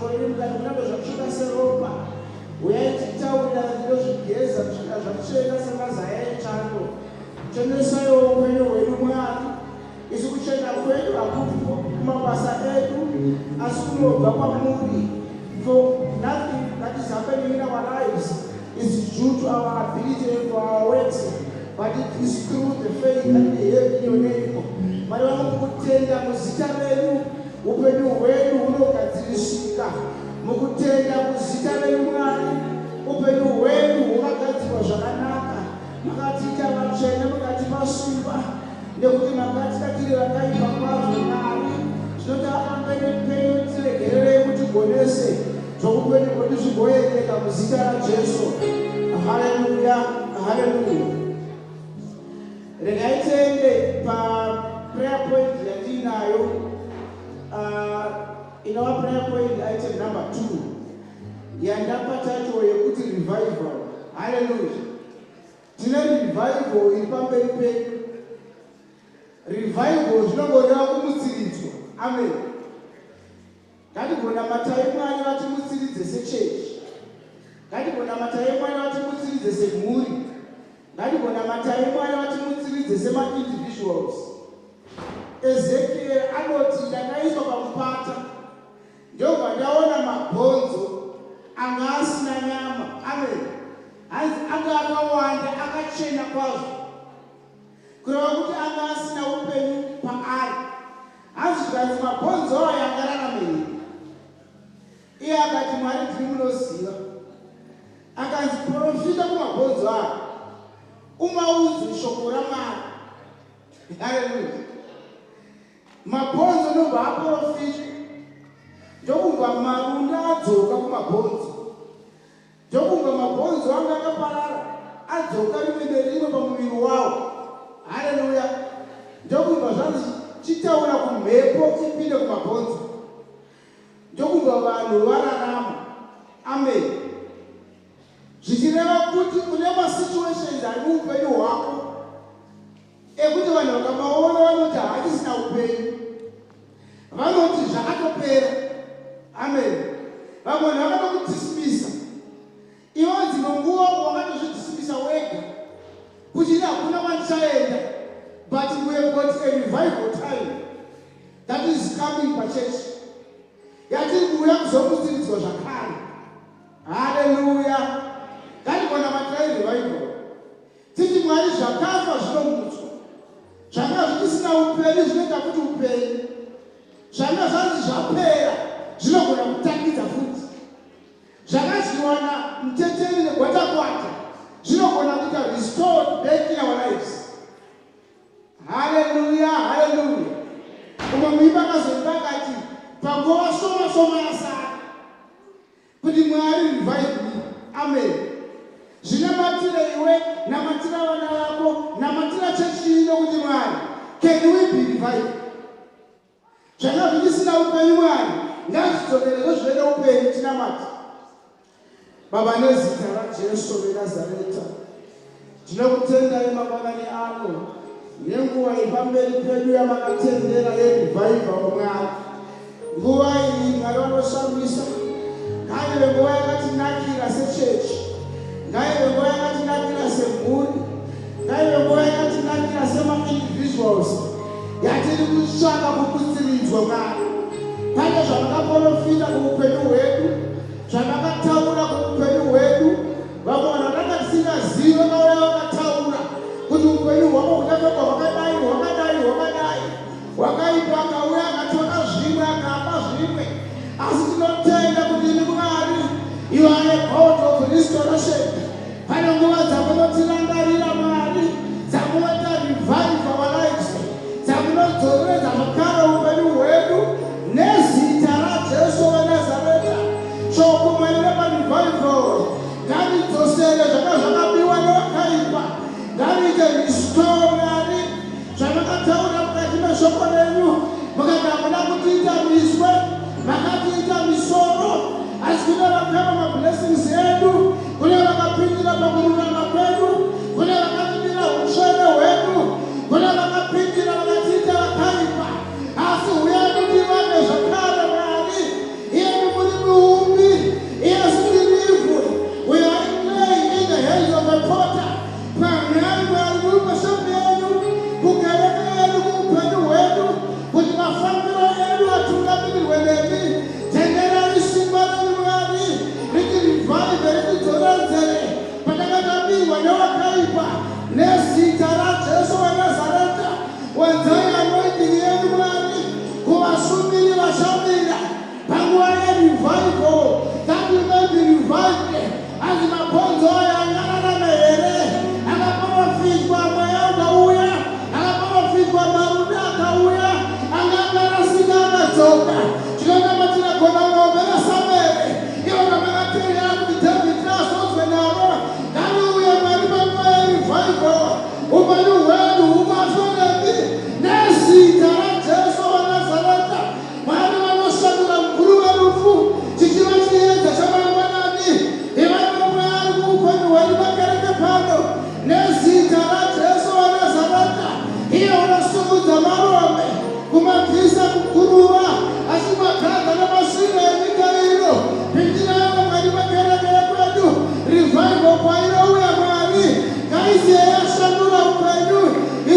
shoko riri mukati munenge zvakusvika seropa. Uyai titaurira ndinozvigeza kusvika zvakuchena semazaya echando. Chenesaiwo upenyu hwedu Mwari. Isu kuchena kwedu hakupi kumabasa edu asi kunobva kwamuri. For nothing that is happening in our lives is due to our ability and to our works, but it is through the faith that we have in your name. Mari vanokutenda muzita redu, upenyu hwedu hunogadzirisika. Mukutenda muzita redu Mwari, upenyu hwedu hwakagadzirwa zvakanaka. Makatiita vatsvene, makatipa simba, nekuti makatiratira vakaipa kwazvo Mwari. Zvinoti apambene penyu tiregererei mutigonese zvokupenyu hwedu zvigoendeka muzita raJesu. Haleluya, haleluya. Regai tiende prayer point yatinayo. In our prayer point item number 2 yandapa title yekuti revival. Haleluya. Tine revival iri pamberi penyu. Revival zvinongoreva kumutsiridzwa. Amen. Ngatigondamatai Mwari vatimutsiridze sechechi. Ngatigondamatai Mwari vatimutsiridze semhuri. Ngatigondamatai Mwari vatimutsiridze sema-individuals. Ezekiel anoti ndakaiswa pamupata ndobva ndaona mabhonzo anga asina nyama. Amen. Anga akawanda akachena kwazvo kureva kuti anga asina upenyu paari. Azvikazi mabhonzo aya angararama. Iye akati Mwari ndiri munoziva. Akanzi profita kumabhonzo aya umaudze shoko raMwari. Haleluya. Mabhonzo nobva aprofita ndokubva marunda adzoka kumabhonzo. Ndokubva mabhonzo anga akaparara adzoka rimwe nerimwe pamuviri wawo. Haleluya. Ndokubva zvanzi chitaura kumhepo ipinde kumabhonzo. Ndokubva vanhu vararama. Amen. Zvichireva kuti kune masituations ari muupenyu hwako ekuti vanhu vakamaona vanoti hachisina upenyu, vanoti zvakatopera. Amen. Vamwe vanhu vakatokudhisimisa. Ivo dzimwe nguva wakatozvidhisimisa wega kuti hakuna vandichaenda. But we have got a revival time that is coming by church. Yatiri kuuya kuzomutsiridzwa zvakare. Haleluya. Ngatigondamatai revival. Titi Mwari zvakafa zvinomutswa. Zvanga zvisina upenyu zvinoita kuti upenyu. Zvanga zvanzi zvapera zvinogona kutangidza futi. Zvakazviwa namuteteri negwatakwata zvinogona kuita restored back in our lives. Haleluya, haleluya. Umwe muimba akazoimba akati panguva shoma yasara kuti Mwari revive me. Amen. Zvinamatira iwe, namatira vana vako, namatira chechi ino kuti Mwari, can we be revived? Zvanga zvisina upenyu Mwari, ngazvidzokere zvive neupenyu tinamata. Baba, nezita raJesu weNazareta, tinokutendai mangwanani ano nenguva ipamberi pedu yamakatendera yerevival Mwari. Nguva iyi Mwari vanoshamisa. Ngaive nguva yakatinakira sechechi. Ngaive nguva yakatinakira semhuri. Ngaive nguva yakatinakira sema-individuals yatiri kutsvaka kukutsiridzwa Mwari. Pane zvamakaprofita kuupenyu hwedu, zvamakataura kuupenyu hwedu. Vamwe vanhu vakanga tisingazivi vakauya vakataura kuti upenyu hwako huchapfekwa hwakadai. Wakaipa akauya akatoka zvimwe akapa zvimwe. Asi tinotenda kuti imi Mwari, you are a God of restoration. Pane nguva dzamunotirangarira Mwari, dzamunoita revive our lives, dzamunodzoreredza makara upenyu hwedu nezita panguva yerevival that we may be revived. As mabhonzo ayanganana here akaprofitwa mweya ukauya akaprofitwa marume akauya angangarasika akadzoka tinonamatira gona unoopera Samueri ivo kamakateerera kuti David asonzwe navo ngariuye mwari panguva yerevival upenyu hwedu humazorevi nezita raJesu waNazareta. Mwari vanoshandura mukuru werufu chichiva chiedza chamangwanani ivanoomwe ari kuupenyu hwedu makereke pano nezita raJesu waNazareta. Iye unosumudza marume kumabvisa kuguruva achimagadza namasvingo enyika ino. Pindirayo mwari makereke ekwedu revival kwainouya Mwari ngaizi yashandura upenyu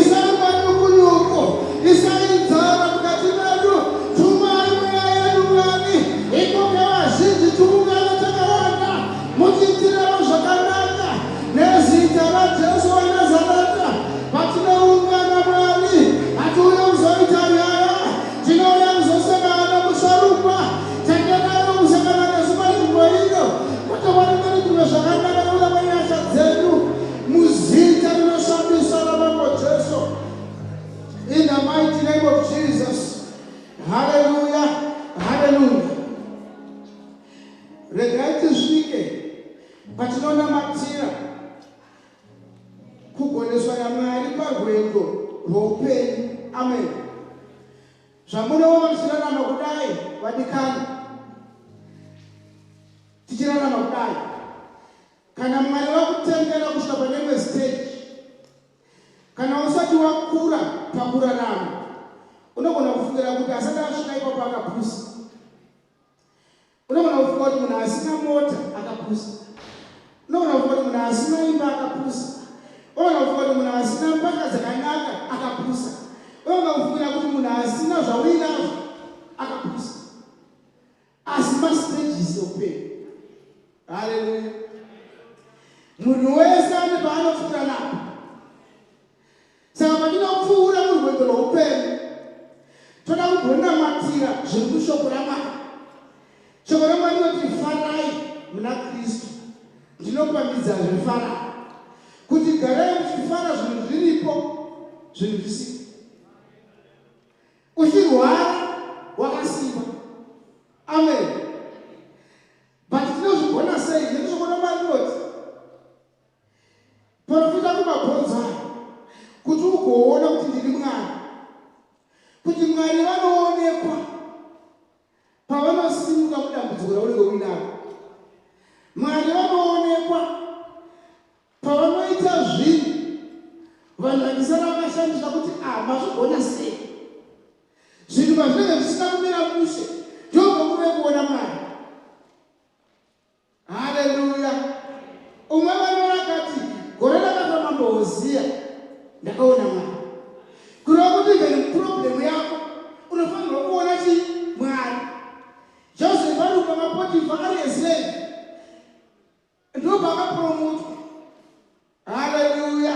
isaimanukunuku isaidzara mukati medu. Tumai mweya yedu Mwari ikunge vazhinji tiungane takawanda mutiitiremo zvakanaka nezita raJesu waNazareta. Patinoungana Mwari hatiuye kuzoita nyaya tinouya kuzosangana musharukwa tendenayo kusangana nesu panzvimbo ino kuti Mwari kuve zvakanaka nekuda kwenyasha dzedu muzita rinoshamisa ramambo Jesu. In the mighty name of Jesus. Hallelujah. Hallelujah. Regai tisvike patinonamatira kugoneswa naMwari parwendo rwoupenyu. Amen. Zvamunoona tichirarama kudai vadikani, tichirarama kudai, kana Mwari vakutendera kusvika pane stage, kana usati wakura pakurarama, unogona kufungira kuti asati asvika ipapo akapusa. Unogona kufunga kuti munhu asina mota akapusa. Unogona kufunga kuti munhu asina imba akapusa. Unogona kufunga kuti munhu asina mpaka dzakanaka akapusa. Unogona kufungira kuti munhu asina zvauinazvo akapusa. Asi mastages oupenyu. Haleluya. Munhu wese ane paanopfuura napo. Saka patinopfuura murwendo rwoupenyu toda kugonamatira zviri kushoko raMwari. Shoko raMwari rinoti farai muna Kristu. Ndinopamidza zvifara kuti garai muchifara zvinhu zviripo zvinhu zvisipo. Uchirwara wakasimba. Amen. But tinozvigona sei? Nekushoko raMwari rinoti profita kumabhonzo kuti ugoona kuti ndiri Mwari, kuti Mwari vanoonekwa pavanosimuka mudambudziko raunenge uinaro. Mwari vanoonekwa pavanoita zvinhu vanhu vachisara vakashandisa kuti mazvigona sei. Zvinhu pazvinenge zvisina kumira mushe ndobva kuve kuona Mwari. Haleluya. Umwe vanhu vakati gore rakabva mambo Hosea ndakaona Mwari. Kureva kuti even problem yako unofanirwa kuona Mwari. Joseph ari pamaPotifa ari eslave ndobva akapromotwa. Haleluya.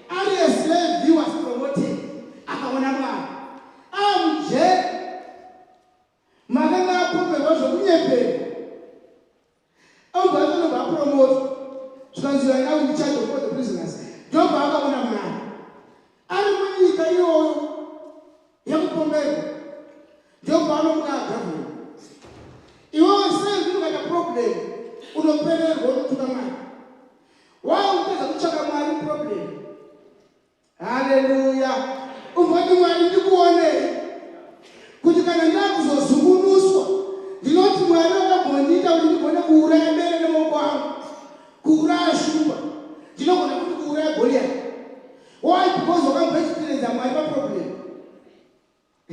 Ari eslave he was promoted akaona Mwari. Amuje makanga apomerwa zvokunyepera obva anobva apromotwa zvikanzi you are now in charge of all the prisoners. Ndobva akaona Mwari ari munyika iyoyo yakupomerwa. Ndobva anomuka agavhuna. Iwewe sei ukaita problem unopererwa unotuka Mwari. Wautedza kutsvaka Mwari problem. Haleluya. Umboti Mwari ndikuonei kuti kana ndakuzozungunuswa ndinoti Mwari wakambondiita kuti ndigone kuuraya mbere nemaoko angu, kuuraya Shumba, ndinogona kuti kuuraya Goliath. Why? Because wakamboexperience Mwari paproblem.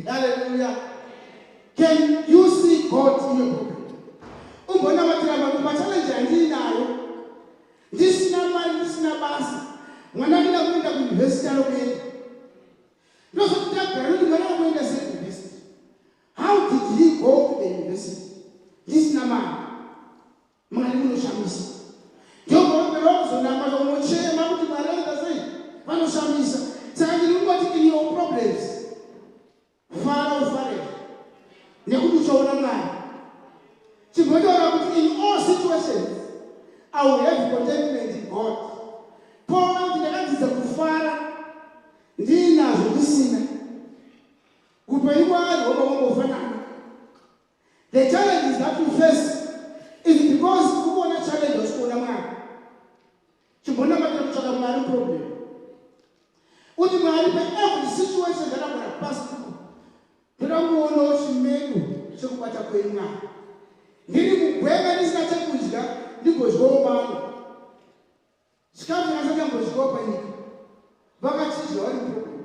Hallelujah. Can you see God in your problem? Umbona matiramba kupachallenge andinayo ndisina mari ndisina basa mwana ndida kuenda kuuniversity anokuenda ndozoti tagara kuti mwana akuenda seuniversity. How did he go to the university? Ndisina mari. Mwari munoshamisa. Ndiogoropera kuzonamba zvomuchema kuti Mwari aita sei vanoshamisa. Saka ndiri kungoti in your problems fara ufare nekuti uchaona Mwari. I will have contentment in God. Paul ndinakadzidza kufara ndinazvo ndisina. Upenyu hwari hwobva hwangofanana. The challenges that we face is because kuona challenge usikuona Mwari. Chimbona matira kutsvaka Mwari problem. Uti Mwari every situation that I'm going to pass through. Toda kuonawo chimedu chekubata kweMwari. Ndiri kugwenga ndisina chekudya ndigozvawo mano. Chikafu ndakachambozvawo panyika. Vakachidya vari problem.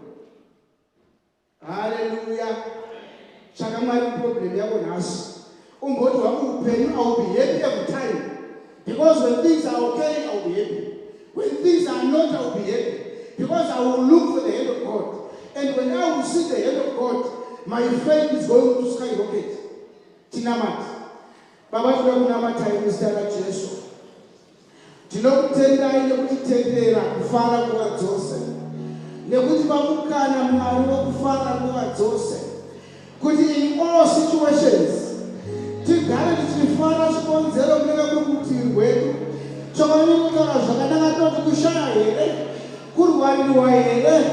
Hallelujah. Tsvaka Mwari problem yako nhasi. Umboti hwako upenyu, I will be happy every time. Because when things are okay, I will be happy. When things are not, I will be happy. Because I will look for the hand of God. And when I will see the hand of God, my faith is going to skyrocket. Tinamata. Baba tunakunamata mzita la Yesu. Tinokutendai nekutitendera kufara nguva dzose. Nekuti vakukana Mwari wokufara nguva dzose. Kuti in all situations tigare tichifara chikonzero kunenge kuri kurutivi rwedu. Chokwadi kutaura zvakanaka toti kushaya here, kurwarirwa here.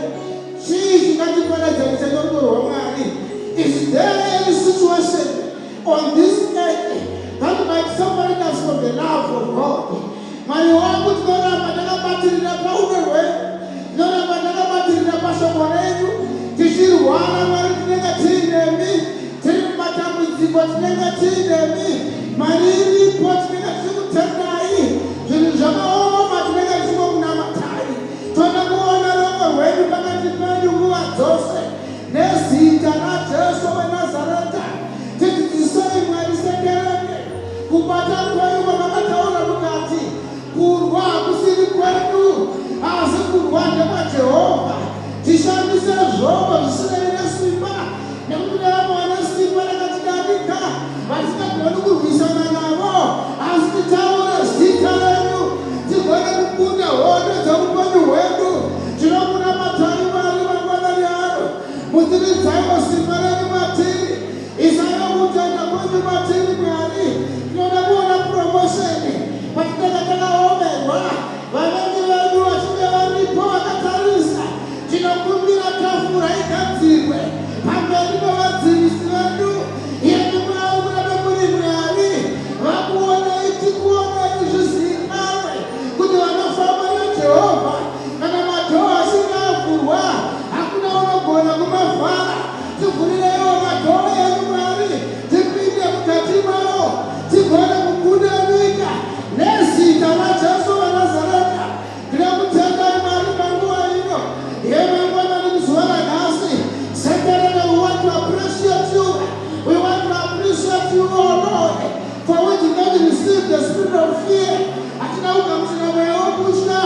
Chii chingatipedza kutenda rudo rwaMwari? Is there any situation on this earth that might separate us from the love of God? Mwari wangu tinoramba takabatirira pauno hwedu, tinoramba takabatirira pashoko renyu, tichirwara Mwari tinenge tiinemi, tiri mumatambudziko tinenge tiinemi, mari iripo tinenge tichikutendai, zvinhu zvakaoma tinenge tichikumunamatai. Toda kuona ruoko rwenyu pakati penyu nguva dzose. Nezita raJesu weNazareta tidzidzisei Mwari sendereke. Kubata kwenyu kwamakataura mukati, kurwa hakusiri kwedu, asi kurwa ndekwaJehovha. Tishandise zvombo zvisinei nesimba, nekuti nevamwe vane simba rakatidarika vasingagoni kurwisana navo, asi titaure zita renyu tigone kukunda hondo dzeupenyu hwedu. Tinomunamatai Mwari mangwanani ano, mutiridzaiwo simba renyu matiri, isaiwo kutenda kwenyu matiri Mwari. Tinoda kuona promotion patinenge takaomerwa, vavengi vedu vachinge varipo vakatarisa. Tinokumbira tafura igadzirwe pamberi pevadzivisi vedu. Iyemi Mwari murave muri Mwari, vakuonei tikuonei zvizikanwe kuti vanofamba naJehovha kana madhoo asina avhurwa hakuna unogona kumavhara. Tivhurireiwo madhoo enyu Mwari, tipinde mukati mavo, tigone kukunda nyika nezita raJesu weNazareta. Tinokutendai Mwari panguva ino yemangwanani zuva ranhasi. Senderere, we want to appreciate you. We want to appreciate you, oh Lord, for we did not receive the spirit of fear. Hatina kugamuchira mweya wokutya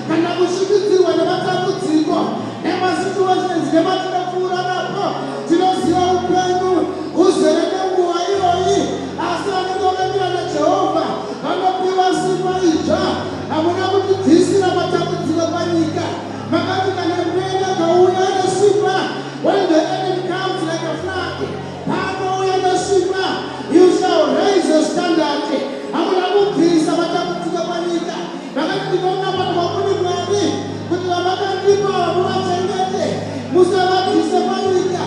kana kusvikidzirwa nematambudziko nemasituations nematinofuura napo. Tinoziva upenyu huzere nenguva iyoyi, asi vanenge vakamirana naJehovha vanopiwa simba idzva. Hamuna kutidzisira matambudziko panyika. Makati kana mwenye akauya nesimba, when the enemy comes like a flood, panouya nesimba, you shall raise a standard. Hamuna kubvisa matambudziko panyika. Makati ndinonamata kwamuri Mwari kuti vamakandipa muvachengete, musavabvise panyika,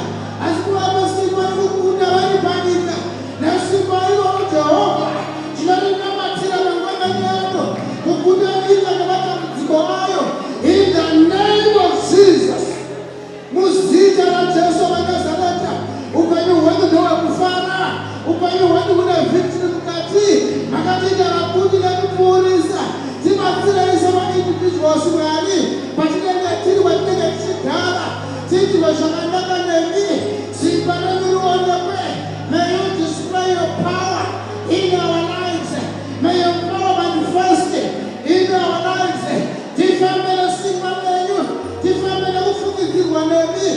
asi kuvape simba rekukunda vari panyika. Nesimba iroro Jehovha tinorinamatira mangwanani ano kukunda nyika nematambudziko ayo. In the name of Jesus, muzita raJesu weNazareta, upenyu hwedu ndowekufara, upenyu hwedu hune victory mukati. Makatiita vakundi nekupfuurisa, tibatsirei semaindividuals Mwari patinenge tiri watinenge tichigara, tiitirwe zvakanaka nemi. Simba renyu rionekwe. May you display your power in our lives. May your power manifest in our lives. Tifambele simba renyu, tifambele kufukidzirwa nemi,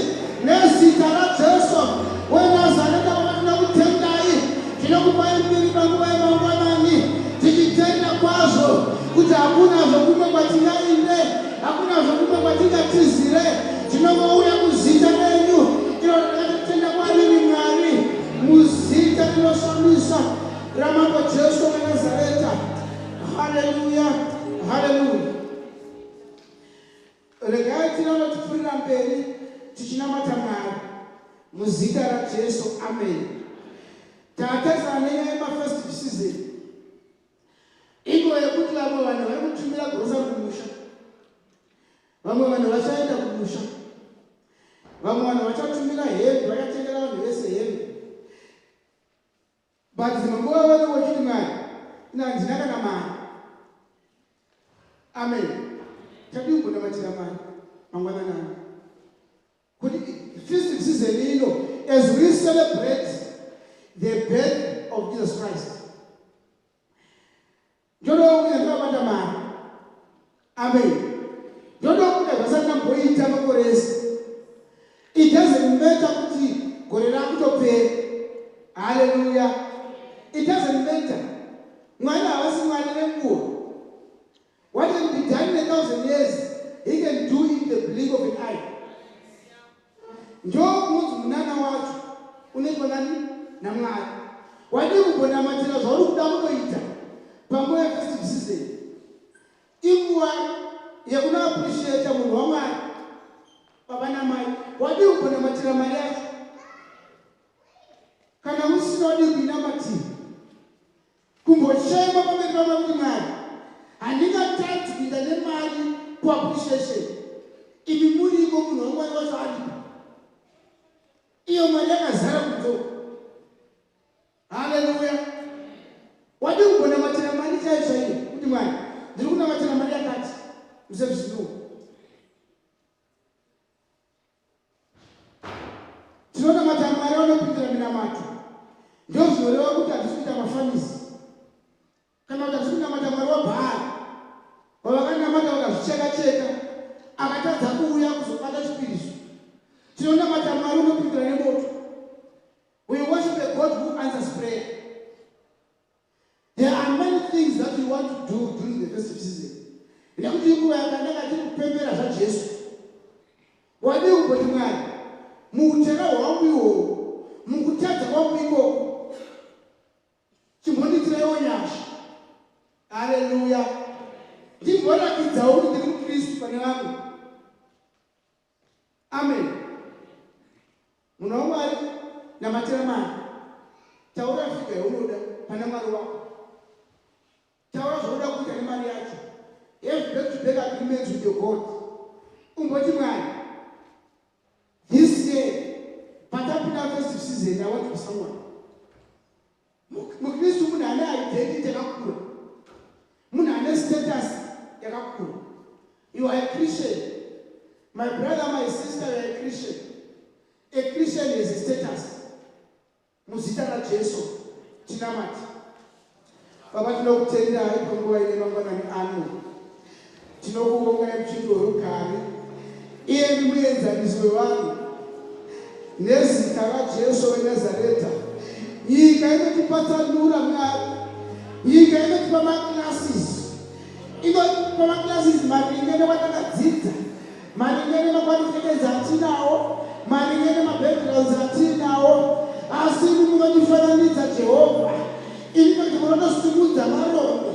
nezita raJesu weNazareta watinokutendai. Tinokupai mbiri panguva yemangwanani, tichitenda kwazvo kuti hakuna zvokumwe kwatingainde, hakuna zvokumwe kwatingatizire. Tinongouya muzita renyu iro rakatitenda kwariri Mwari, muzita rinoshamisa ramambo Jesu weNazareta. Hallelujah. Hallelujah. Regai tirano tufurira mberi tichinamata Mwari muzita raJesu. Amen. Tatazana nenyaya yemafestive season. Iko yekuti vamwe vanhu vari kutumira grosa kumusha, vamwe vanhu vachaenda kumusha, vamwe vanhu vachatumira hembe, vachatengera vanhu vese hembe. But dzimwe vano vachiti Mwari ina handina kana mari. Amen. Tadii kungonamatira Mwari mangwanani kuti festive season ino, as we celebrate the birth of Jesus Christ, ndodo kuti ndabata mari. Amen. Ndodo kuti vasana mboita makoresi. It doesn't matter kuti gore rakutopera. Hallelujah. It doesn't matter. Mwana havasi Mwari nenguva. What can be done in 1,000 years, he can do in the blink of an eye. Ndio munzu munana wacho unoitwa nani? naMwari. Wadi kugonamatira zvauri kuda kunoita panguva yefestive season. Inguva yekuna appreciate munhu waMwari, baba namai. Wadi kugonamatira mari yacho. Kana usina wadi kuinamatira, kumbochema pamberi pamwe kuti Mwari, handingatadzi kuita nemari kuappreciation. Imi muriko munhu waMwari wacho aripo. Iyo mari yakazara kudzoka. Hallelujah. Wadi kugonamatira mari chaiyo kuti Mwari, ndiri kunamatira mari yakati musezvino. Tinonamatira Mwari vanopindira minamato. Ndio zvinoreva kuti handisi kuita mafanizi. Kana kuti handisi kunamata Mwari waBhaari, wavakanamata vakazvicheka-cheka, akatadza kuuya kuzobata chipiriso. Tinonamata Mwari unopindira nemoto. We worship a God who answers prayer. There are many things that we want to do during the festive season. Nekuti inguva yakanaka tiri kupembera zvaJesu. Wadi kumboti Mwari, muutera hwangu ihwohwo, mukutadza kwangu ikoko, chimbonditiraiwo nyasha. Hallelujah. Ndimborakidzawo kuti ndiri muKristu pane vamwe. Amen. Munhu waMwari, namatira Mwari. Taura fika yaunoda pana Mwari wako. Taura zvaunoda kuita nemari yacho. Have back-to-back agreements with your God. Umboti Mwari, this year, patapinda festive season, I want to be someone. Mukristu munhu ane identity yakakura, munhu ane status yakakura. You are a Christian. My brother, my sister, you are a Christian. A Christian is a status. Muzita raJesu tinamati. Baba, tinokutenda panguva ine mangwanani ano. Tinokuvonga nemuchingo werugare. Iye ndi muenzanisi wevanhu. Nezita raJesu weNazareta. Nyika inotipatsanura Mwari. Nyika inotipa maclasses. Inotipa maclasses maringe newatakadzidza, maringe nemaqualifications atinawo, maringe nemabackgrounds atinawo. Asi munotifananidza Jehovha. Ini kuti munotosimudza maronda,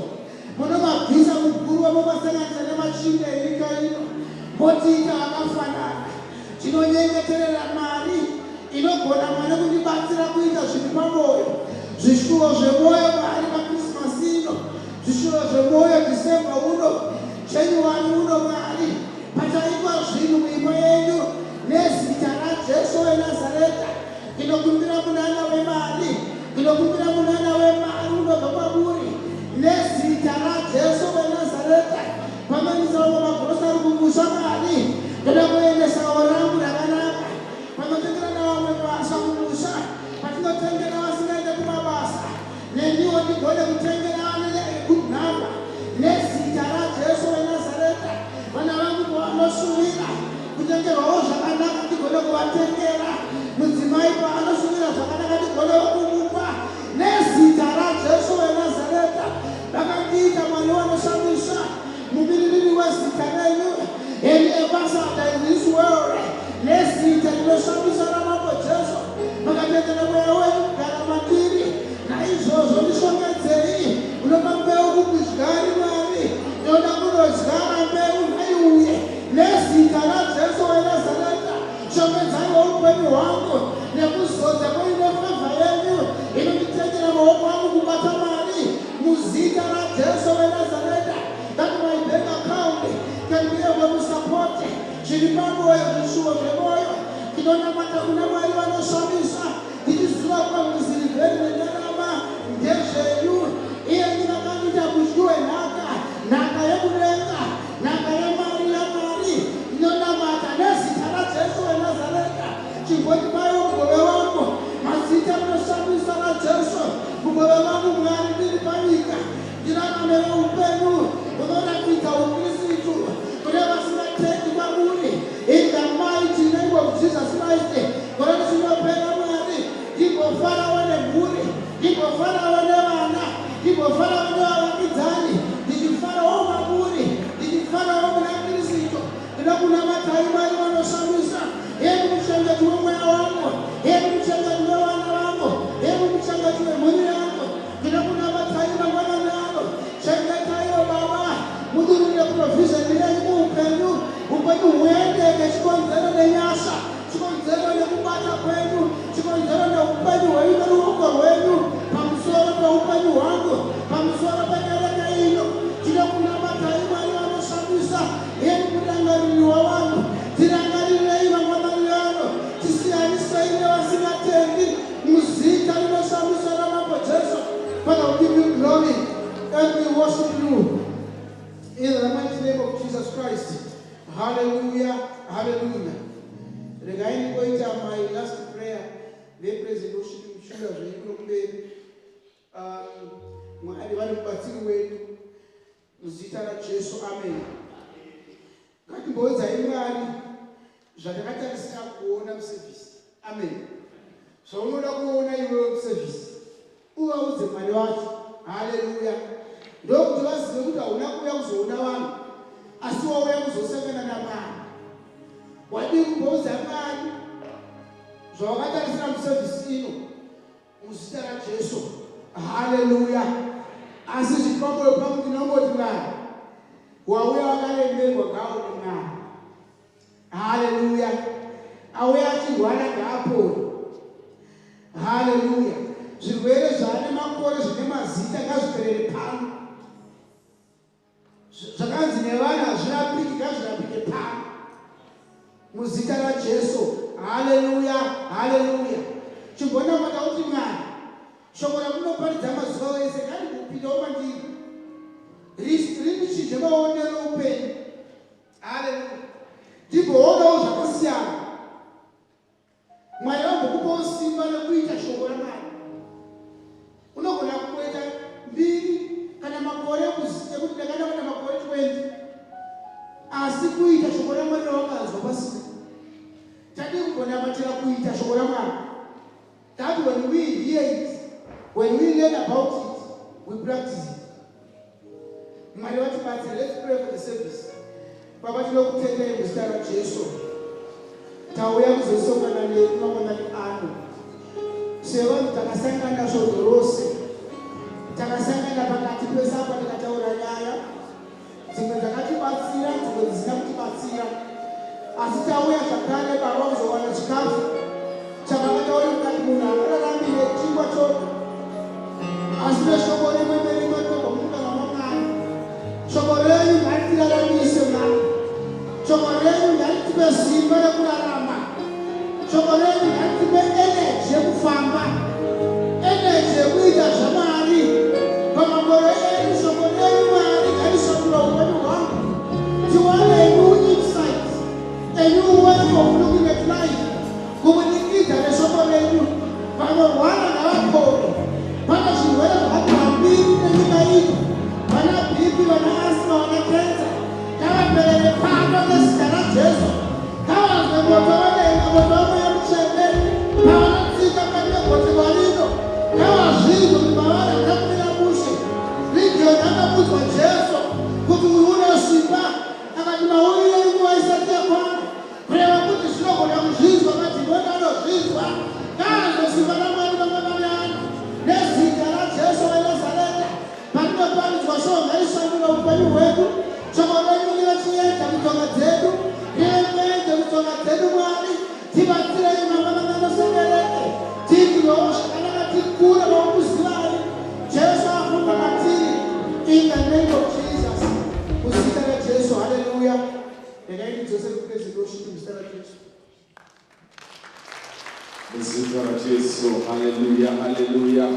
munomabvisa mukuru wamumasanganisa nemashinda enyika ino, motiita akafanana. Tinonyengeterera mari inogona Mwari kundibatsira kuita zviri pamwoyo, zvishuwo zvemwoyo Mwari paKrisimasi ino, zvishuwo zvemwoyo Dhisemba uno, January uno Mwari, pachaitwa zvinhu muimba yenyu nezita raJesu weNazareta. Inokumbira munana wemari, inokumbira munana wemari unobva kwamuri nezita raJesu weNazareta. Pamanisa vamagorosa ari kumusha Mwari, ndoda kuendesawo rangu rakanaka. Panotengera navamwe basa kumusha, patinotengera vasingaende kumabasa, neniwo ndigone kutengera vane good number nezita raJesu weNazareta. Vana vangu pavanosuvira kutengerwawo zvakanaka, ndigone kuvatengera. Mudzimai paanosuvira zvakanaka, ndigone kumupa nezita raJesu weNazareta. Vakandiita Mwari vanoshamisa, mumiririri wezita renyu, an ambassador in this world. Nezita rinoshamisa ramambo Jesu, makatendera mweya wenyu kugara matiri. Naizvozvo ndishongedzei, unopa mbeu kukudyari zviri pamoyo, zvishuvo zvemoyo. Tinonamata kuna Mwari vanoshamisa, tichiziva kuti zirivheri nendarama ndezvenyu. Iyeni vakaita kudyiwe nhaka yekudenga, nhaka yemari yaMwari. Tinonamata nezita raJesu weNazareta. Chingoti payo mugove wangu, mazita anoshamisa raJesu. Mugove wangu Mwari ndiri panyika. Ndiraramira upenyu hunoratidza uKristu kune vasingatendi kwamuri. In the mighty name of Jesus Christ. Kune tinopera Mwari, ndimbofarawo nemhuri, ndimbofarawo nevana, ndimbofarawo nevavakidzani, ndichifarawo mamuri, ndichifarawo muna Kristu. Ndinokunamata Mwari vanoshamisa. Yeye muchengeti wemweya wangu, yeye muchengeti wevana vangu, yeye muchengeti wemhuri yangu. Ndinokunamata mangwanani ano, chengetaiwo Baba, mudurire provision yenyu muupenyu, upenyu huendeke chikonzero nenyasha, chikonzero nekubata kwenyu, chikonzero neupenyu hwenyu neruoko rwenyu, pamusoro peupenyu hwangu, pamusoro pekereke ino. Ndinokunamata Mwari vanoshamisa. Yeye murangariri wavanhu, tirangarirei mangwanani ano, tisiyanisei nevasingatendi muzita rinoshamisa ramambo Jesu. Father, we give you glory and we worship you in the mighty name of Jesus Christ. Hallelujah, hallelujah. Regaini goita my last prayer. They praise and worship you. Shula zveikuno kumberi. Mwari vari mubatsiri wedu muzita raJesu. Amen. Ngatimboedzai Mwari zvatakatarisira kuona muservice. Amen. Zvaunoda kuona iwewe muservice, uvaudze Mwari wacho. Haleluya. Ndokuti vazive kuti hauna kuuya kuzoona vanhu, asi wauya kuzosangana naMwari. Wadi kumboudza Mwari zvawakatarisira muservice ino muzita raJesu. Haleluya. Asi zvipamwoyo pangu ndinongoti Mwari, wauya wakaremerwa gaone Mwari. Haleluya. Auya achirwara ngaapore. Haleluya. Zvirwere zvaane makore zvine mazita ngazviperere pano. Zvakanzi nevana hazvirapiki ngazvirapike pano muzita raJesu. Haleluya, haleluya. Chimbonamata kuti Mwari, shoko ramunoparidza mazuva ese ngandikupindawo mandiri rindichidze maonero upenyu. Haleluya. Ndimboonawo zvakasiyana. Mwari vambokupawo simba rekuita shoko raMwari. Unogona kuita 2 kana makore ekuti ndakada kuita makore 20, asi kuita shoko raMwari rawakazwa pasina. Tadi kugonamatira kuita shoko raMwari. That when we hear it, when we learn about it, we practice it. Mwari vatibatsire. Let's pray for the service. Baba, tinokutendai muzita raJesu. Tauya kuzosongana nedu mangwanani ano. Sevanhu takasangana shoko rose, takasangana pakati pesamba tikataura nyaya, dzimwe dzakatibatsira, dzimwe dzisina kutibatsira. Asi tauya zvakare Baba kuzowana chikafu chavakataura kuti munhu angararamire chingwa choga, asi neshoko rimwe nerimwe tobva mumukana maMwari. Shoko renyu ngaritiraramise Mwari. Shoko renyu ngaritipe simba rekurarama. Shoko renyu ngaritipe energy yekufamba, energy yekuita zvaMwari pamakore edu. Shoko renyu Mwari ngarishandura upenyu hwangu. Tiwane a new insight, a new way of looking at life. Kubudikidza neshoko renyu vanorwara ngavapore. Pana zvirwere zvakahambiri nenyika ino. Vana BP, vana asma, vana cancer, ngavaperere pano nezita raJesu. Ngavazwe moto vadenga, moto wamweya mutsvene pavanotsika mukati megotsi rino. Ngavazvizwe kuti pavari akakwira mushe. Region akamudzwa Jesu kuti uyu une simba, akati maurire nguva isati yakwana. Kureva kuti zvinogona kuzvizwa, madhimoni anozvizwa. Ngazwe simba raMwari mangwanani ano nezita raJesu weNazareta. Parinoparidzwa shoko ngarishandura upenyu hwedu. Shoko renyu rive chiedza kutsoka dzedu, rive mwenje kutsoka dzedu Mwari. Tibatsirei mangwanani anosengereke, tiitiriwo zvakanaka, tikure pakukuzivai. Jesu afunga matiri. In the name of Jesus. Muzita raJesu. Hallelujah. Regai tidzosere kupraise and worship. Hallelujah, hallelujah.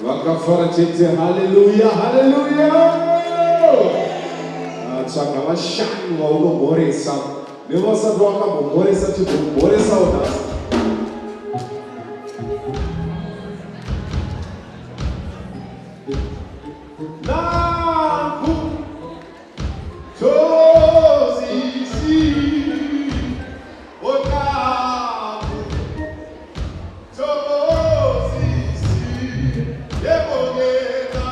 Wakafara chete, hallelujah, hallelujah. Chaka washani wa uno moresa. Nemosa doaka mo moresa chubu moresa odas. Naku tozisi okaku tozisi yebogena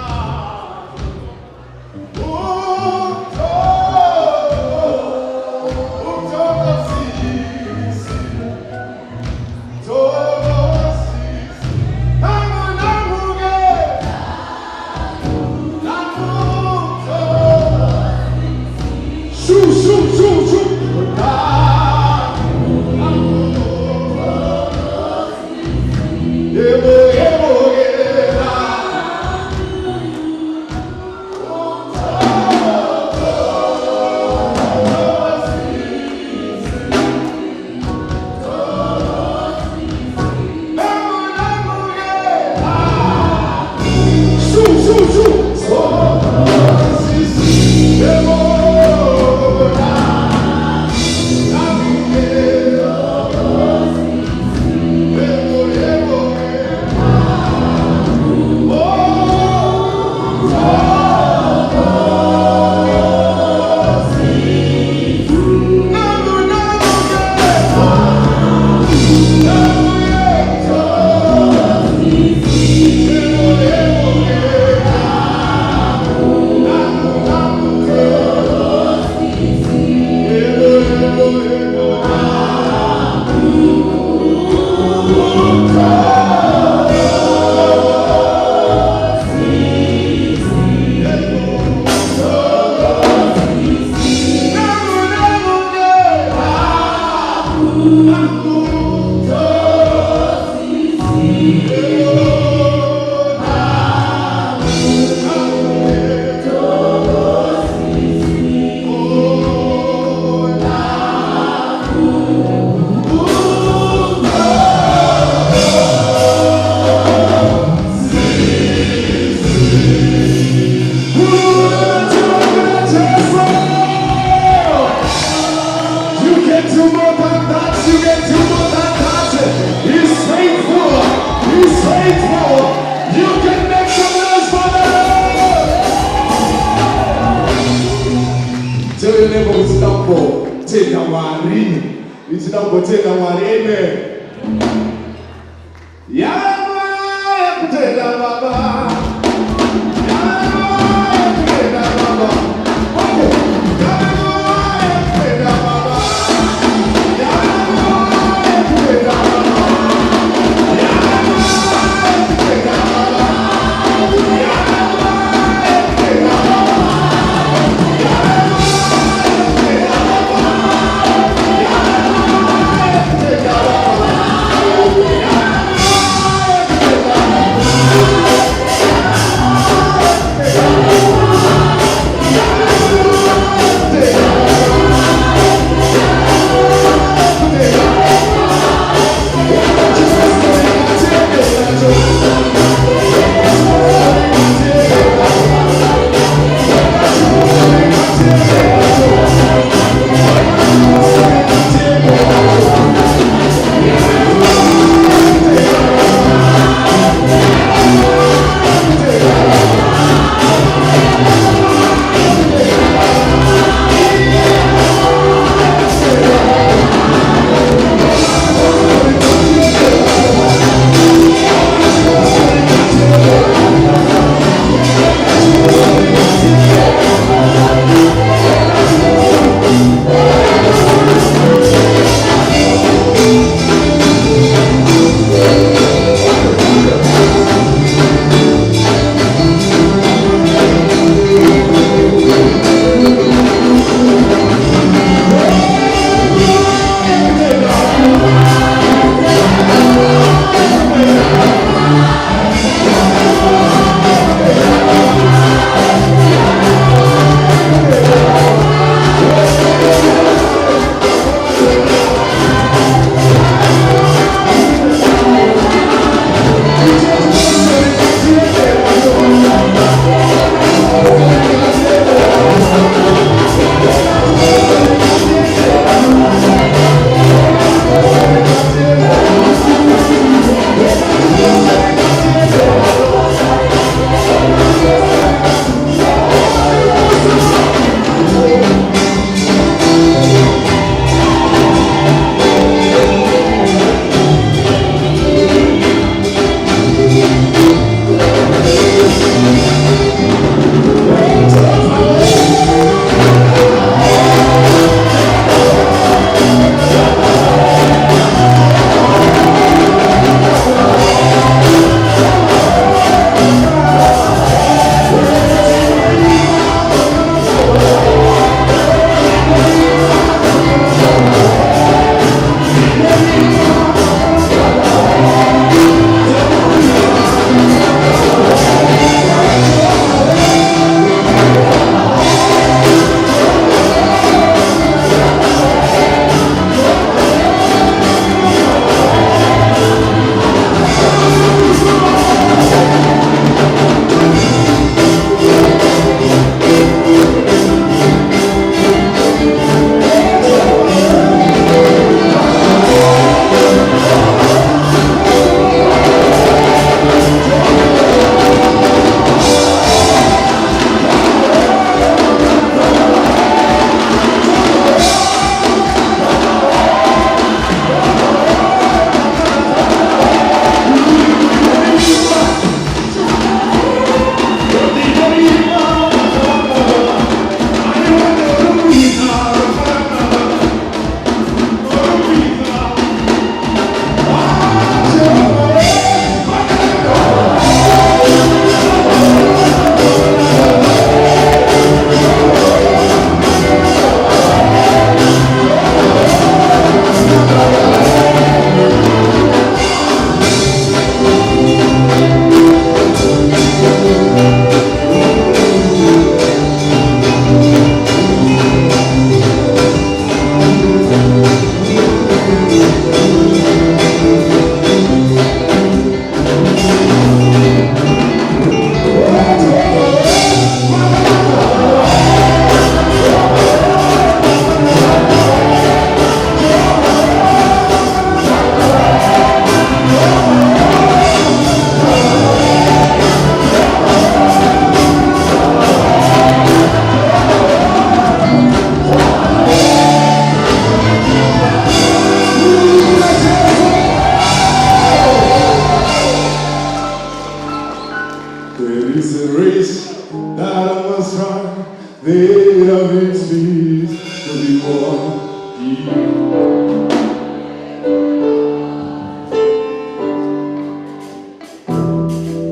There is a race that I must run. There are victories to be won.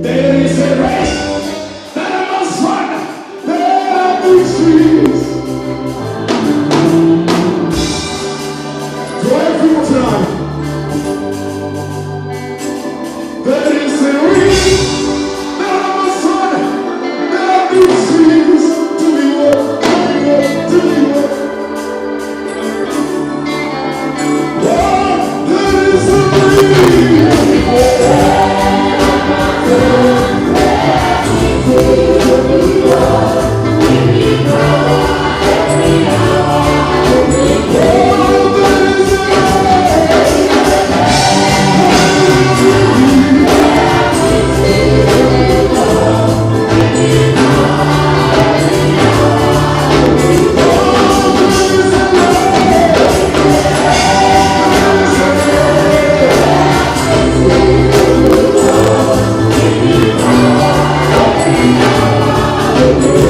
There is a race that I must run. There are victories. To everyone tonight. There is a race that I must run. There are victories to be won. To be won. Oh, there is a Thank you.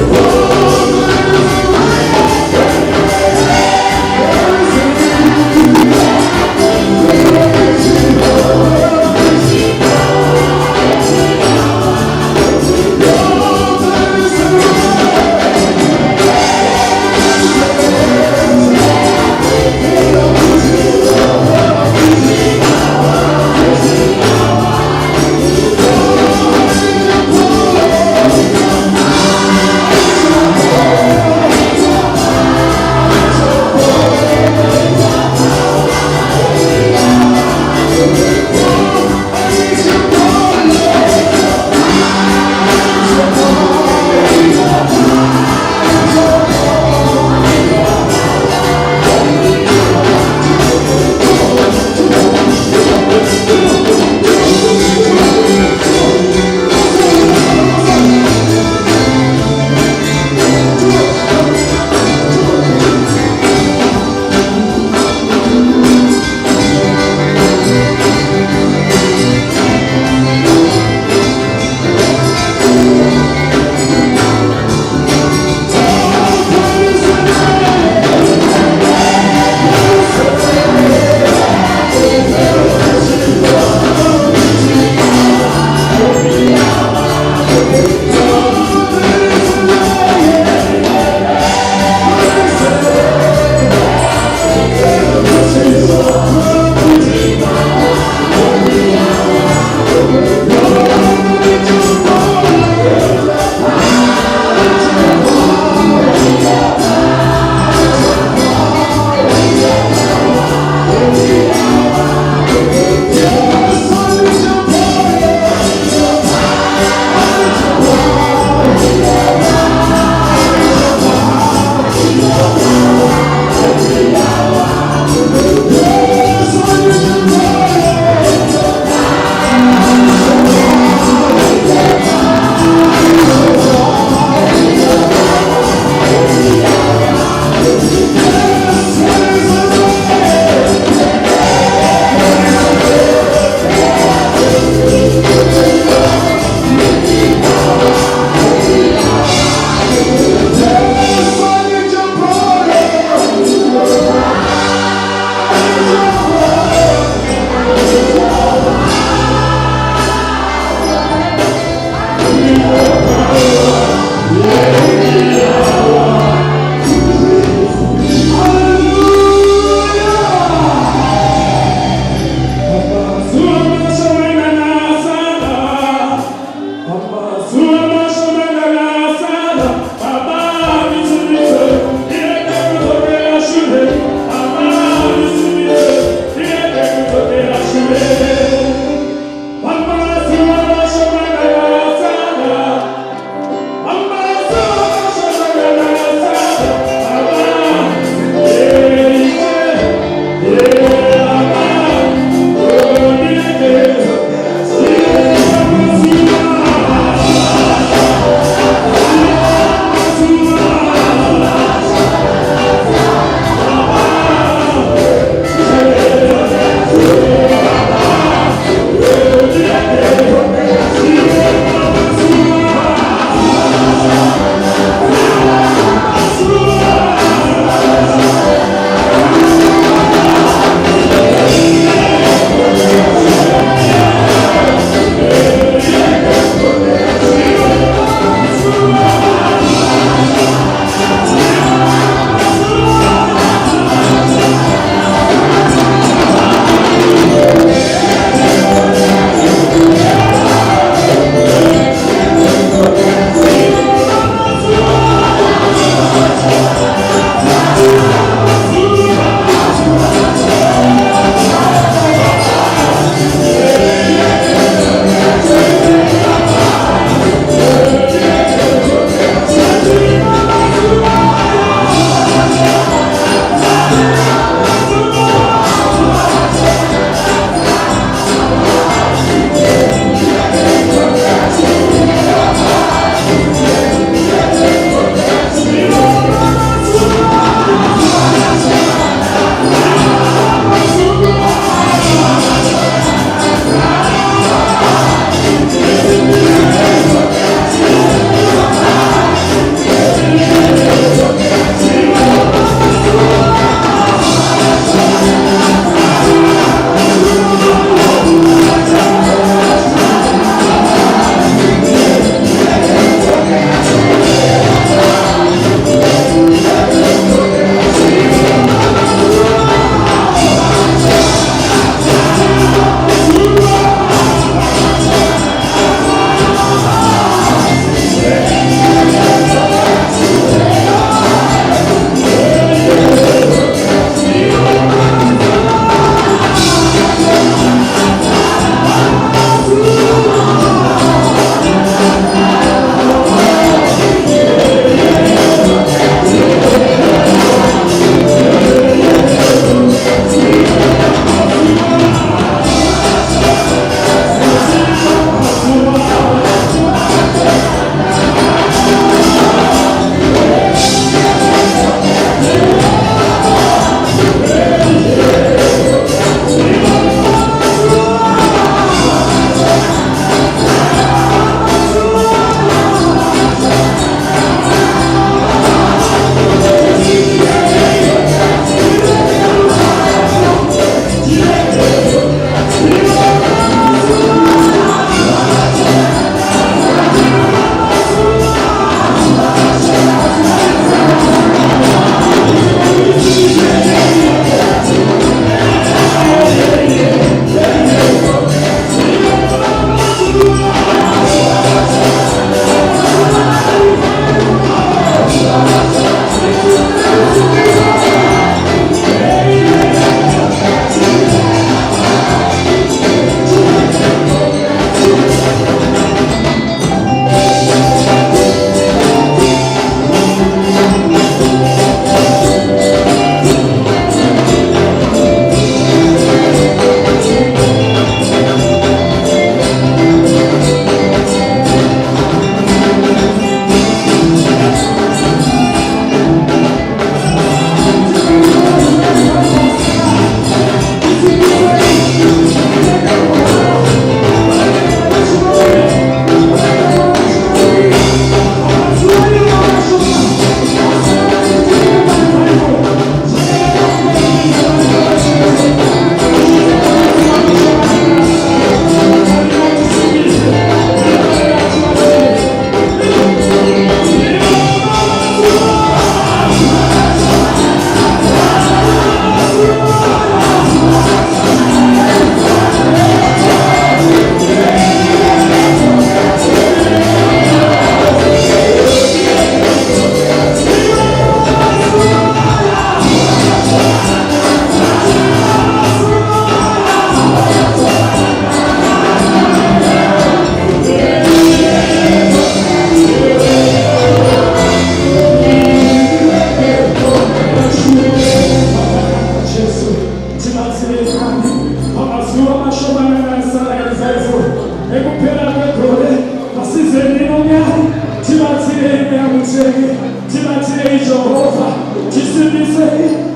cheni tibatire Jehova kisimbise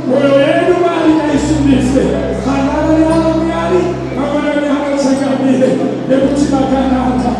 moyo wenu bali na isimbise kanana yao miali amana ni hano changamile nebutima kanata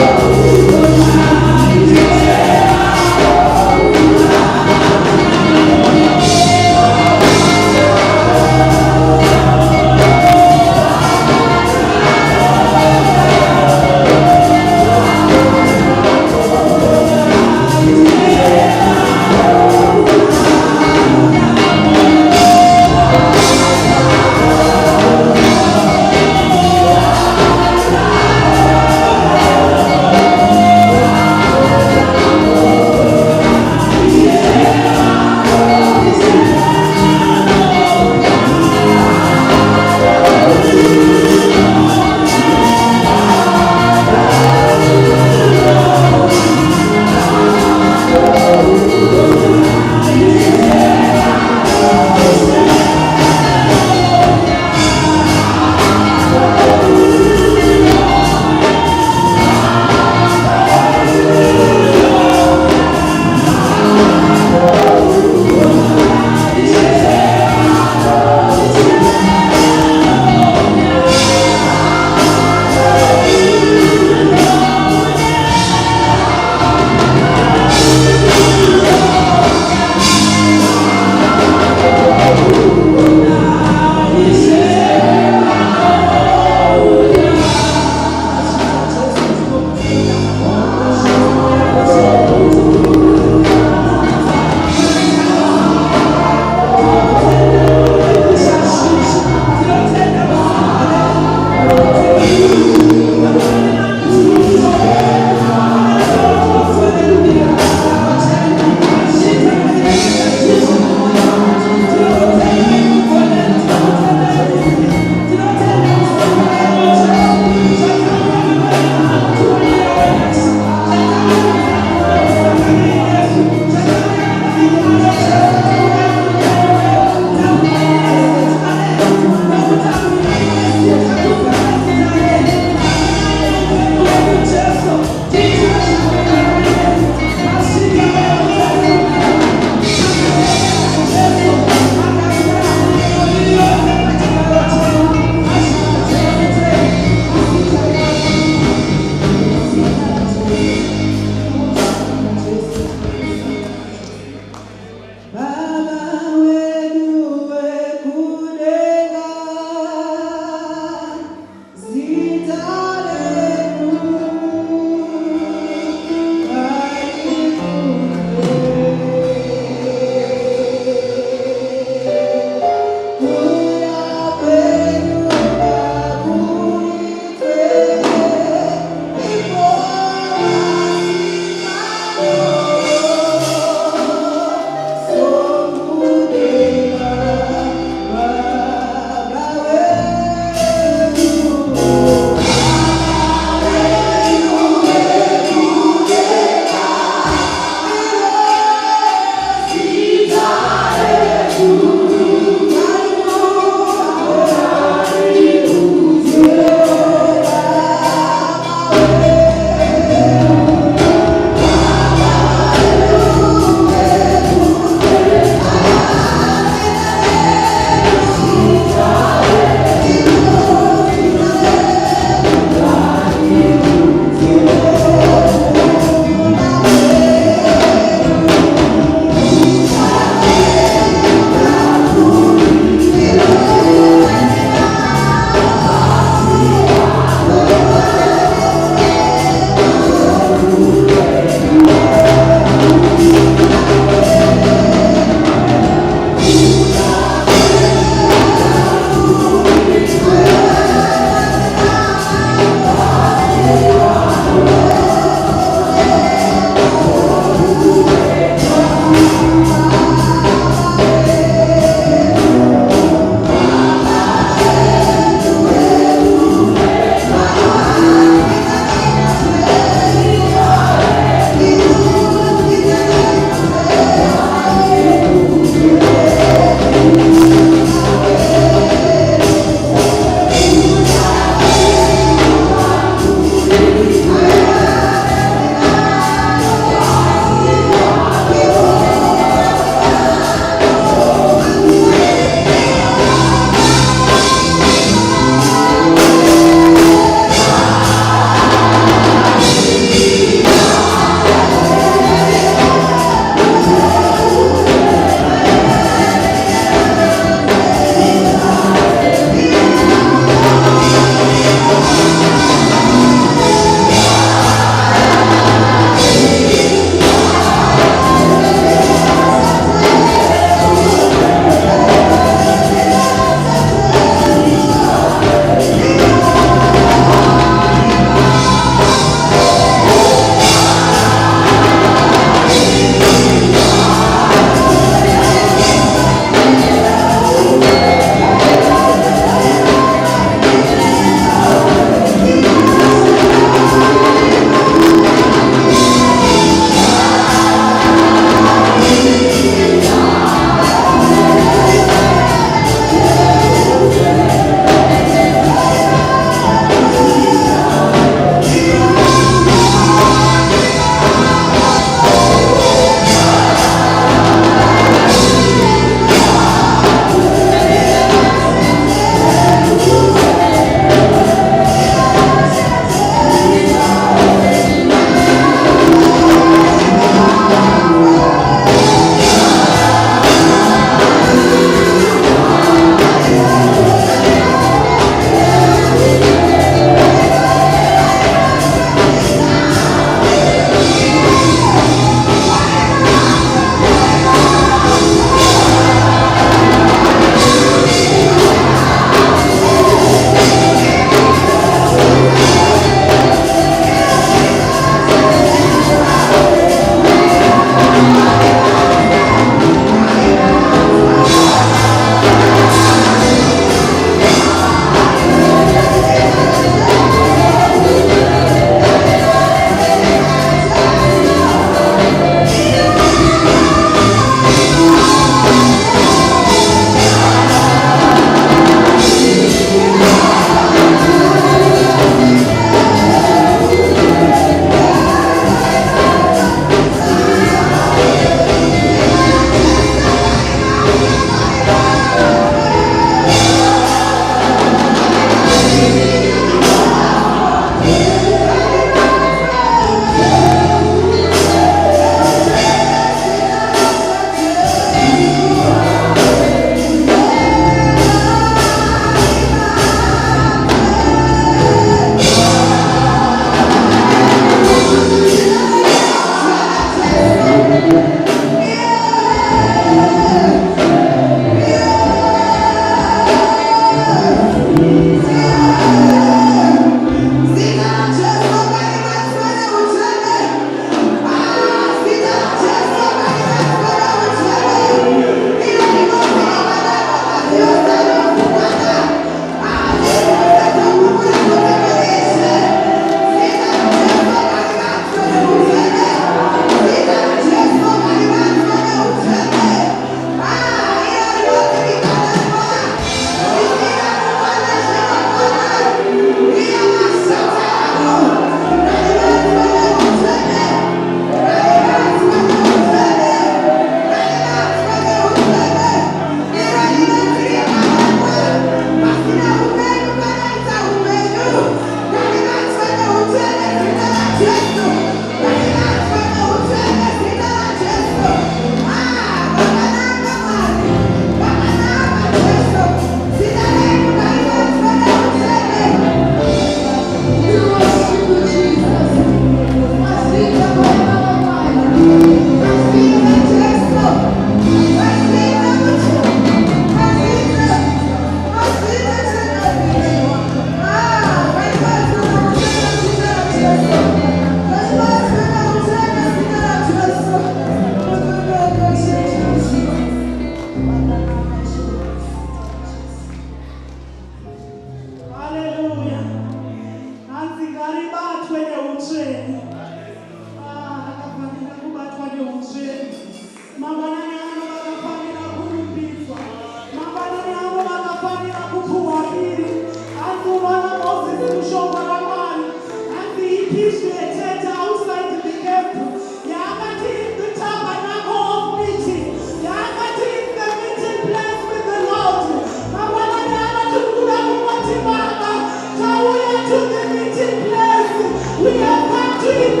Thank you.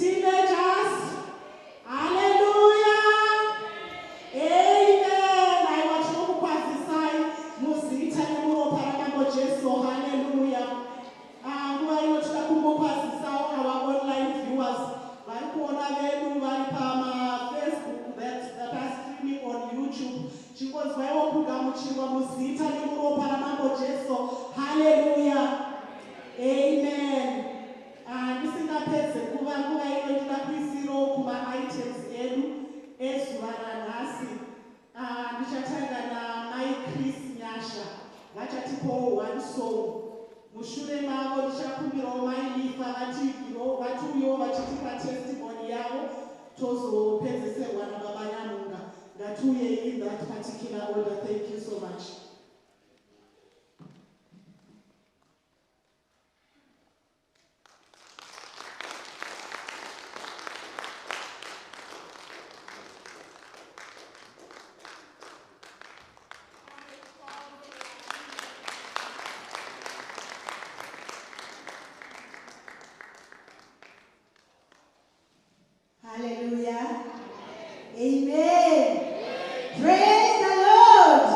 teenagers. Hallelujah. Amen. I want you to prophesy. Musita ni muro para mambo Jesu. Hallelujah. Kwa hiyo tutakumbuka our online viewers. Walikuona wetu walipama Facebook that are streaming on YouTube. Chikozi wewe kugamuchirwa musita ni muro para mambo Jesu. Hallelujah. Amen. Ndisingapedze kuva nguva ino ndinakwisiro kuma items edu ezuva ranhasi. Ndichatanga naMai Chris Nyasha vachatipowo one song. Mushure mavo ndichakumbirawo mailifa vatiuyewo vachitipa testimony yavo tozopedzeserwa naBaba Nyamunga. Ngatiuye in that particular order. Thank you so much. Hallelujah. Amen. Praise the Lord.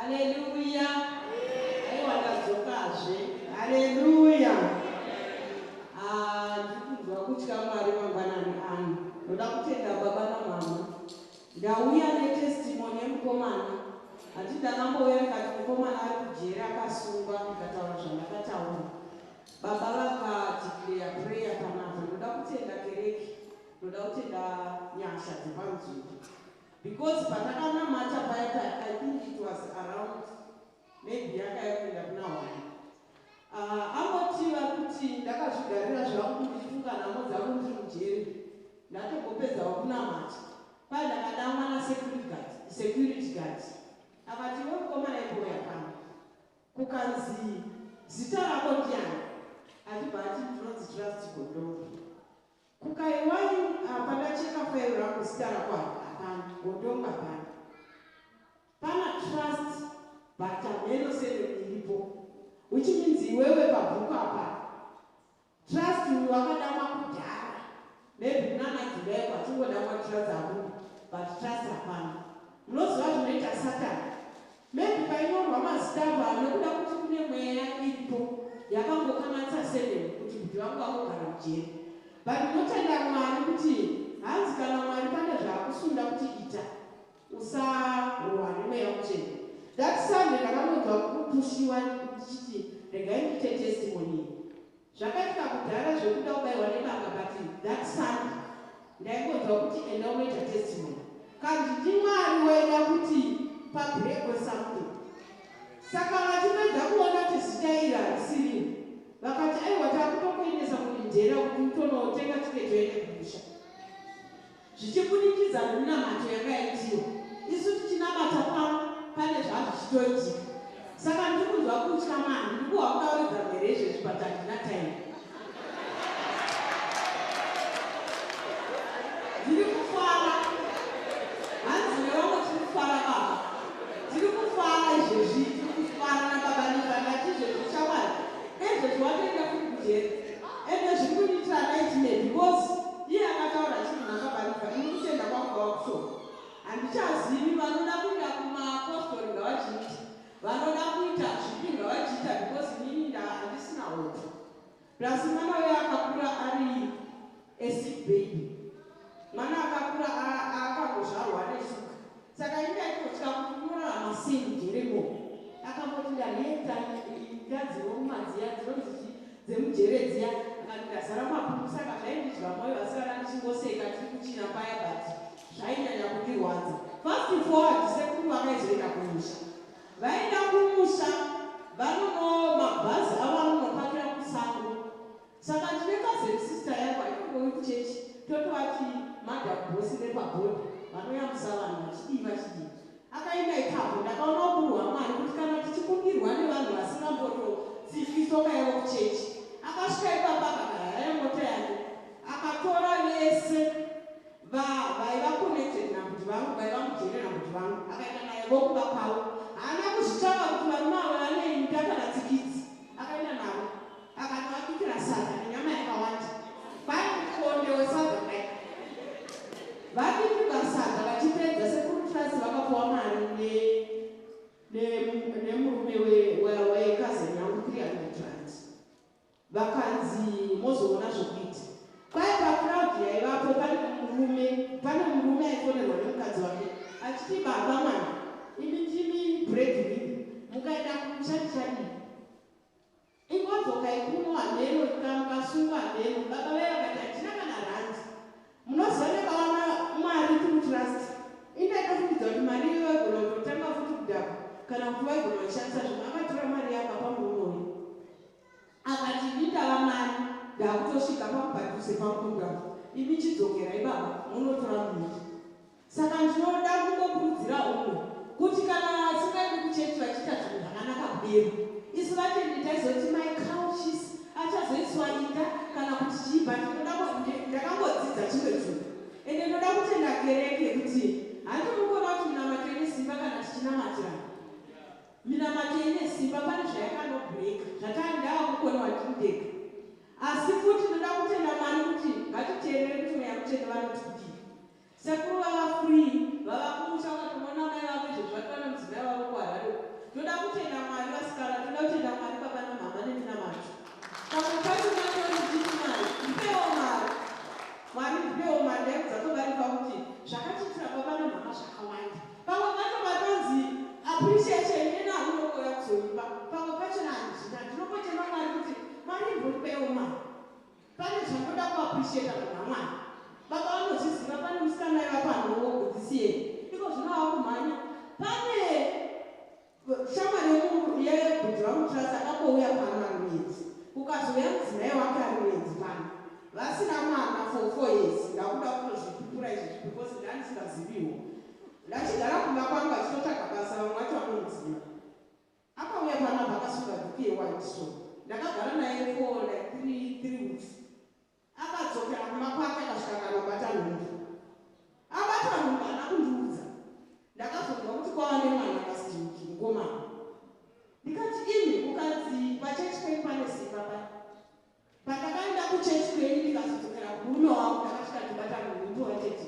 Haleluya. Aiwa ndadzokazve. Haleluya. Ndikuzwa kutya Mwari mangwanani ano. Ndoda kutenda baba namama. Ndauya netestimony yemukomana. Hati ndakambouya ndikati mukomana ari kujeri akasungwa ndikataura zvandakataura. Baba vakadeclare prayer panapa. Ndoda kutenda kereke. Ndoda kutenda nyasha dzepanzvimbo. Because pandakanamata paya I think it was around maybe yakaenda kuna 1. Angotiva kuti ndakazvigarira zvangu ndichifunga nhamo dzangu ndiri mujeri. Ndatongopedzawo kunamata. Kwai ndakada mwana security guard. Akati iwe mukomana imbouya pano. Kukanzi zita rako ndiani? Achibva ati ndinonzi Trust Gondombe. Kukaiwai pandacheka fairo rako zita rako hapana. Gondombe hapana. Pana Trust but ameno sendo iripo. Which means iwewe pabhuku apa. Trust uyu wakadama kudhara. Maybe nana Julai kwatingodama Trust amunhu. But Trust hapana. Munoziva zvinoita Satani. Maybe painyorwa mazita vanhu nekuda kuti kune mweya iripo yakangokanganisa sendo kuti kuti vangu vangogara mujeri. But ndinotenda Mwari kuti hanzi kana Mwari pane zvaakusunda kuti ita usarohwa nemweya mutsvene. That Sunday ndakanonzwa kupushiwa ndichiti regai ndiite testimony. Zvakaitika kudhara zvekuda kubayiwa nebanga but that Sunday ndaingonzwa kuti enda unoita testimony. Kanti ndiMwari waida kuti pabreak something. Saka vachipedza kuona kuti zita iri harisiri. Vakati aiwa takutokuendesa kudindera kuti mutonotenga tiketi yoende kumusha. Zvichibudikidza neminamato yakaitiwa. Isu tichinamata pano pane zvazvichitoitika. Saka ndikuzwa kutya Mwari ndikuwa kutaurira mhere izvezvi but handina time. Ndiri kufara. Hanzi nevamwe tiri kufara baba. Tiri kufara izvezvi, tiri kufara nababa ndati izvezvi shamwari. Izvezvi watoenda kujeri. Ende zviri kundiitira nightmare because iye akataura chinhu nakabanika ini kutenda kwangu wakushoma. Handichazivi vanoda kuenda kumaapostoli ngavachiita. Vanoda kuita zvipi ngavachiita because inini handisina hope. Plus mwana uyo akakura ari sick baby. Mwana akakura akangozvarwa neshuka. Saka inga ikotya kuti unorarama sei mujeremo. Akamboti ndaneta mukadzi womumadziya dzinonzi dzemujere dziya. Akati ndazara mapundu saka zvaindidya mwoyo vasikana ndichingoseka tiri kuchina paya but zvainyanya kundirwadza. Fast forward sekuru vakaizoenda kumusha. Vaenda kumusha vanono mabhazi avo anonopakira kusango. Saka ndine cousin sister yangu aitongoui kuchechi totovati madhabhosi nepabhodhi vanoyamusa vanhu vachidii. Akaenda ipapo ndakaona ukurwa Mwari kuti kana tichikumbirwa nevanhu vasingambotodzifisoka ivo kuchechi. Akasvika ipapa akagara mota yake akatora vese vaiva connected nakuti vangu vaiva mujere nakuti vangu akaenda naye vokuva kwavo. Haana kuzvitava kuti varume ava vaneimba kana tsikidzi. Akaenda navo akati vabikira sadza nenyama yakawanda. Vaikoonde wesadza kudai. Vabikirwa sadza vachipedza sekuru Trust vakapuwa mari nemurume wekazeni yangu 300 rand. Vakanzi mozoona zvokuita. Kwai pacrowd yaivapo pane murume aifonerwa nemukadzi wake achiti baba mwana imi ndimi breadwinner mukaenda kumushandi ingodzoka ikumwa neno mukasungwa neno baba vaya vakati hatina kana randi munoziva nekawana Mwari tiri Trust indaitofundidza kuti mari iyo vaigona kutotanga futi kudhakwa kana kuti vaigona kushandisa zvimwe. Akatora mari yake pamurume uyu akati ndindava mari ndakutosvika pamupadhuse pamukundamo imi chidzokerai baba munotora miri. Saka ndinoda kungokurudzira umwe kuti kana vasingaendi kuchechi vachiita zvinhu zvakanaka kudero isu vatendi taizoti my couches achazoiswa inda kana kuti chiibva. Ndakangodzidza chimwe chinhu ende ndoda kutenda kereke kuti handimukona kuti minamato ine simba kana tichinamatira. Minamato ine simba pane zvayakanobreaka zvatani ndavakukona watinideka. Asi futi ndoda kutenda Mwari kuti ngatiteerere kuti mweya mutsvene vanoti kuti sekuru vava free vava kumusha vakatomona mai vavo izvezvi vatana mudzimai vavo kuharare appreciate mwana. Baba vanoziziva pane musikana aiva panhoo kudzisiyeni. Iko zvinoava kumhanya. Pane shamwari yebhudhi vamutrasa akangouya pano ari mwedzi. Kukazouya mudzimai wake ari mwedzi pano. Vasina mwana for 4 years. Ndakuda kutozvipupura izvi because ndanisingaziviwo. Ndachigara kumba kwangu achitotsvaga basa vamwe vacho vanomuziva. Akauya pano pakasuka dhuku yeWhite Stone. Ndakagara naye for like 3 weeks. Akadzokera kumba kwake akasvika kanobata nhumbi. Abata nhumbi haana kundiudza. Ndakazonzwa kuti kwava nemwana akasimuki mukomana. Ndikati imi mukadzi pachechi penyu pane simba paya. Pandakaenda kuchechi kwenyu ndikazodzokera kumurume wangu ndakasvika ndibata nhumbi ndiwatete.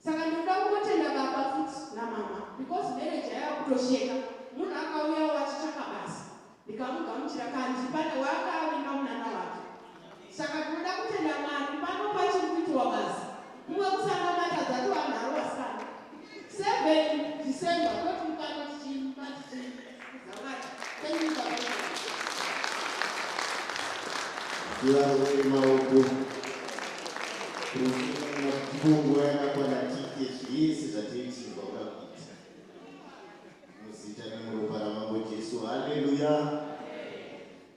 Saka ndinoda kungotenda baba futi namama because marriage yaiva kutosheka. Munhu akauya wachitsvaka basa. Ndikamugamuchira kandi pane waakavinga munana wake. Saka ndinoda kutenda Mwari pano pachiri kuitiwa basa. Mumwe kusana matadzatu vanharo vasikana. 7 December kweti mukano tichimati zamati. Thank you for that. Tiwawe maoko. Mungu yakakwana tike zvese zvatinoitirwa kuita. Muzita nemuropa ramambo Jesu. Haleluya.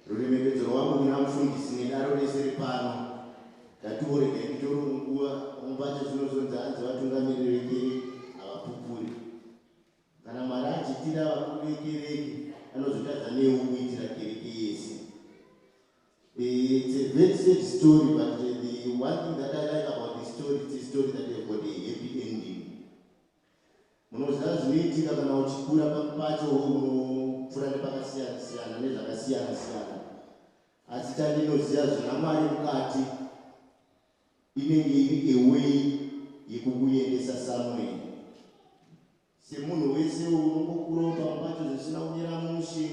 Ruremekedzo rwangu kuna mufundisi nedaro rese ripano. Ngatiorege kutoro nguva mumbacho zvinozonzanzi vatungamiriri vekereke havapupuri. Kana Mwari achitira vakuru vekereke anozotadza newe kuitira kereke yese. It's a very sad story, but the one thing that I like about the story, it's a story that has got a happy ending. Munoziva zvinoitika kana uchikura pacho unopfuura nepakasiyana-siyana nezvakasiyana-siyana. Asi tandinoziva zvina Mwari mukati inenge iri way yekukuendesa somewhere. Semunhu wese unongokurawo pamwe pacho zvisina kunyera mushe.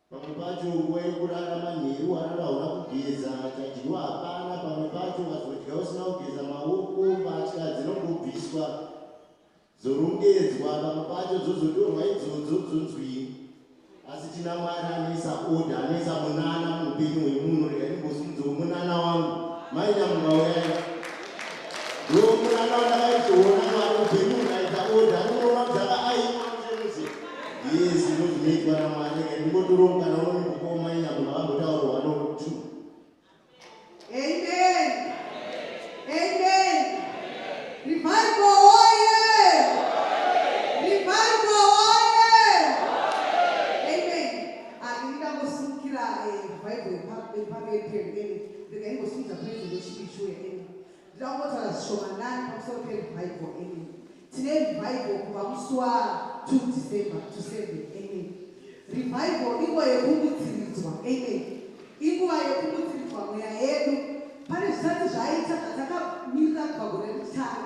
Pamwe pacho nguva yekurara manheru warara hauna kugeza, chadyiwa hapana. Pamwe pacho ukazodya usina kugeza maoko, mbatya dzinongobviswa zorongedzwa. Pamwe pacho dzozotorwa idzodzo dzonzwi. Asi tina Mwari anoisa order, anoisa munana muupenyu hwemunhu. Rega ndimbosimudze munana wangu mainyamungauyai ndo munana wandakaitoona Mwari upenyu ukaita order. Anoona kuti akaaimauchemuze yes ndozvinoitwa naMwari. Rega ndingotoronga nawo ndikukoma mainyamunga vangotaurwa no2. Amen. Amen. Revival oye. Revival oye. Amen. Ndinga ngosumukira revival epapeperi. Ndinga ngosumukira praise ndochipishwe. Ndinga ngotaura zvishomanani pamusoro perevival. Tine revival kubva musi wa2 December to 7. Amen. Revival inguva yekumutsiridzwa. Amen. Inguva yekumutsiridzwa mweya yedu. Pane zvisati zvaita zvatakamirira kubva gore rechitatu.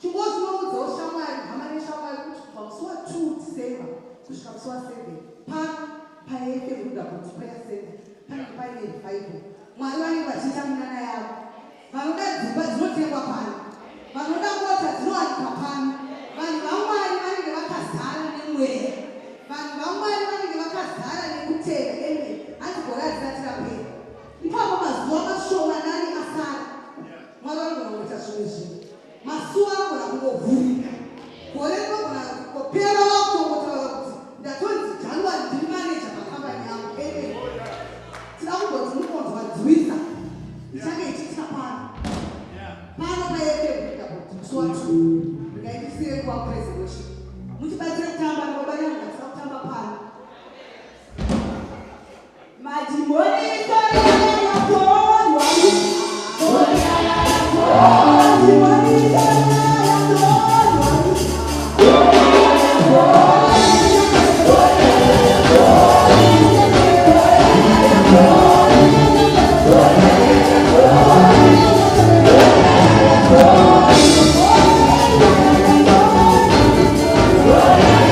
Chingozvinoudzawo shamwari, hama neshamwari kuti kubva musi wa2 December kusvika musi wa7 pano paefebuda kuti prayer center panenge paine revival. Mwari vanenge vachiita munana yavo. Vanoda dzimba dzinotengwa pano. Vanoda mota dzinowanikwa pano. Vanhu vaMwari vanenge vakazara nemweya. Vanhu vaMwari vanenge vakazara nekutenda. Amen. Hanzi gore hatisati ipapo mazuva mashomanani asara. Mwari vanogona kuita zvimwe zvinhu. Masuva anogona kungovhurika. Gore rinogona kupera wakutongotaura kuti ndatonzi January ndiri maneja pakambani yangu. Amen. Tida kungoti munokonzwadziwisa ichange ichiita pano. Pano paefebuda kuti musi wa2 ndingaindisire kuva praise worship. Muchibatsira kutamba nababa yangu ndatisa kutamba pano. Madimoni Oh,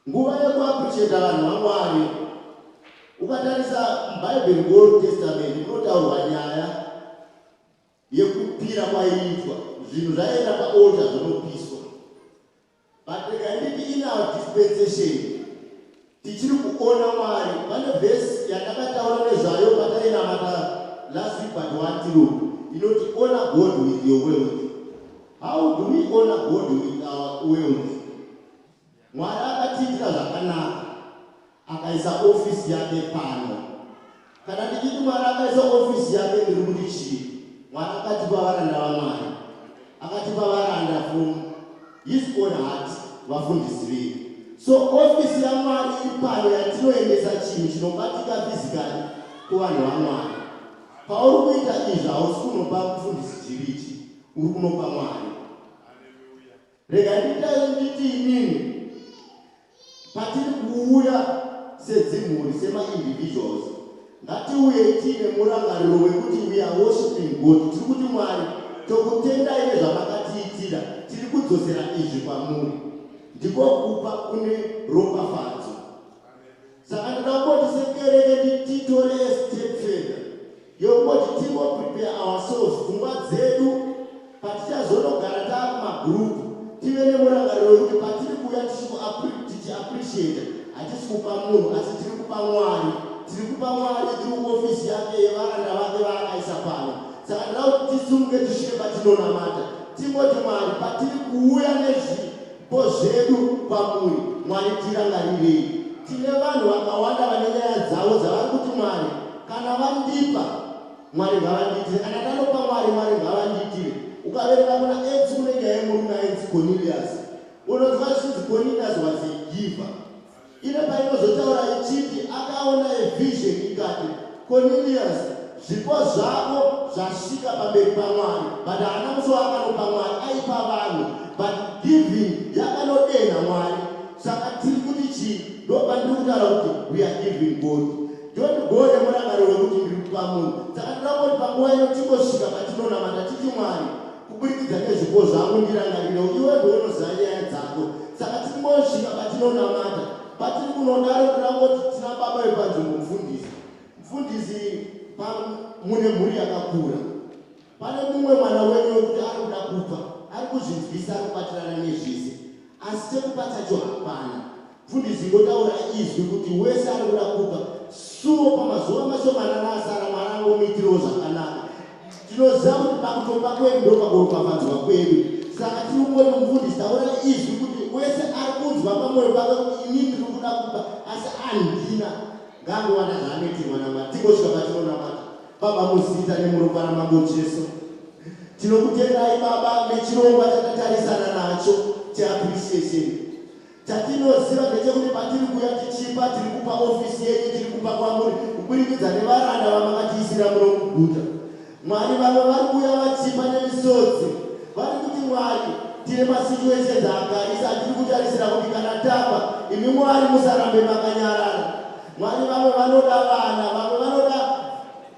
Nguva yekuappreciate vanhu vaMwari ukatarisa muBhayibheri muOld Testament munotaurwa nyaya yekupira kwaiitwa zvinhu zvaienda paoltar zvinopiswa. But nditi in our dispensation tichiri kuona Mwari. Pane vhesi yandakataura nezvayo patainamata last week but 1 tiro inoti honor God with your wealth. How do we honor God with our wealth? Mwari akatiitira zvakanaka akaisa ofisi yake pano. Kana ndichiti Mwari akaisa ofisi yake ndiri kuti chii? Mwari akatipa varanda vaMwari, akatipa varanda from his own heart, vafundisi vedu. So ofisi yaMwari iri pano yatinoendesa chinhu chinobatika physically kuvanhu vaMwari. Pauri kuita izvi hausi kunopa mufundisi chirichi, uri kunopa Mwari. Rega nditi inini patiri kuuya sedzimhuri sema-individuals ngatiuye tiine murangariro wekuti we are worshiping God. Tiri kuti Mwari tokutendai nezvamakatiitira, tiri kudzosera izvi pamuri, ndiko kupa kune ropafadzo. Saka ndinoda kuti sekereke titore step further yokoti tingoprepare ourselves pfungwa dzedu patichazonogara takumagrupu tive nemurangariro wekuti patiri kuuya tichiappreciate hatisi kupa munhu asi tiri kupa Mwari. Tiri kupa Mwari tiri kuofisi yake yevaranda vake vaakaisa pano. Saka ndinoda kuti tisunge tisvike patinonamata tingoti Mwari patiri kuuya nezvipo zvedu pamuri, Mwari tirangarirei. Tine vanhu vakawanda vane nyaya dzavo dzavari kuti Mwari kana vandipa Mwari ngavandiitire, kana ndanopa Mwari Mwari ngavandiitire. Ukavereka kuna X kune nyaya yemurume ainzi Cornelius, unonzwa zvinzi Cornelius was a giver. Ine painozotaura ichiti akaona vision ikati Cornelius zvipo zvako zvasvika pamberi paMwari, but haana musi waakanopa Mwari, aipa vanhu, but giving yakanodena Mwari. Saka tiri kuti chii? Ndopandiri kutaura kuti we are giving God. Don't go nemurangariro wekuti ndiri kupa munhu. Saka ndinoti panguva ino tingosvika patinonamata titi Mwari kuburikidza nezvipo zvangu ndirangarire, iwe ndounoziva nyaya dzako. Saka tingosvika patinonamata patiri kunodaro tinangoti tina baba vepanzvimbo mufundisi mune mhuri yakakura. Pane mumwe mwana wenyu wekuti ari kuda kupa, ari kuzvinzwisa, ari kubatirana nezvise, asi chekupa chacho hapana. Mufundisi ngotaura izwi kuti wese ari kuda kupa suwo pamazuva mashomanana asara Mwari angomuitirawo zvakanaka. Tinoziva kuti pakutopa kwedu ndopakuropafadzwa kwedu. Saka tiri kungoti mufundisi taura izwi kuti wese ari kunzwa pamwoyo pake kuti inini ndiri kuda kupa asi andina, ngangowanda zvaanoitirwa naMwari. Tingosvika patinonamata. Baba muzita nemuropa raMambo Jesu, tinokutendai Baba nechirongwa chatatarisana nacho cheappreciation. Chatinoziva ndechekuti patiri kuuya tichipa, tiri kupa ofisi yedu, tiri kupa kwamuri kuburikidza nevaranda vamakatiisira muno muguta. Mwari vamwe vari kuuya vachipa nemisodzi, vari kuti Mwari tine masituations akarisa, atiri kutarisira kuti kana tapa imi Mwari musarambe makanyarara. Mwari vamwe vanoda vana, vamwe vanoda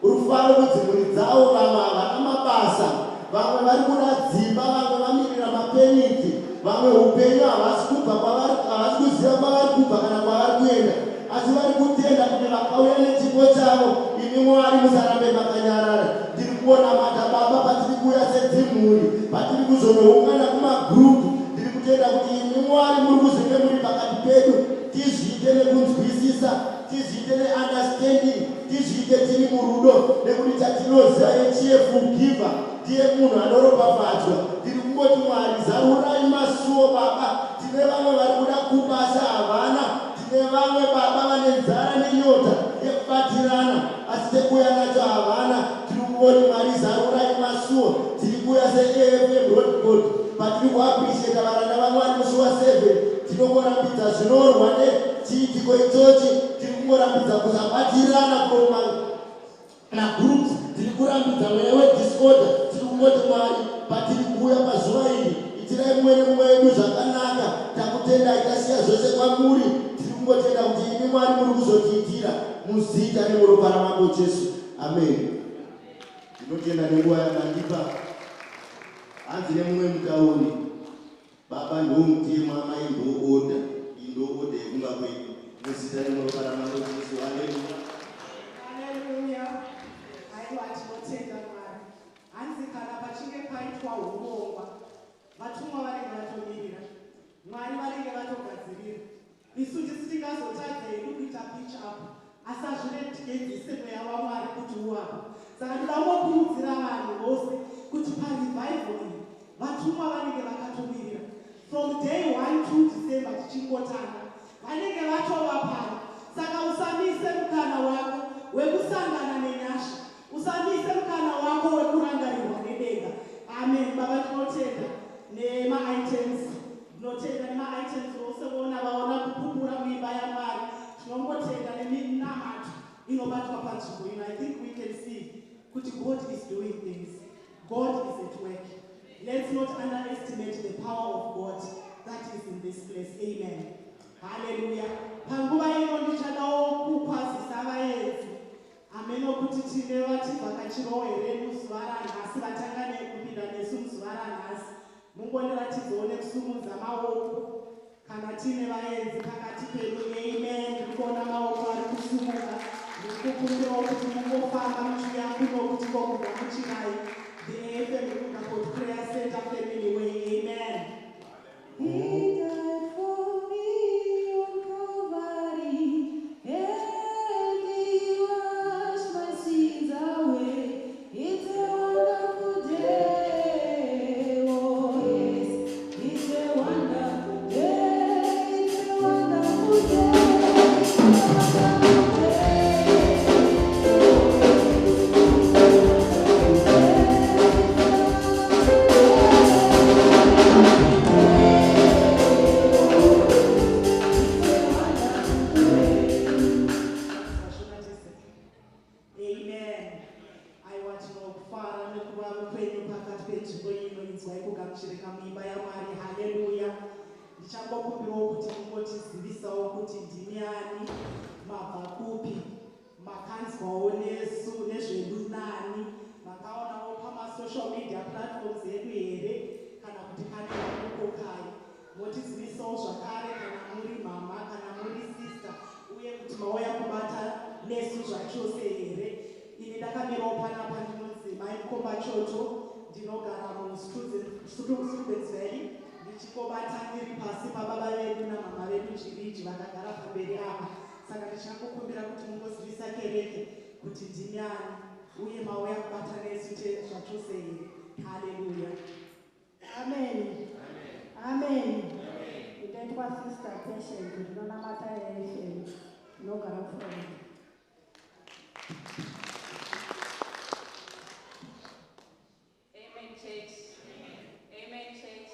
rufaro kudzimhuri dzavo, vamwe havana mabasa, vamwe vari kuda dzimba, vamwe vamirira mapeniti, vamwe upenyu havasi kubva kwavari, havasi kuziva kwavari kubva kana kwavari kuenda, asi vari kutenda kuti vakauya nechipo chavo, imi Mwari musarambe makanyarara. Tiri kuona mata Baba patiri kuuya sedzimhuri, patiri kuzonoungana kumagrupu, tiri kutenda kuti imi Mwari muri kuzenge muri pakati pedu, tizviite nekunzwisisa, tizviite neunderstanding, tizviite tiri murudo, nekuti chatinoziva yechiyefu giver ndiye munhu anoropafadzwa. Tiri kungoti Mwari zarurai masuo Baba. Tine vamwe vari kuda kupa asi havana, tine vamwe Baba vane nzara nenyota yekubatirana asi chekuuya nacho havana. Tiri kungoti Mwari zarurai masuo. Tiri kuuya patiri kuapisheka varanda vaMwari musi wa7 tinongorambidza zvinorwa nechiitiko ichochi. Tiri kungorambidza kusabatirana from magroups. Tiri kurambidza mweya wediscorder. Tiri kungoti Mwari patiri kuuya pazuva iri itirai mumwe nemumwe wedu zvakanaka. Takutendai tasiya zvose kwamuri. Tiri kungotenda kuti imi Mwari muri kuzotiitira muzita nemuropa raMambo Jesu. Amen. Ndinotenda nenguva yamandipa. Hanzi nemumwe mutauri baba ndomutema mai ndooda indooda yekumba kwedu muzita nemuropa raMambo Jesu. Haleluya. Haleluya. Haiwa tinotenda Mwari. Hanzi kana pachinge paitwa urongwa vatumwa vanenge vatomirira, Mwari vanenge vatogadzirira. Isu tisingazotaze hedu kuita pitch up asi azviretigedzise mweya waMwari kuti uwapo. Saka ndinoda kukurudzira vanhu vose kuti parevival iyi vatumwa vanenge vakatomirira from day 1 to December tichingotanga vanenge vatova pano. Saka usamise mukana wako wekusangana nenyasha, usamise mukana wako wekurangarirwa nedenga. Amen. Baba tinotenda nema-items, tinotenda nema-items vose vona vaona kupupura muimba yaMwari. Tinongotenda neminamato inobatwa panzvimbo ino. I think we can see kuti God is doing things. God is at work. Let's not underestimate the power of God that is in this place. Amen. Hallelujah. Panguva ino ndichadawo kukwazisa vaedzi. Amen. Okuti tine vativhakachirowo here muzuva ranhasi, vatanga nekupinda nesu muzuva ranhasi. Mungondiratidzawo nekusumudza maoko kana tine vaedzi pakati pedu. Amen. Ndikuona maoko ari kusumuka. Ndikukumbirawo kuti mungofamba muchiuya kuno kuti kokugamuchirai the AFM Ruka Prayer Center Family Way. Amen. He died for me on Calvary, and He washed my sins away. It's a wonderful day, oh yes, it's a wonderful day, it's a wonderful day, it's a wonderful day. Ndichakumbirawo kuti mungotizivisawo kuti ndini ani, mabva kupi, makanzwawo nesu nezvedu nani, makaonawo pamasocial media platforms edu here kana kuti pane vakukokai. Motizivisawo zvakare kana muri mama kana muri sister, uye kuti mauya kubata nesu zvachose here. Ini ndakamirawo panapa ndinonzi Mai Komba Choto, ndinogara muStudents Valley. Ndichikobata ndiri pasi pababa vedu namama vedu Chiriji vakagara pamberi apa. Saka ndichakukumbira kuti mungozivisa kereke kuti ndini ani uye mauya kubata nesu zvachose here. Haleluya. Amen. Amen. Ndinoitwa Sister Patient, ndinonamata AFM, ndinogara kuFront. Amen, church. Amen, church.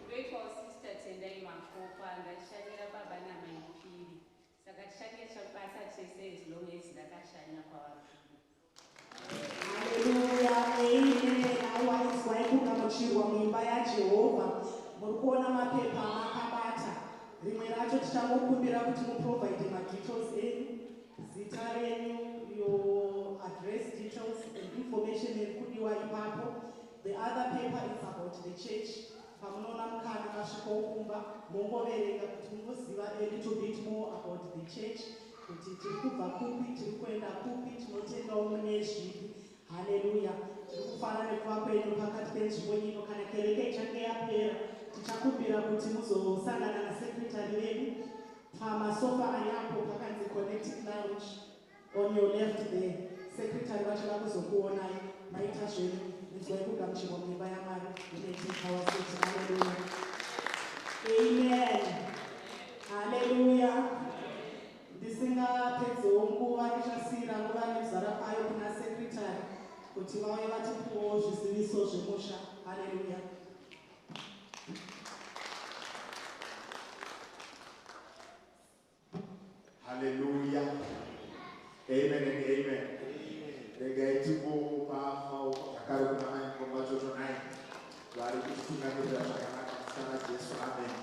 Ndoitwa Sister Tendai Makopa, ndashanyira baba namai Phiri. Saka tichanyira chabasa chese as long as ndakashanya kwavari. Haleluya. Amen. Awaizwai kugamuchirwa muimba yaJehovha. Muri kuona mapepa amakabata. Rimwe racho tichangokumbira kuti muprovide madetails enyu, zita renyu, your address details and information iri kudiwa ipapo. The other paper is about the church. Pamunoona mukana masvika okumba mongoverenga kuti munoziva a little bit more about the church, kuti tiri kubva kupi, tiri kuenda kupi, tinotendawo mune zvipi. Haleluya. Tiri kufara nekuva kwenyu pakati penzvimbo ino. Kana kereke ichange yapera, tichakumbira kuti muzosangana nasekretari vedu pamasofa ari apo pakanzi Connecting Lounge on your left there. Sekretari vachada kuzokuonai maita zvenyu. Nzwai kugamuchirwa muimba yaMwari ine Haleluya. Amen. Haleluya. Ndisingapedzewo nguva ndichasiyira nguva nezara payo kuna sekretari kuti vauye vatipiwo zviziviso zvemusha. Haleluya. Tungamira zvakanaka muzita Jesu. Amen.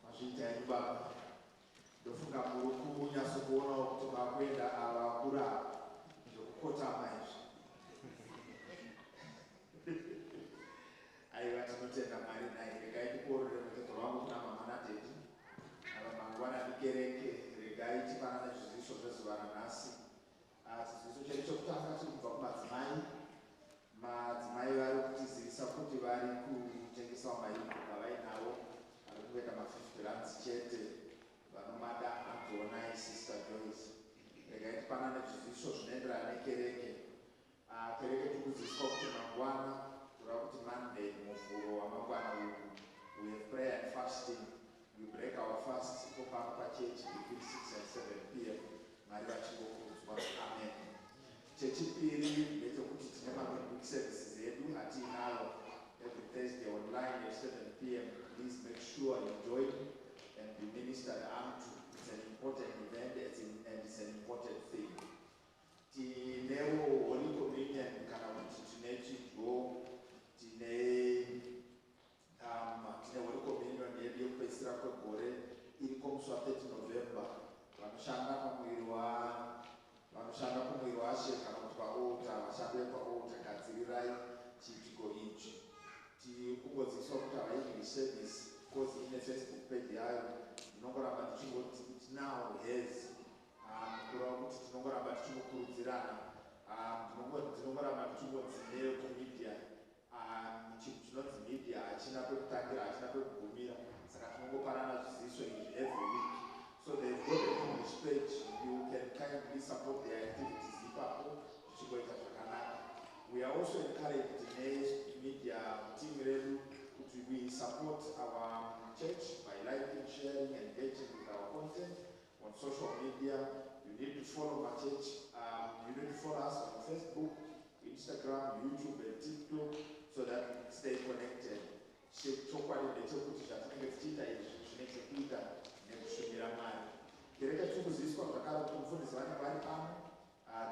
Mazviita henyu baba. Ndofunga muri kunyatsokuonawo kuti vakuenda ava vakura zvokukotama izvi. Aiva tinotenda Mwari naye. Regai tikorere muteto wangu kuna mama nadedi. Ava mangwanani kereke. Regai tipanane zviziviso zvezuva ranhasi. Chiziviso chedu chokutanga chiri kubva kumadzimai. Madzimai vari kutizivisa kuti vari kutengesawo maimbo avainavo ari kungoita ma50 chete. Vanomada Adonai Sister Joyce. Regai tipanane zviziviso zvinoenderana nekereke. Kereke tiri kuziviswa kuti mangwana kureva kuti Monday muvhuro wamangwana uyu we have prayer and fasting. We break our fast ipopano pachechi between 6 and 7 p.m. Mwari vachingokurudzwa. Amen. Chechipiri ndechekuti tine ma-midweek services edu atiinalo every Thursday online at 7 p.m. Please make sure you join and be ministered unto. It's an important event and it's an important thing. Tinewo Holy Communion kana kuti tine chidyo, tine Holy Communion yedu yekupedzisira kwegore iriko musi wa30 November. Vanoshanda pamuviri waShe kana kuti paota, vashandi vepaota, gadzirirai chiitiko ichi. Tiri kungodzidziswa kuti havaenglish service because ine Facebook page yayo. Ndinongoramba ndichingoti now has kureva kuti tinongoramba tichinokurudzirana. Ndinongoramba ndichingodzineyo kumedia. Chinhu chinonzi media hachina pekutangira, hachina pekugumira. Saka tinongopanana zviziviso izvi every week. So they've got an English page. You can kindly support their activities. We are also encouraged media team redu to we support our church by liking, sharing, and engaging with our content on social media. You need to follow my church. You need to follow us on Facebook, Instagram, YouTube, and TikTok so that we stay connected. Kereke tikuziswa zvakare kuti mufundisi vanenge vari pano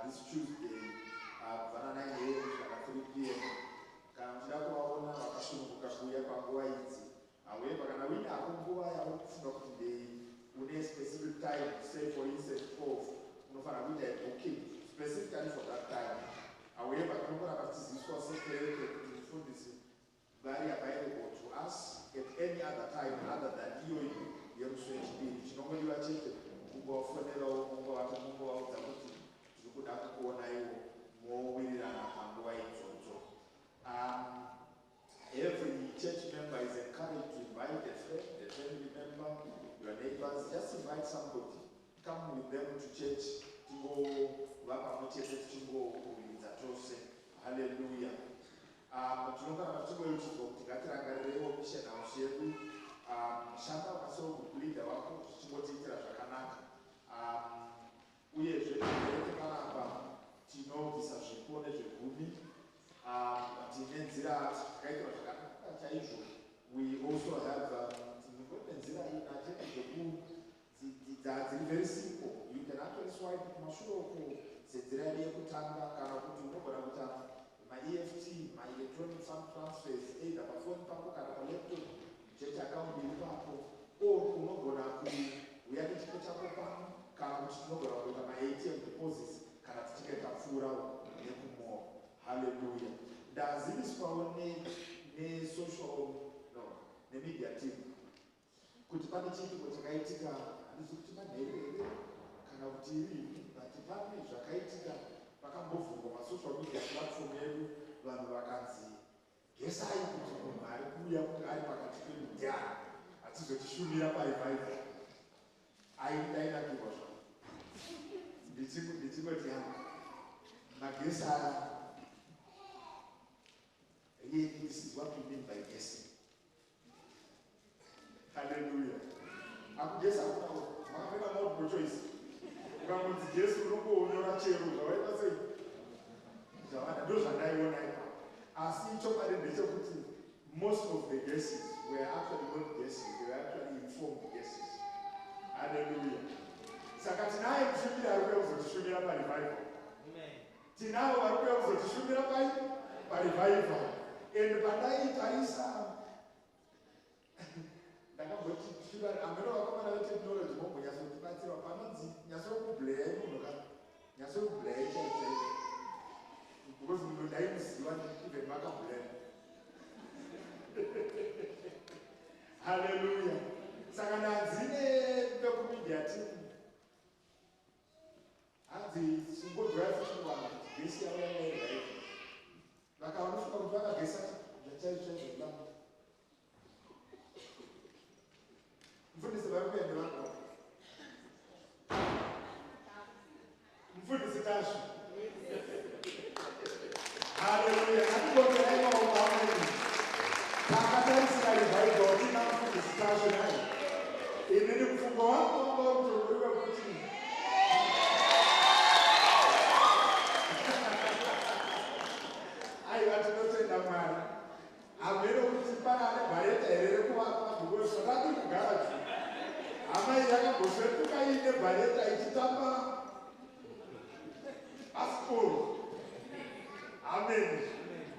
this Tuesday kubva 9 a.m. kusvika 3 p.m. Kana muchida kuvaona vakasununguka kuuya panguva idzi. However, kana uine hako nguva yavo kufunga kuti une specific time, say for instance 12, unofanira kuita booking specifically for that time. However, tinongoramba tichiziswa sekereke kuti mufundisi vari available to us at any other time other than iyoyi yemusi wechipiri. Chinongodiwa chete kungovafonerawo, kungovaudza kuti tiri kuda kukuonaiwo mowirirana panguva idzodzo. Every church member is encouraged to invite a friend, a family member, your neighbors. Just invite somebody. Come with them to church. Tingovapamochete tose. Hallelujah. Tinogara tingoiudzwa kuti ngatirangarirewo mission house yedu. Shanda ukasewo kuleader wako zvichingotiitira zvakanaka. Uyezve kereke panapa tinobvisa zvipo nezvegumi. Tine nzira dzakaitwa zvakanaka chaizvo. We also have nzira ina chete dziri very simple. You can actually swipe kumashure senzira yedu yekutanga kana kuti unogona kuita ma-EFT, ma-electronic fund transfers, either pafoni pako kana palaptop, chete account iripapo, or unogona kuuya nechipo chako pano kana kuti tinogona kuita ma-ATM deposits kana tichinge tapfuurawo nekumova. Hallelujah. Ndaziviswawo nemedia team kuti pane chiitiko chakaitika, handisi kuti manheru here kana kuti irini, but pane zvakaitika pakambovhurwa masocial media platform yedu, vanhu vakanzi gesai kuti munhu ari kuuya kunge ari pakati pedu ndiani atizotishumira parevival. Aindainakirwa zvavo ndichingoti magesi aya. This is what we mean by guessing. Hallelujah. Akugesa kunawo makapeka multiple choice. Ukangonzi Jesu unongonyora chero zvawaita sei zvawanda ndo zvandaiona ipa. Asi chokwadi ndechekuti most of the guesses were actually not guesses, they were actually informed guesses. Hallelujah. Saka tinaye kushumira ari kuuya kuzotishumira parevival. Tinavo vari kuuya kuzotishumira parevival. And pandaitarisa ndakamboti ameno vakomana veteknology mombonyatsotibatsirwa panonzi nyatsokubhuleya munhu nyatsokubhuleya chaichaicho because munhu ndaimuziva even vakabhuleya. Haleluya. Saka nadzine vekumedia team hanzi sungodrive chiwana gesi yavo yavairaii vakaonosvika kuti vakagesa zvachaichaizvozvavo mufundisi vari kuenda vako mufundisi tashu. Haleluya. Atibongerai maoko amweni takatarisira revival tina mufundisi tashu naye inini mfungo wangu wangautoriwe kuti aiva tinotenda Mwari ameno kuti pana ane bhareta here rekuvakavhikoso rati kugara ju hamai yakambosvetuka iine bhareta ichitamba pasikuru. Amen.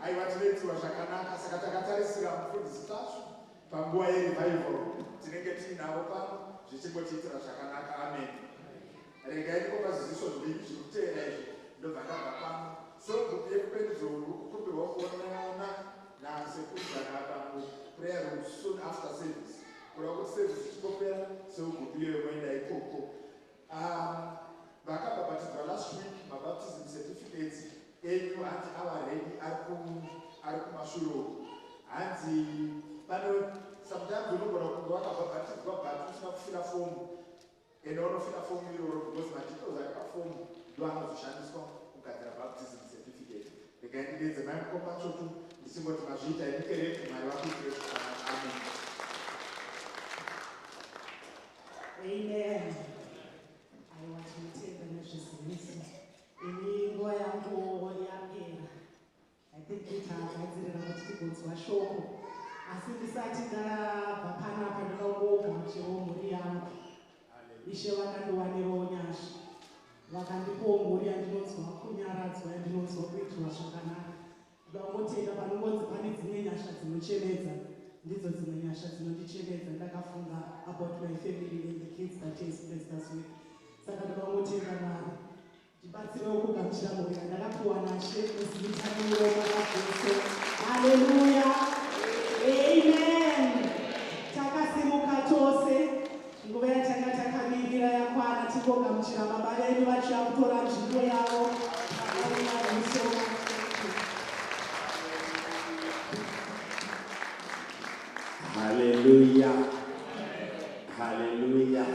Aiva tinoitiwa zvakanaka saka takatarisira mufundisi tashu panguva yerevival tinenge tiinavo pano zvichimbotiitira zvakanaka. Amen. Regai ndikopaziziso zviviri zviri kuteera izvi ndobva ndabva pano segupi yekupendizoro kukumbirwa kuonana nasekuzana pangu prayer room soon after service kureva kuti service ichingopera segupi iyoyo moenda ikoko. Vakabhabhatidzwa last week mabaptism certificates enyu hanzi avaredi ari kumashure hanzi pano sometimes unogona kunge wakabhabhatidzwa but usina kufila fomu ende unofila fomu iroro because madetails ari pafomu ndo anozoshandiswa kugadzira baptism certificate. Regai ndidedze maimukoma chotu ndichingoti mazviita imukereke Mwari vakuitire zvakanaka. Amen. Amen. Aiwa tinotenda nezviziviso ini nguva yangu yapera. I think titakagadzirira kuti tigodzwa shoko asi ndisati ndabva panapa ndinongobva muchiwo mhuri yangu. Ishe vakandiwanirawo nyasha vakandipawo mhuri yandinonzwa kunyaradzwa yandinonzwa kuitirwa zvakanaka. Ndangotenda panongonzi pane dzimwe nyasha dzinochemedza ndidzo dzimwe nyasha dzinondichemedza ndakafunga about my family and the kids that is blessed us with. Saka ndakangotenda Mwari ndibatsirewo kugamuchira mhuri yandakapiwa naShe muzita remuromo waJesu. Haleluya. Amen. Takasimuka tose nguva yatanga takamirira yakwana tigogamuchira baba vedu vachiya kutora nzvimbo yavo vakaunyamusoma. Hallelujah. Hallelujah.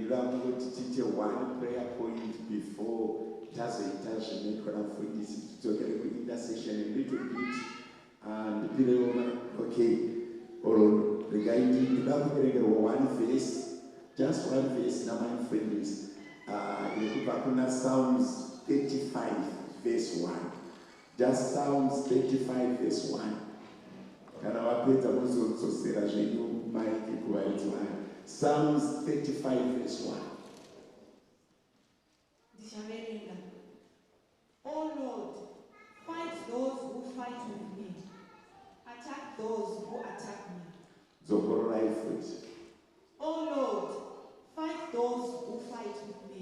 Kuti tite one prayer point before tazoita zvinoitwa mufundisi tidzokere kuintercession a little bit and pireona okay oro regai ndinoda kuverengerwa one verse, just one verse namufundisi inokubva kuna Psalms 35 verse 1, just Psalms 35 verse 1. Kana wapedza muzodzosera zvenyu maiki kuvaitwana. Psalms 35 verse 1. Oh Lord, fight those who fight with me. Attack those who attack me. Oh Lord, fight those who fight with me.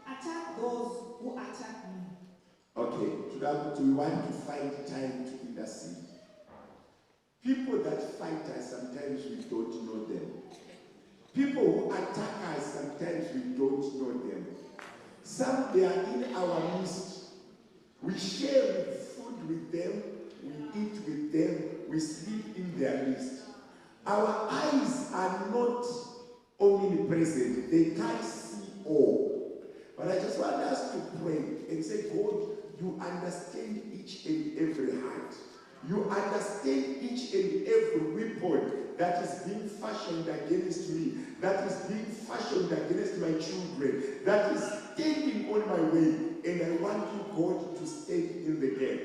Attack those who attack me. Okay, we want to find time to intercede. People that fight us, sometimes we don't know them. People who attack us, sometimes we don't know them. Some, they are in our midst. We share food with them, we eat with them, we sleep in their midst. Our eyes are not omnipresent, they can't see all. But I just want us to pray and say, God, you understand each and every heart. You understand each and every weapon that is being fashioned against me, that is being fashioned against my children, that is standing on my way, and I want you, God, to stand in the gap.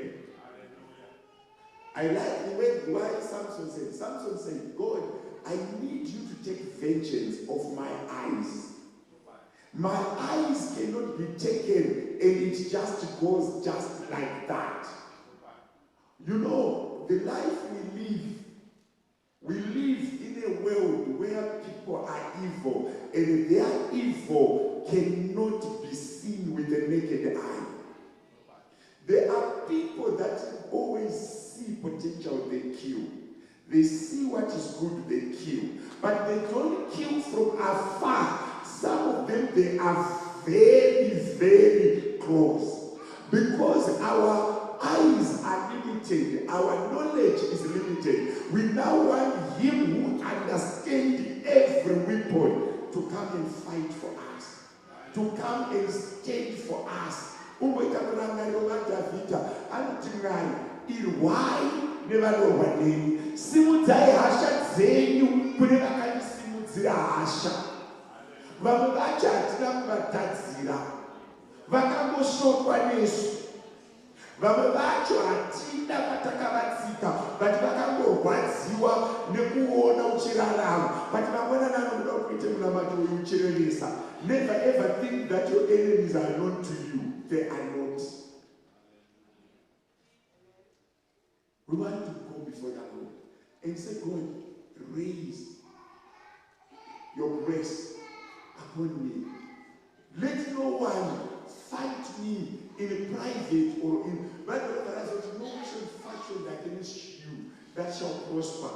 I like the way why Samson said, God, I need you to take vengeance of my eyes. My eyes cannot be taken and it just goes just like that. You know, the life we live in a world where people are evil, and their evil cannot be seen with the naked eye. There are people that always see potential, they kill. They see what is good, they kill. But they don't kill from afar. Some of them, they are very, very close. Because our eyes are limited, our knowledge is limited. We now want him who understands every weapon to come and fight for us, to come and stand for us. Simudzai hasha dzenyu kune vakanisimudzira hasha. Vamwe vacho hatina kuvatadzira, vakangosvotwa nesu. Vamwe vacho hatina patakavatsika, but vakangorwadziwa nekuona uchirarama. But vamwena nanoda kuite munamato uyu uchireresa. Never ever think that your enemies are known to you. They are not. We want to go before the Lord and say, God, raise your grace upon me. Let no one fight me in private or in, but there is no fashion against you that shall prosper.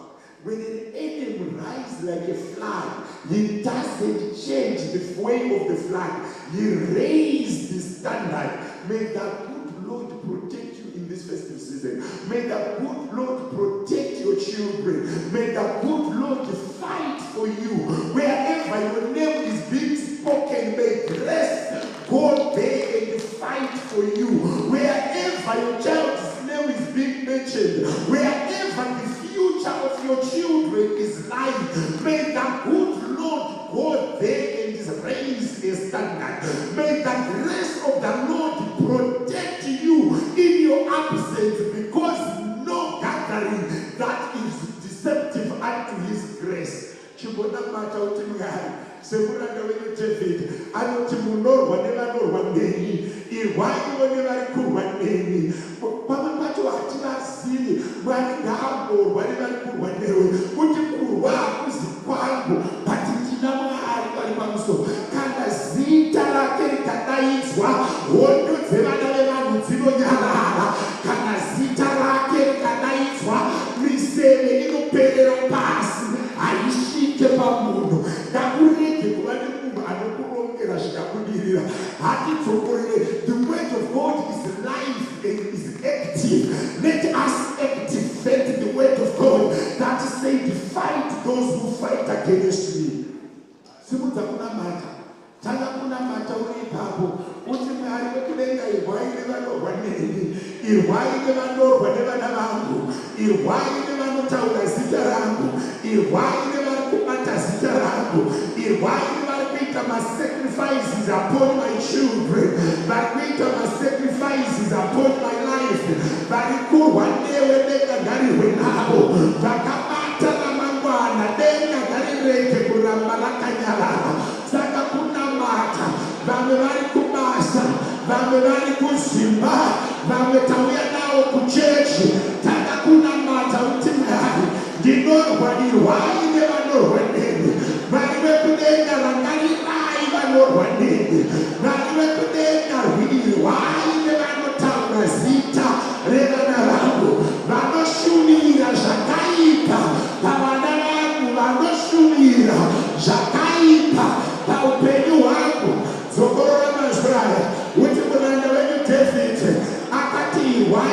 When an enemy rises like a flood, he doesn't change the way of the flood. He raises the standard. May the good Lord protect you in this festive season. May the good Lord protect your children. May the good Lord fight for you. Wherever your name is being spoken, may grace go there and fight for you. Wherever your child's name is being mentioned, wherever the future of your children is lying, may the good Lord go there and raise a standard. May the grace of the Lord protect you in your absence, because no gathering that is deceptive unto his grace. Chibona mata utimgari semuranda wenye David anoti munorwa nevanorwa neni, irwaiwo nevari kurwa neni. Pamwe pacho hativazivi Mwari ngaamborwa nevari kurwa newe, kuti kurwa hakuzi kwangu, but ndina Mwari vari pamusoro. Kana zita rake rikadaidzwa, hondo dzevana vevanhu dzinonyarara. Kana zita rake rikadaidzwa, miseve inoperera pasi, haisvike pamunhu. Ngakurege kuva nemunhu anokurongera zvikabudirira. Hatidzokorere. The word of God is life and is active. Let us activate the word of God that said, fight those who fight against me. Simudza kunamata. Tanga kunamata uri ipapo. Uti Mwari wekudenga, irwai nevanorwa neni, irwai nevanorwa nevana vangu, irwai nevanotaura zita rangu, irwai nevari kubata zita rangu, irwai nevari kuita sacrifices upon my children, vari kuita sacrifices upon my life, vari kurwa newe, denga ngarirwe navo, vakabata ramangwana, denga ngarirege kuramba rakanyarara. Saka kunamata, vamwe vari kubasa, vamwe vari kuzimba, vamwe tauya navo kuchechi. Taka kunamata uti Mwari, ndinorwa irwai nevanorwa neni. Mwari wekudenga rangarirai vanorwa neni. Mwari wekudenga rwirwai nevanotaura zita revana vangu, vanoshumira zvakaipa pavana vangu, vanoshumira zvakaipa paupenyu hwangu. Dzokorora mazwi aya, uti muranda wenyu David akati, irwai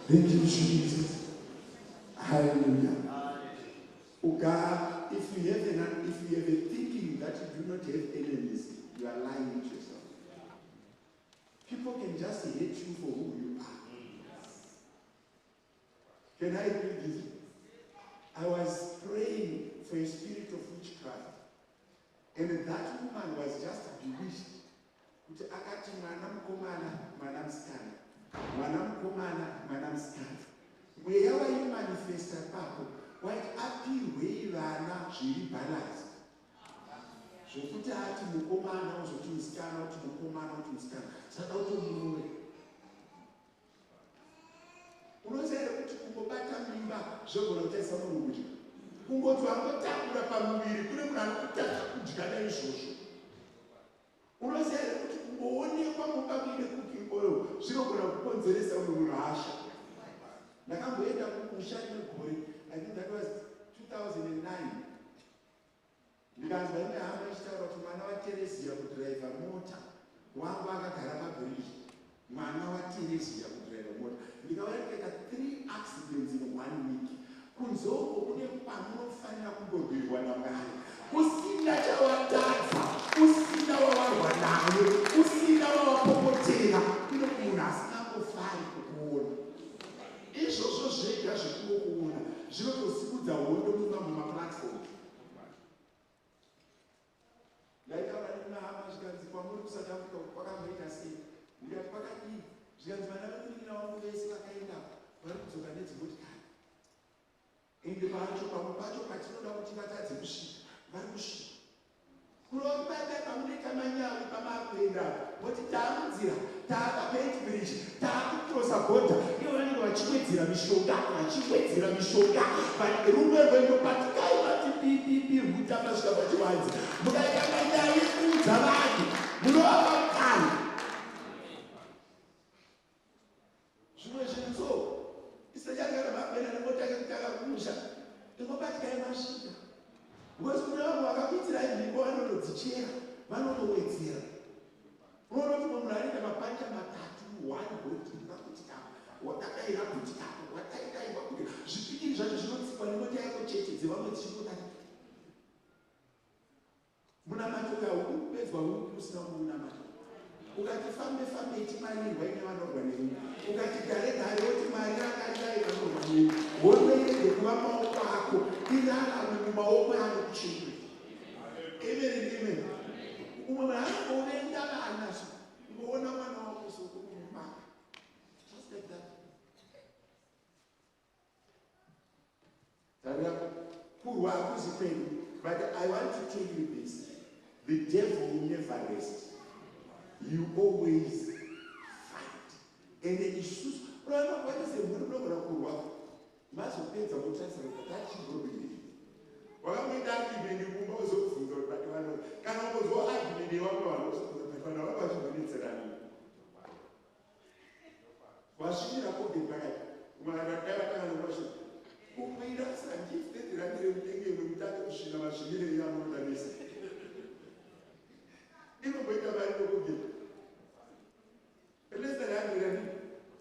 Thank you, Jesus. Hallelujah. Oh God, if you have a thinking that you do not have enemies, you are lying to yourself. People can just hate you for who you are. Can I read this? I was praying for a spirit of witchcraft, and that woman was just bewitched. Kuti akati mwana mukomana mwana musikana, mwana mukomana mwana musikana. Mweya waimanifesta papo waiti apirwei vana zviri balance. Zvokuti ati mukomana uzoti musikana, uti mukomana uti musikana. Saka utomurume. Unoziva here kuti kungobata mimba zvogona kutaisa munhu kudya. Kungoti wangotakura pamuviri kune munhu anokutadza kudya naizvozvo. Unoziva here kuti kungoonekwa mukabire cooking oil zvinogona kukonzeresa munhu hasha. Ndakamboenda kumusha negore, I think that was 2009. Ndikanzwa ine hama ichitaura kuti mwana waTeresia kudhiraivha mota wangu akagara pabridge. Mwana waTeresia kudhiraivha mota. Ndikaoneketa 3 accidents in 1 week. Kunzoko kune pamunofanira kumbobhirwa naMwari. Usina chawatadza, usina wawarwa naye, usina wawapopotera, kune munhu asina kufari kukuona. Izvozvo zvega zvekuona zvinotosimudza hondo mumaplatform. Ndaitaura nehama zvikanzi kwamuri kuSouth Africa kwakamboita sei? Ndikati kwakadii? Zvikanzi vana vemunin'ina wangu vese vakaenda vari kudzoka nedzimotikari. Ende pacho pamwe pacho patinoda kuti vatadze kusvika vari kusvika. Kunombebe pamunoita manyawi pamakuenda voti taamunzira, taapapage bridge, taakucrosa border. Ivo vanenge vachiwedzera mishonga, vachiwedzera mishonga. Rume rwendopatikai vati pipipi huta pasvika pachiwanzi. Mukaita manyawi kuudza vanhu, munovapa mukana. Zvimwe zvinhu isachagara mapena nemotaka kutaka kumusha. Ndingobatikai masvika. Because kune vanhu vakakuitirai mhiko vanonodzichera, vanonowedzera. Unoona kuti munhu anoita mapanja matatu, 1 goti rakakutikapa, wakadaira kutikapa, wataikairwa kuti zvipikiri zvacho zvinotsikwa nemota yako chete dzevamwe dzichingotaka. Munamatoka uri kupedzwa uri kusina munamato. Ukati fambe ichimarirwa ine vanorwa nemi. Ukati gare woti mari rakadai vanorwa nemi. Hondo irege kuva maoko ako, irarame mumaoko anokuchengeta. Amen. Umwe munhu anovenga vana ngoona mwana wako sokumumaka. Just like that. Kurwa akuzi kwenu. But I want to tell you this. The devil will never rest. You always fight. And the issues, what is the word of God? Must have been some chance of that she will be. What we that even you also food or that one can almost go out in the one was she a cooking bag? When I got there, I was who made us and gifted the radio with that she was really young than this. Even with the very good. Less than I can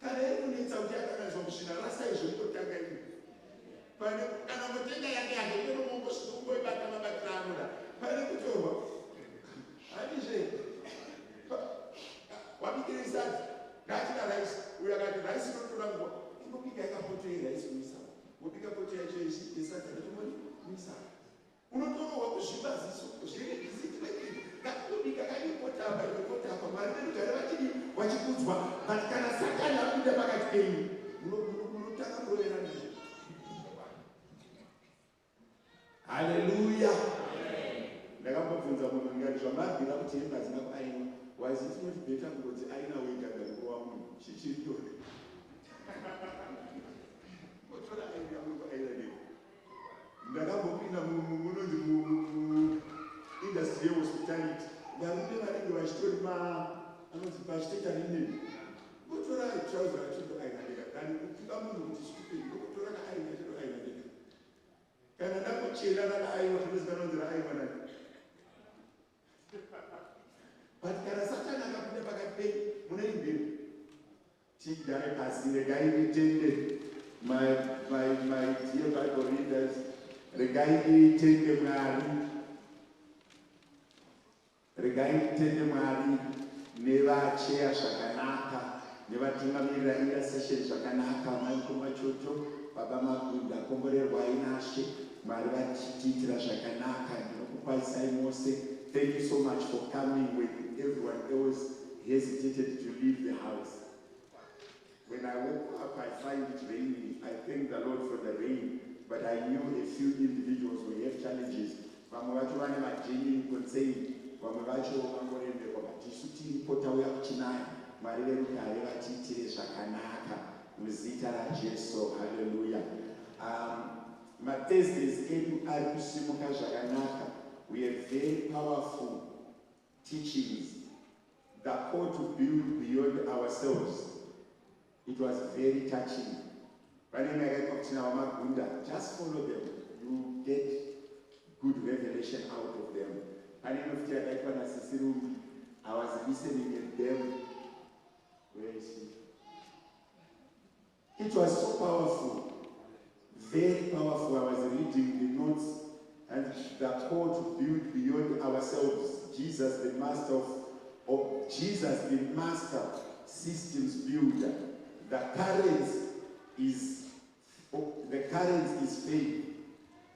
I need some jackets of Shinara station to take it. But I don't think I can. You don't want to go back to my background. But I say, what is that? National rice. We are like rice to Rango. You will pick up a rice with some. We pick up a is that a little money? We don't know what she does. She is like that would be a kind of what happened. My what you put one, but can I say, I love the bag at pain? Hallelujah. Ndakambobvunza munhu ngati zvamabvira kuti hembe hadzina kuaina was it not better kuti aina wega ngariwa munhu chichiritori otora aina munhu aina neko. Ndakambopinda munonzi industry yehospitality varume vanenge vachitori anonzi pachitoita nenemi otora trouser achito aina deka dani kupinga munhu kuti stupid otora kaaina achito aina deka kana ndakuchera rakaaiwa zvinozikanonzi raaiwa nani. But kana Satan akapinda pakati penyu munoimberi Madzimai, regai nditende, my dear Bible readers, regai nditende Mwari nevacheya zvakanaka, nevatungamirira intercession zvakanaka, Maikoma Chocho, Baba Magunda, komborerwai naShe, Mwari vachitiitira zvakanaka, ndinokukwazisai mose. Thank you so much for coming when everyone else hesitated to leave the house. When I woke up, I find it raining. I thank the Lord for the rain, but I knew a few individuals will have challenges. Vamwe vacho vane magenuine concern, vamwe vacho vangoremberwa kuti isu tiripo tauya kuchinaya. Mwari verugare vatiitire zvakanaka muzita raJesu. Hallelujah. MaThursdays edu ari kusimuka zvakanaka. We have very powerful teachings. The call to build beyond ourselves. It was very touching. Just follow them. You get good revelation out of them. I was listening at them. Where is he? It was so powerful. Very powerful. I was reading the notes. And the call to build beyond ourselves. Jesus, the master Jesus, the master systems builder. The current is faith.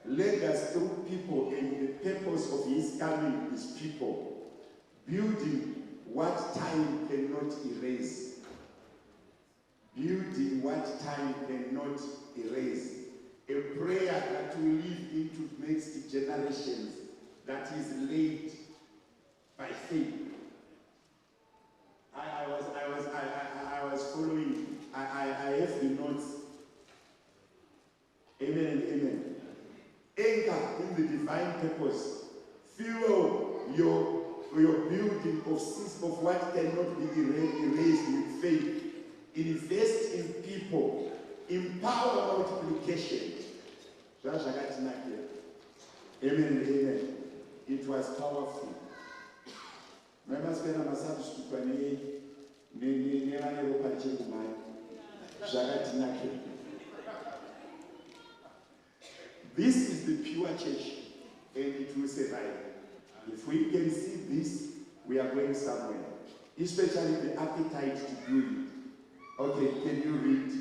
Led us through people, and the purpose of his coming is people. Building what time cannot erase. Building what time cannot erase. A prayer that will live into next generations, that is laid by faith. I was following. I have the notes. Amen and amen. Anchor in the divine purpose. Fuel your building of what cannot be erased with faith. Invest in people. Empower multiplication. Amen and amen. It was powerful. Remember spending my service to This is the pure church, and it will survive. If we can see this, we are going somewhere. Especially the appetite to do it. Okay, can you read?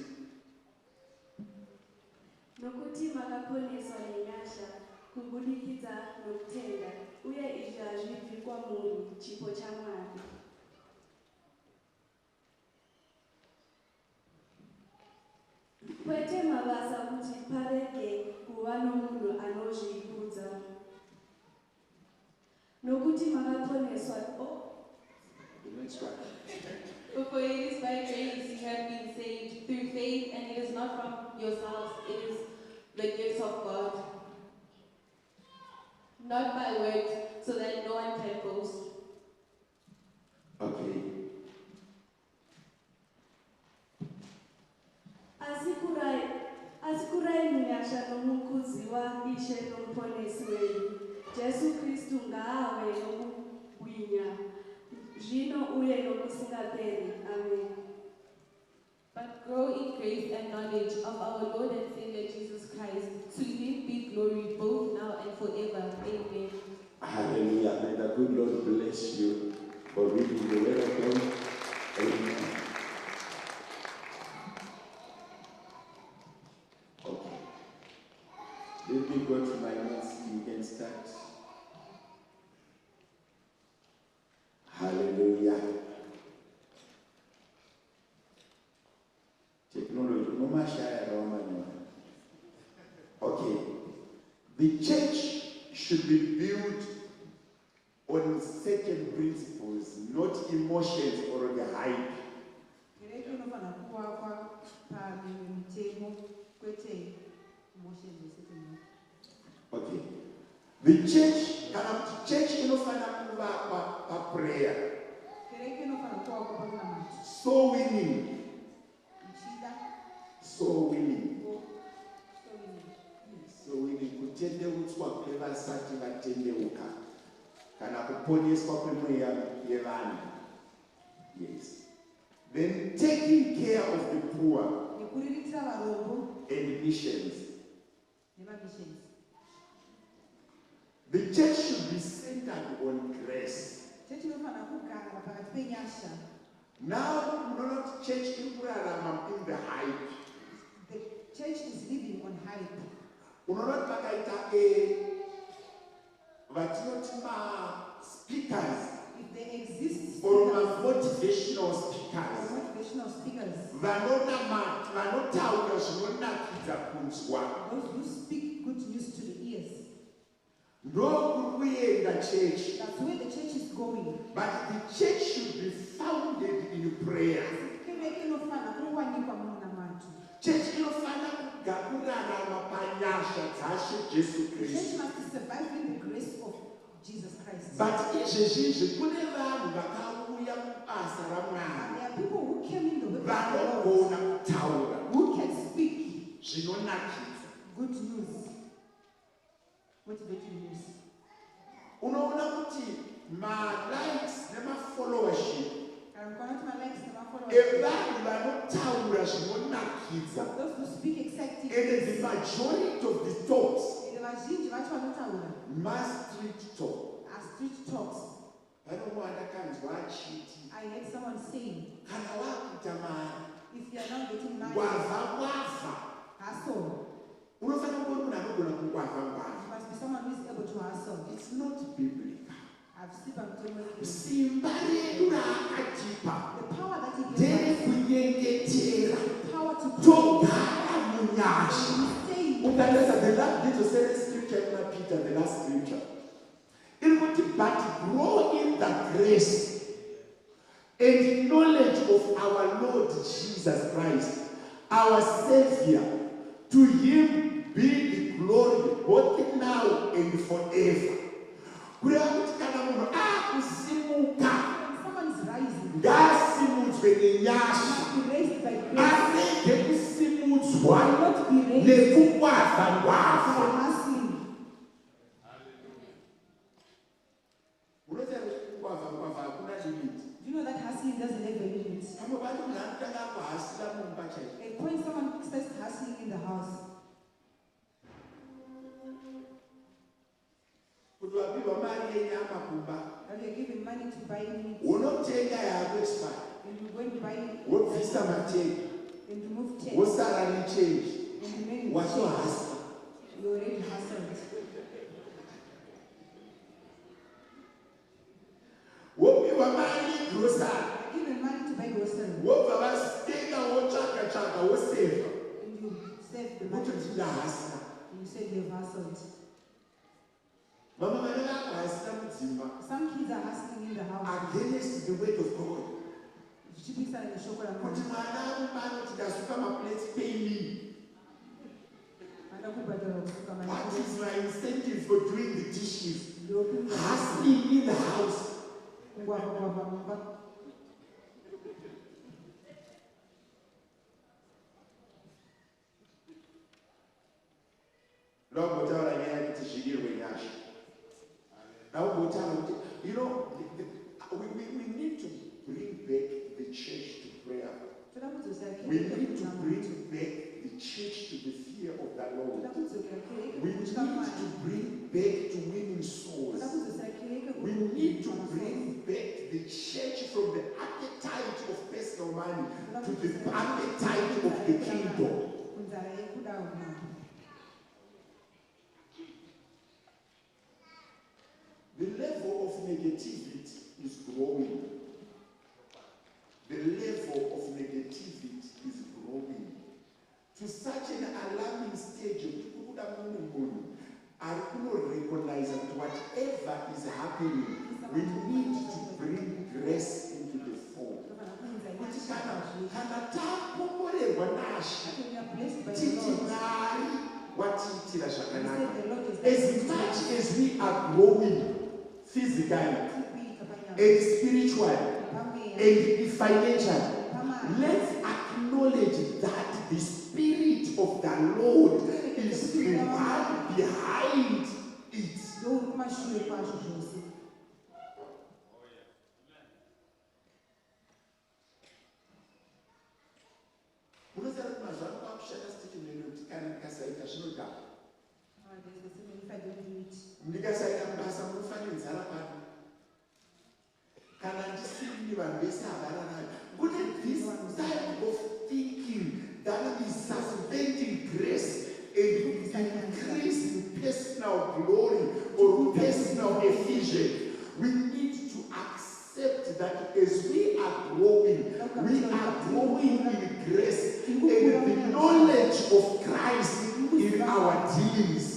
Nokuti makaponeswa nenyasha kubudikidza nokutenda uye izvi hazvibvi kwamunhu chipo chaMwari. Kwete mabasa kuti parege kuva nomunhu anozvikudza. Nokuti makaponeswa The next one. For it is by grace you have been saved through faith, and it is not from yourselves, it is the gift of God. Not by works, so that no one can boast. Okay. Asikurai munyasha nomukudziwa Ishe nomuponesi wedu Jesu Kristu ngaave nokubwinya zvino uye nokusingaperi. Amen. But grow in grace and knowledge of our Lord and Savior Jesus Christ. To him be glory both now and forever. Amen. Hallelujah. May the good Lord bless you for reading the word of God. Amen. Okay. Let me go to my notes. You can start. Hallelujah. Technology. Okay. The church should be built on certain principles, not emotions or the hype. Okay. The church inofana kuvakwa prayer. So winning. Kutendeutswa kwevasati vatendeuka kana kuponeswa kwemweya yevanhu. Yes. then taking care of the poor nekuriritira varombo and missions. nemamissions. The church should be centered on grace. Chechi inofanira kugara pakati penyasha. Now, you know, church in the hype. The church is living on hype. Unoona pakaita vatinoti speakers If there exists or or motivational speakers motivational speakers, vanotaura zvinonakidza kunzwa, those who speak good news to the ears, ndokuri kuenda church. that's where the church is going. But the church should be founded in prayer. Kereke inofanira kuwanikwa muna vantu. Church inofanira kugakurarama panyasha dzashe Jesu The church Kristu. must survive in the grace of Jesus Christ. But izvezvizvi kune vanhu vakauya mubasa raMwari There are people who came in the way of the vanogona Lord, kutaura who can speak zvinonakidza. good news, motivating news. Unoona kuti ma-likes nema-followership And one of my legs, evanhu vanotaura zvinonakidza, those who speak exactly, and the majority of the talks vazhinji vacho vanotaura must street talk. are street talks. Panomwe ndakanzwa achiti I heard someone saying, kana wakuita mari if you are not getting married, ngwavha hustle. unofanira kuva munhu anogona kungwavha ngwavha. You must be someone who is able to hustle. It's not biblical. I've seen them Simba redu raakatipa the power that he gives nderekunyengetera us, power to togara munyasha. stay. Ukanesa the last did scripture in Peter, the last scripture. But grow in the grace and knowledge of our Lord Jesus Christ, our Savior. To him be the glory both now and forever. Kureva kuti kana munhu akusimuka Someone is rising. ngaasimudzwe nenyasha, Be raised by grace. arege kusimudzwa Not be raised nekungwavha by ngwavha. hustling. Unoziva kuti kungwavha ngwavha hakuna limit. Do you know that hustling doesn't have a limit? Pamwe pacho munhu anotanga kuhasira mumba chaipo. At point someone starts hustling in the house. Kuti wapirwa mari yenyama kumba, And you're giving money to buy meat. unotenga yako expire, And you go and buy wobvisa mateki, and remove tax. wosara nechange, And remain watohasa. you already hustled. Wopirwa mari yegrosari, Given money to buy groceries. wobva vatenga wotsvaka woseva, And you save the money. wototi ndahasira. And you said you've hustled. Vamwe vana vakuhasira mudzimba Some kids are hustling in the house. against the word of God. Zvichipikisana neshoko Kuti raMwari. mwana arumba anoti ndasuka maplates, pay me. Vanoda kubhadhara kusuka What mari. is my incentive for doing the dishes? Ndokuita Hustling in the house. kungwavha mumba. Ndakutaura nyaya yekuti zvidirwe nyasha. Ndakutaura kuti, you know, we need to bring back the church to prayer. Toda kudzosera We kereke need to kuna bring Mwari. back the church to the fear of the Lord. Toda kudzokera kereke We need kutya Mwari. to bring back to winning souls. Toda kudzosera kereke We need to bring back the church from the appetite of personal money to the appetite of the kingdom. kunzara yekuda umambo. The level of negativity is growing. The level of negativity is growing to such an alarming stage of people that are recognize that whatever is happening, we need to bring grace into the fold. Kuti kana takomborerwa naShe, We are blessed by the titi Lord. Mwari watiitira We zvakanaka. say the Lord is As much as we are growing physically Pamweya. and spiritually and financially, let's acknowledge that the Spirit of the Lord is the one behind it. Ndouri kumashure kwazvo zvose. kushanda statement kuti kana ndikasaita zvinodhaka. There's the same if I don't do it. Ndikasaita basa munofanira nzara pano. Kana ndisini vanhu vese havararami. But this type of thinking that is suspending grace and increasing personal glory or personal efficiency, we need to accept that as we are growing in grace and the knowledge of Christ in our dealings.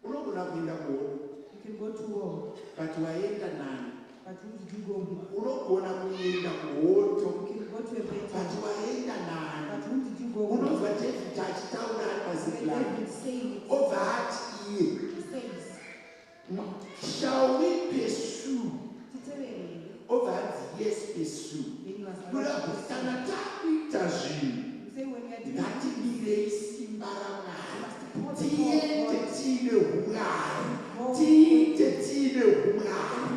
You can go to war, but waenda nani? but who did you go with? Unogona kuenda kuhoto, You can go to a but battle, waenda nani? but who did you go with? Unozwa David achitaura ari pazibhurani. David saying it. Obva ati iye, He says, shall we pursue? "Titele." Obva ati yes, pursue. Then he was Kuda about to kuti say, kana takuita zvinhu, you say when you are doing it, ngatimirei simba raMwari. you must Tiende put tiine umwari. Tiite tiine umwari.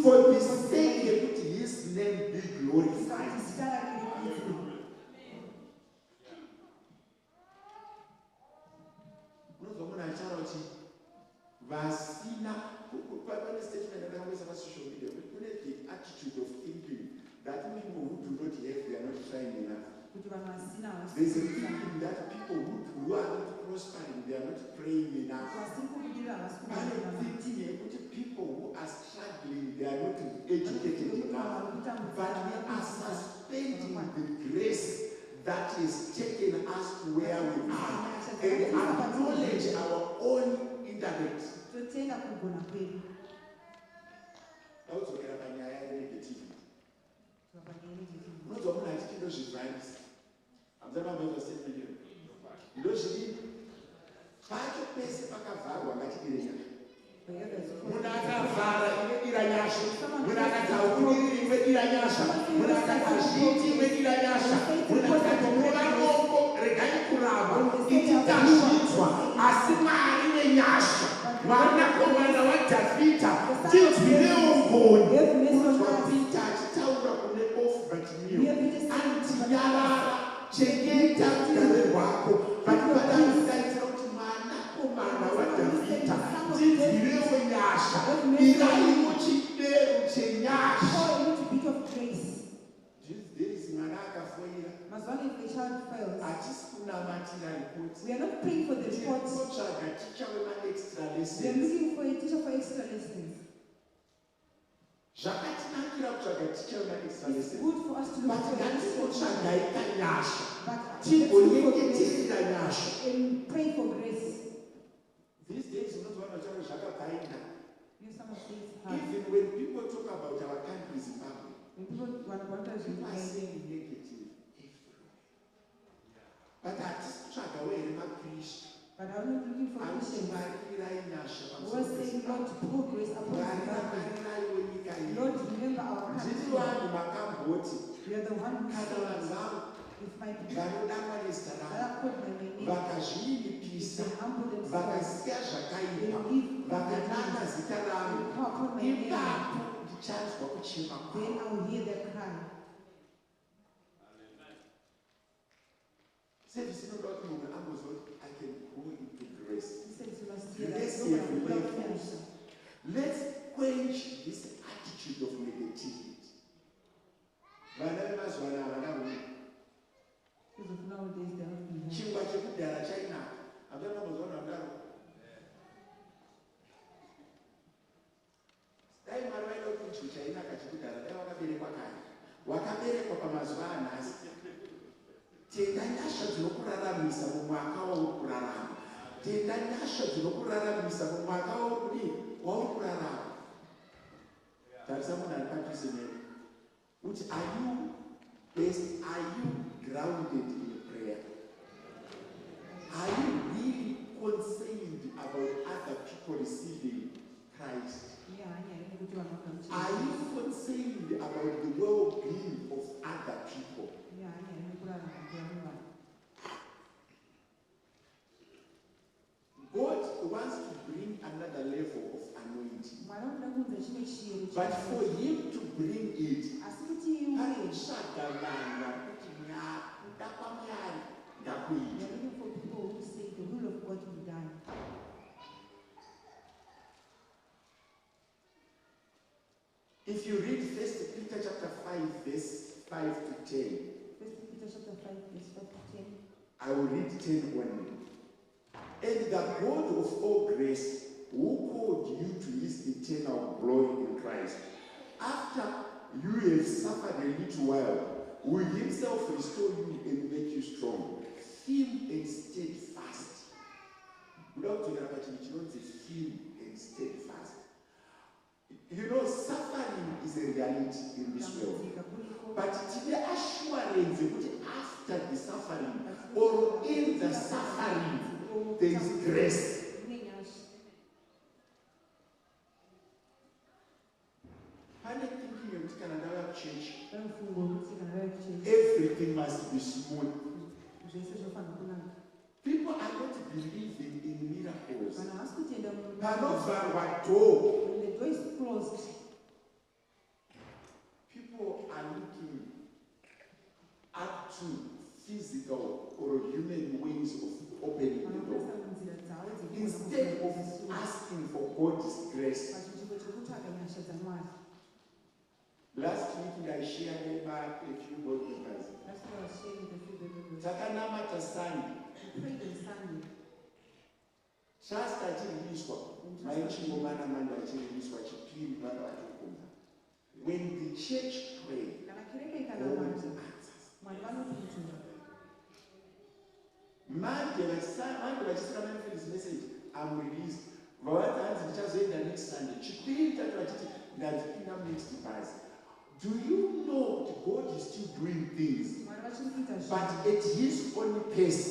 For the sake yekuti his name be glorified. Unozwa munhu achitaura kuti vasina pane statement yandakaisa pasocial media kuti kune the attitude of thinking that people who do not have, they are not trying enough. There's a thinking that people who are not prospering, they are not praying enough. And a thinking that people who are struggling, they are not educated enough. But we are suspending the grace that is taking us to where we are and acknowledge our own intellect. Taudzokera panyaya yenegativity. Unozwa munhu achiti ndozvivharisa. Hamuzamambaizwa statement iyo. Ndozviri. Pacho pese pakavharwa ngatidirenya. Munhu akavhara inodira nyasha. Munhu akati hauniri inodira nyasha. Munhu akati hazviiti inodira nyasha. Munhu akati mune varombo regai kuramba. Ichitazvidzwa. Asi Mwari wenyasha. Mwanakomana waDhavhidha. Tinzwirewo ngoni. Unozwa Pita achitaura kune bofu Bhatimeo. Anoti nyarara. Chengeta rugare rwako. Vanodaidza kuti mwanakomana waDhavhidha. Tinzwirewo nyasha. Irai muchidero chenyasha. Mwana akafoira. Hatisi kunamatira ripoti. We are not praying for the report. Tinotsvaga ticha wema-extra We are lessons. looking for a teacher for extra lessons. Zvakatinakira kutsvaga ticha wema-extra It's lessons. good for us to look But for extra ngatinotsvagai kanyasha. but Tigonyengeterera nyasha. and pray for grace. These days unozwa macharo zvakabvainda. You some of these hard. Even when people talk about our country Zimbabwe, When people want to people are saying negative everywhere. But hatisi kutsvagawo here maPriest. but I'm not looking for Christians. Atimarirai nyasha We are saying, Lord, pour grace upon Zimbabwe. Mwari nyika ino. Lord, remember our Ndiri country. vanhu makamboti We are the one who kana vanhu vavo if my people vanodangwa nezita that ravo are called by my name, vakazvininipisa they humble themselves, vakasiya they zvakaipa live vakanana zita ravo they call upon my name, ipapo ndichanzwa kuchema then kwavo. I will hear their cry. Service inoda kuti munhu ambozwa kuti I can go into grace. He says you must hear that Grace nobody every will level. finish. Let's quench this attitude of negativity. Vana vemazuva ano havana huni. Because of nowadays they are not being heard. Chingwa chekudhara chainaka. Hamuna mazuva ano vakadaro. Dai Mwari vaida kuti chinhu chainaka chekudhara dai wakaberekwa kare. Wakaberekwa pamazuva anhasi. Tenda nyasha dzinokuraramisa mumwaka wauri kurarama. Tenda nyasha dzinokuraramisa mumwaka wauri kurarama. Tarisa munhu ari padhuze newe. Kuti are you grounded in prayer? Are you really concerned about other people receiving Christ? Are you concerned about the well-being of other people? God wants to bring another level of anointing. But for him to bring it, anotsvaga vanhu kuti We are looking for people who say the will of God be done. If you read 1 Peter chapter 5, verse 5 to 10, 1 Peter chapter 5, verse 5 to 10. I will read 10 only. And the God of all grace, who called you to his eternal glory in Christ, after you have suffered a little while, will himself restore you and make you strong, firm and steadfast. Without talking about it, you don't say firm and steadfast. You know, suffering is a reality in this world. But the assurance that after the suffering or in the suffering, there is grace. Church, everything must be smooth. People are not believing in miracles. They are not what door. When the door is closed, people are looking up to physical or human ways of opening the door instead of asking for God's grace. Last week I shared about a few board members. Takanamata Sunday. Shasta chiriliswa. Maichingomana manda chiriliswa chipiri vana vatokumba. When the church prayed, God answers. Monday vachisika manifest message, I'm released. Vavati hanzi ndichazoenda next Sunday. Chipiri tatu vachiti ndazipinda next bus. Do you know that God is still doing things, but at his own pace?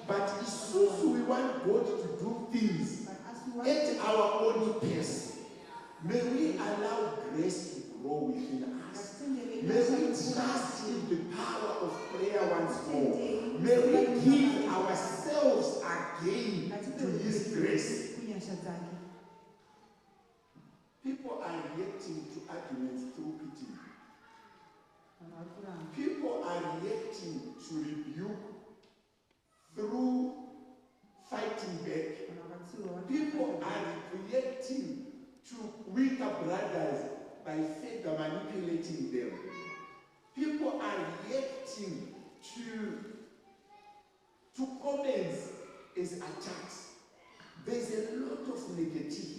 But as soon as we want God to do things at our own pace, may we allow grace to grow within us. May we trust in the power of prayer once more. May we give ourselves again to his grace. People are reacting to arguments through pity. People are reacting to rebuke through fighting back. People are reacting to weaker brothers by further manipulating them. People are reacting to comments as attacks. There's a lot of negativity.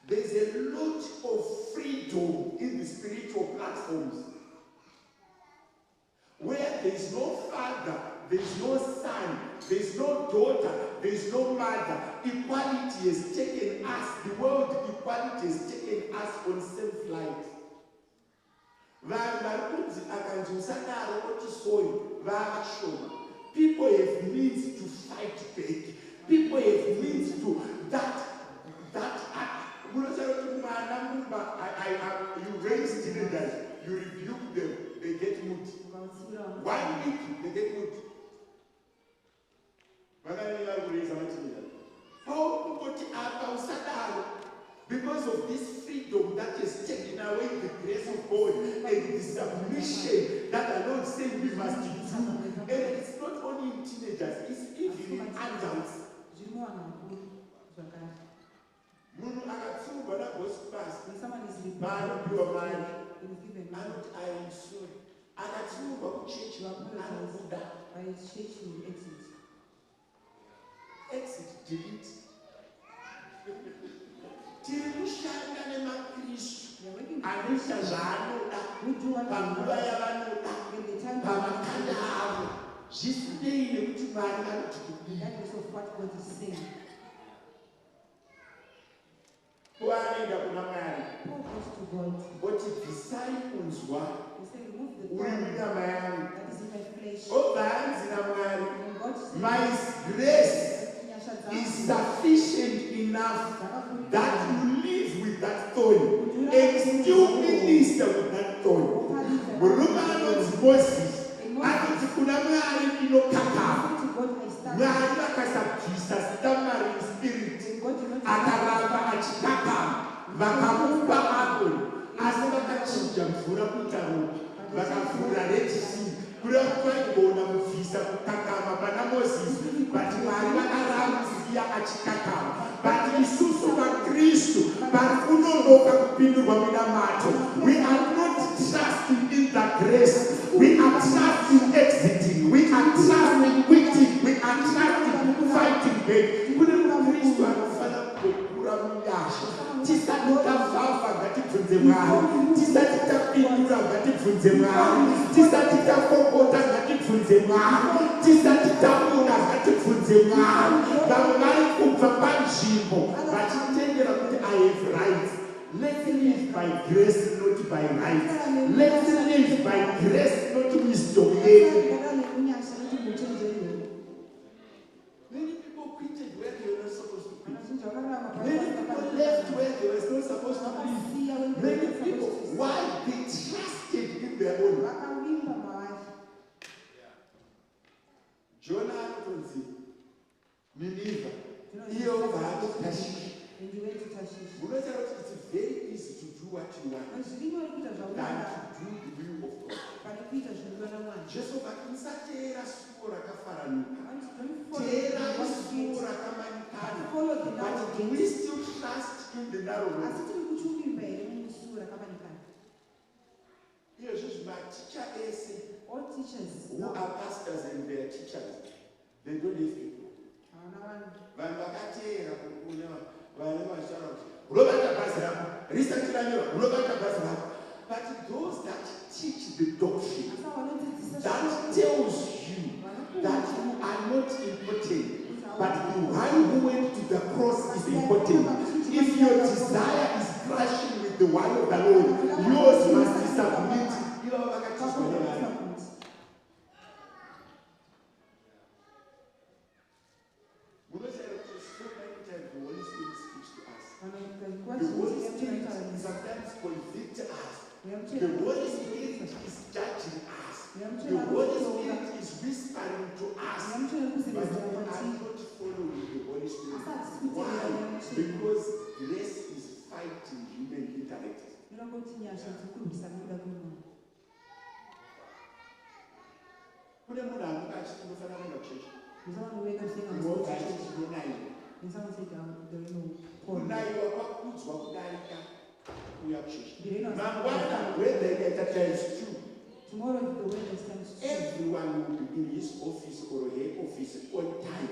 There's a lot of freedom in the spiritual platforms where there's no father, there's no son, there's no daughter, there's no mother. Equality has taken us, the world equality has taken us on self-life. People have means to fight back. People have means to you raise teenagers, you rebuke them, they get mood. 1 week, they get mood. Because of this freedom that has taken away the grace of God and the submission that the Lord said we must do. And it's not only in teenagers, it's even in adults. When someone is bad, I am sorry. I church will exit. Exit, delete. Tirikushanda nemakristu anisha zvanoda panguva yavanoda pamakanda avo zvisinei nekuti Mwari vanoti kudini. Kuanoenda kuna Mwari oti bvisai kunzwa uri munyama yangu, obva anzi naMwari, my grace is sufficient enough that you live with that thorn and still minister with that thorn. Murume anonzi Moses anoti kuna Mwari ndinokakava. Mwari vakasabvisa stammering spirit akaramba achikakava, vakamupa Aaroni, asi vakachinja mvura kuita ropa, vakavhura Red Sea kureva kuti vaigona kubvisa achikakama. But isusu vaKristu vari kunonoka kupindurwa minamato. We are not trusting in the grace. We are trusting exiting. We are trusting quitting. We are trusting fighting back. Kune muKristu anofana kukura munyasha. Tisati tavhavha ngatibvunze Mwari. Tisati tapindura ngatibvunze Mwari. Tisati tapopota ngatibvunze Mwari. Tisati tabuda ngatibvunze Mwari. Vamwe vari kubva panzvimbo vachitendera kuti I have rights. Let's live by grace, not by right. Let's live by grace, not wisdom. Many people quitted where they were not supposed to quit. Many people left where they were not supposed to live. Many people, why? They trusted in their own. Jonah anonzi Nineveh, iyo vaano Tashish. Munotaura kuti it's very easy to do what you want than to do the will of God. Jesu vakati musateera suo rakafaranuka, teerai suo rakamanikana, but do we still trust in the narrow road? Izvozvo maticha ese who are pastors and their teachers, they don't leave people. Vanhu vakateera kuna vane mashara kuti unobata bhazi rako risati ranyora unobata bhazi rako. But those that teach the doctrine that tells you that you are not important, but the one who went to the cross is important. If your desire is clashing with the one of the Lord, yours must be submitted. The Holy Spirit sometimes convicts us. The Holy Spirit is judging us. The Holy Spirit is whispering to us. But we are not following the Holy Spirit. Why? Because grace is fighting human intellect. Kune munhu anenge achinofanira kuenda kuchechi. Kunaiwa kwakudzwa kudarika kuuya kuchechi. Mangwana whether ikaita times 2. Everyone will be in his office or her office on time.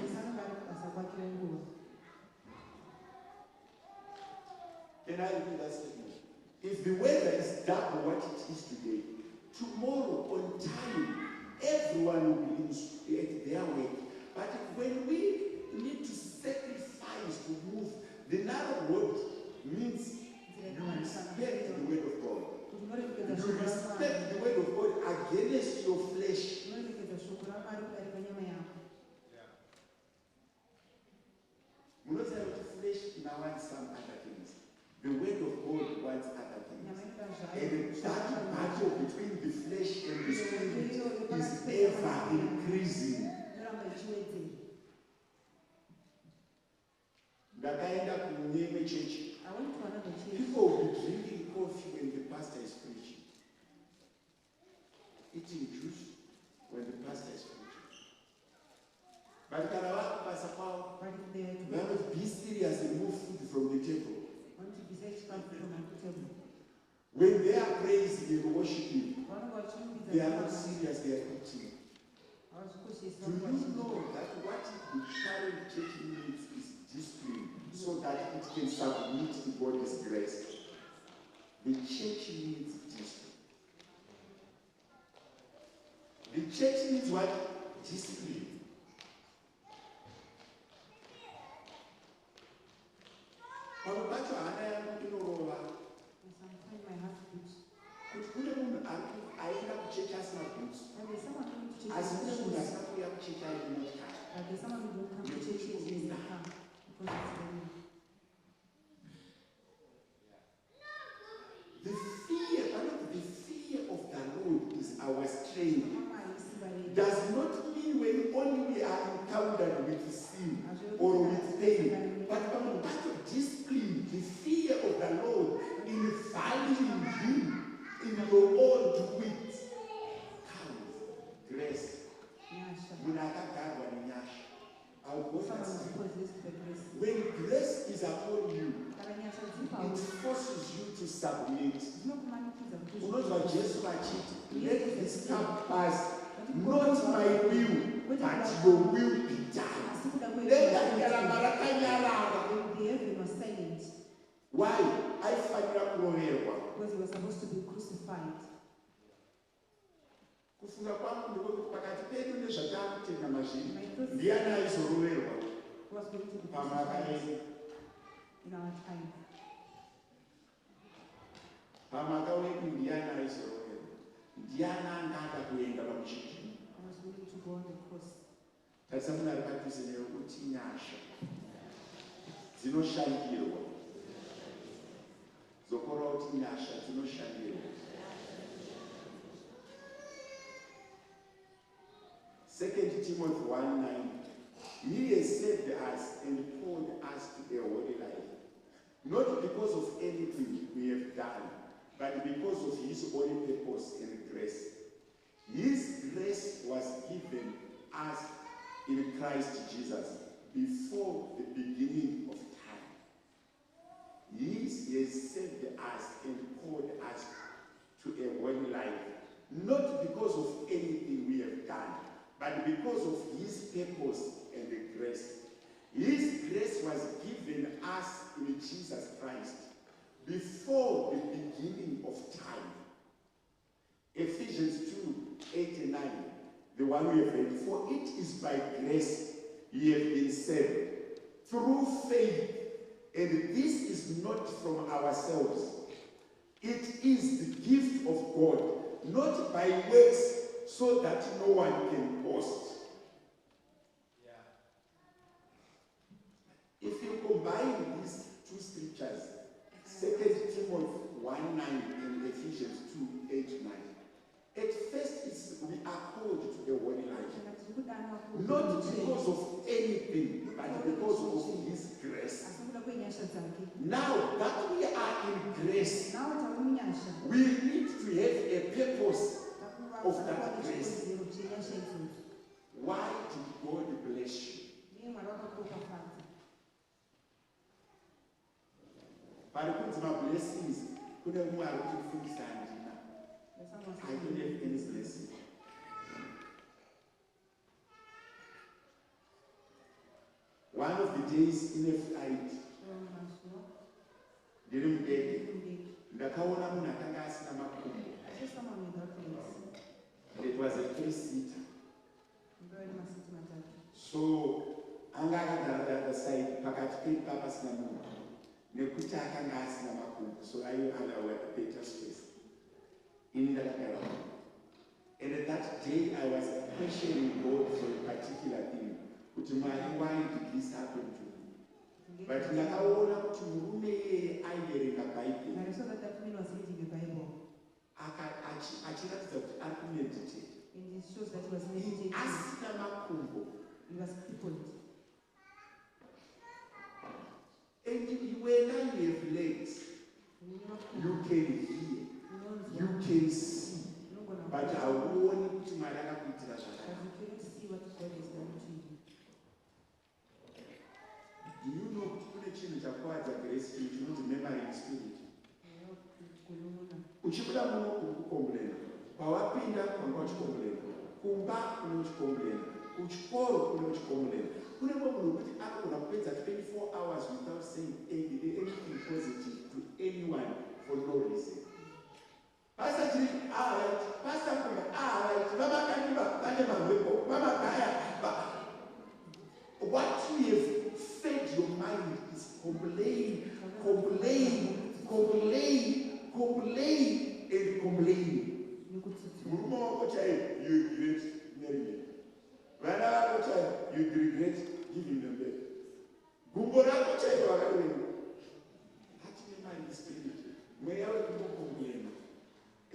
Can I repeat that statement? If the weather is double what it is today, tomorrow on time, everyone will be at their work. But when we need to sacrifice to move, the narrow road means you respect the word of God. You respect the word of God against your flesh. Flesh now wants some other things. The word of God wants other things. And that battle between the flesh and the spirit is ever increasing. People will be drinking coffee when the pastor is preaching, eating juice when the pastor is preaching. But they will be serious and move food from the table. When they are praising and worshiping, they are not serious, they are eating. Do you know that what the current church needs is discipline so that it can submit to God's grace? The church needs discipline. The church needs what? Discipline. Pamubacho hana yangu inorova. Kuti kune munhu aenda kuchechi asina boots. Asi munhu asina kuuya kuchechi aine motikari. The fear of the Lord is our strength. Does not mean when only we are encountered with sin or with pain, but part of discipline, the fear of the Lord in valuing Him in your own to wit. Comes grace. Munakagarwa nenyasha. I'll go for this. it forces you to submit. Unozwa Jesu achiti, let this cup pass, not my will, but your will be done. Why? Because he was supposed to be crucified. Kufunga kwangu ndiko pakati pedu nezvatakutenga mazviri. Ndiani aizoroverwa? Was going to be Pamakaeni. in our time. Pamaka wedu ndiani aizoroverwa? Ndiani angada kuenda pamuchiti? I was willing to go on the cross. Tarisa munhu ari padhuze newe kuti nyasha dzinoshandirwa. Zokora kuti nyasha dzinoshandirwa. 2 Timothy 1:9. He has saved us and called us to a holy life, not because of anything we have done, but because of his own purpose and grace. His grace was given us in Christ Jesus before the beginning of time. He has saved us and called us to a holy life, not because of anything we have done, but because of his purpose and the grace. His grace was given us in Jesus Christ before the beginning of time. Ephesians 2:8-9, the one we have read. For it is by grace ye have been saved, through faith, and this is not from ourselves. It is the gift of God, not by works, so that no one can boast. If you combine these two scriptures, 2 Timothy 1:9 and Ephesians 2:8-9, at first we are called to a holy life, not because of anything, but because of his grace. Now that we are in grace, we need to have a purpose of that grace. Why did God bless you? Parikunzi blessings, kune mumwe ari kufundisa handina. I don't have any blessing. One of the days in a flight, ndiri mudege, ndakaona munhu akanga asina makumbo. It was a 3-seater. So, anga akagara the side, pakati pepa pasina munhu. Nekuti akanga asina makumbo, so I had a better space. And that day I was questioning God for a particular thing. Why did this happen to me? But ndakaona kuti murume aiverenga Bible. Achiratidza kuti ari kumeditate. Asina makumbo. And when I have legs, you can hear, you can see, but I won't put my life into that. Do you know what change acquired the grace spirit, not the memory spirit? Uchibula muno kukomblena, pawapinda kunochikomblena, kumba kunochikomblena, kuchikoro kunochikomblena. Kune munhu kuti akona kupedza 24 hours without saying anything positive to anyone for no reason. Pastor Jim, alright. Pastor Kumba, alright. Mama Kandiba, Kandiba, Mama Kaya. What you have fed your mind is complain, and complain. Muruma wakochai, you regret marrying them. Rana wakochai, you regret giving them back. Gumbora wakochai, you are going. How do you mind this spirit? May I complain? I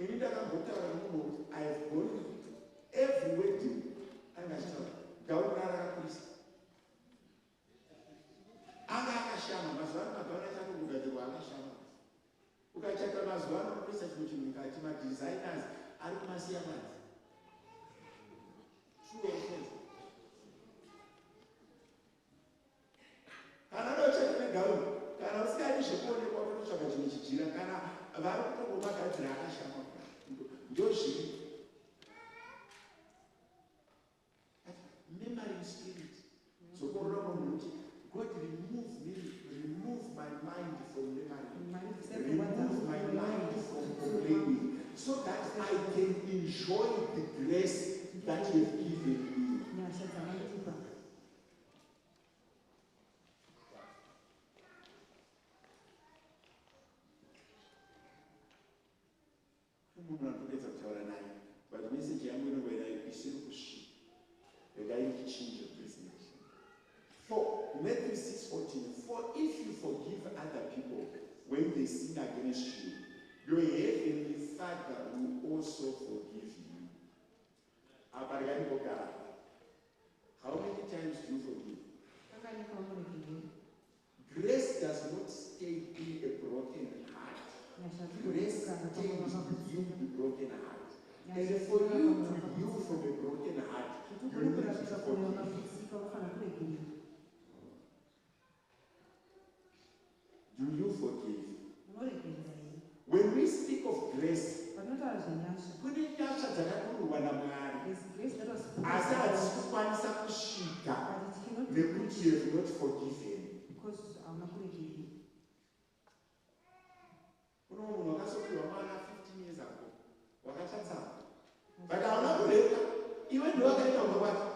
have gone to every wedding and I said, Gaunara priest. Agakashama, Mazwana, Donata, Ugashama. Ukachaka Mazwana, research which you can designers, Almasiamas. spirit. So God remove me, remove my mind from memory, remove my mind from complaining, so that I can enjoy the grace that you have given me. But the message I'm going to wear is the guy who changed your business. For Matthew 6:14, for if you forgive other people when they sin against you, your heavenly Father will also forgive you. How many times do you forgive? Grace does not stay in a broken heart. Grace stays in the broken heart. And for you to heal from a broken heart, you need to forgive. Do you forgive? When we speak of grace, kune nyasha dzakakurwa naMwari asi hadzikukwanisa kusvika nekuti you have not forgiven. Kuno munhu wakasopiwa mwana 15 years ago wakachatsamwa but hauna kureka iwe ndiwe wakaita umwe kwake.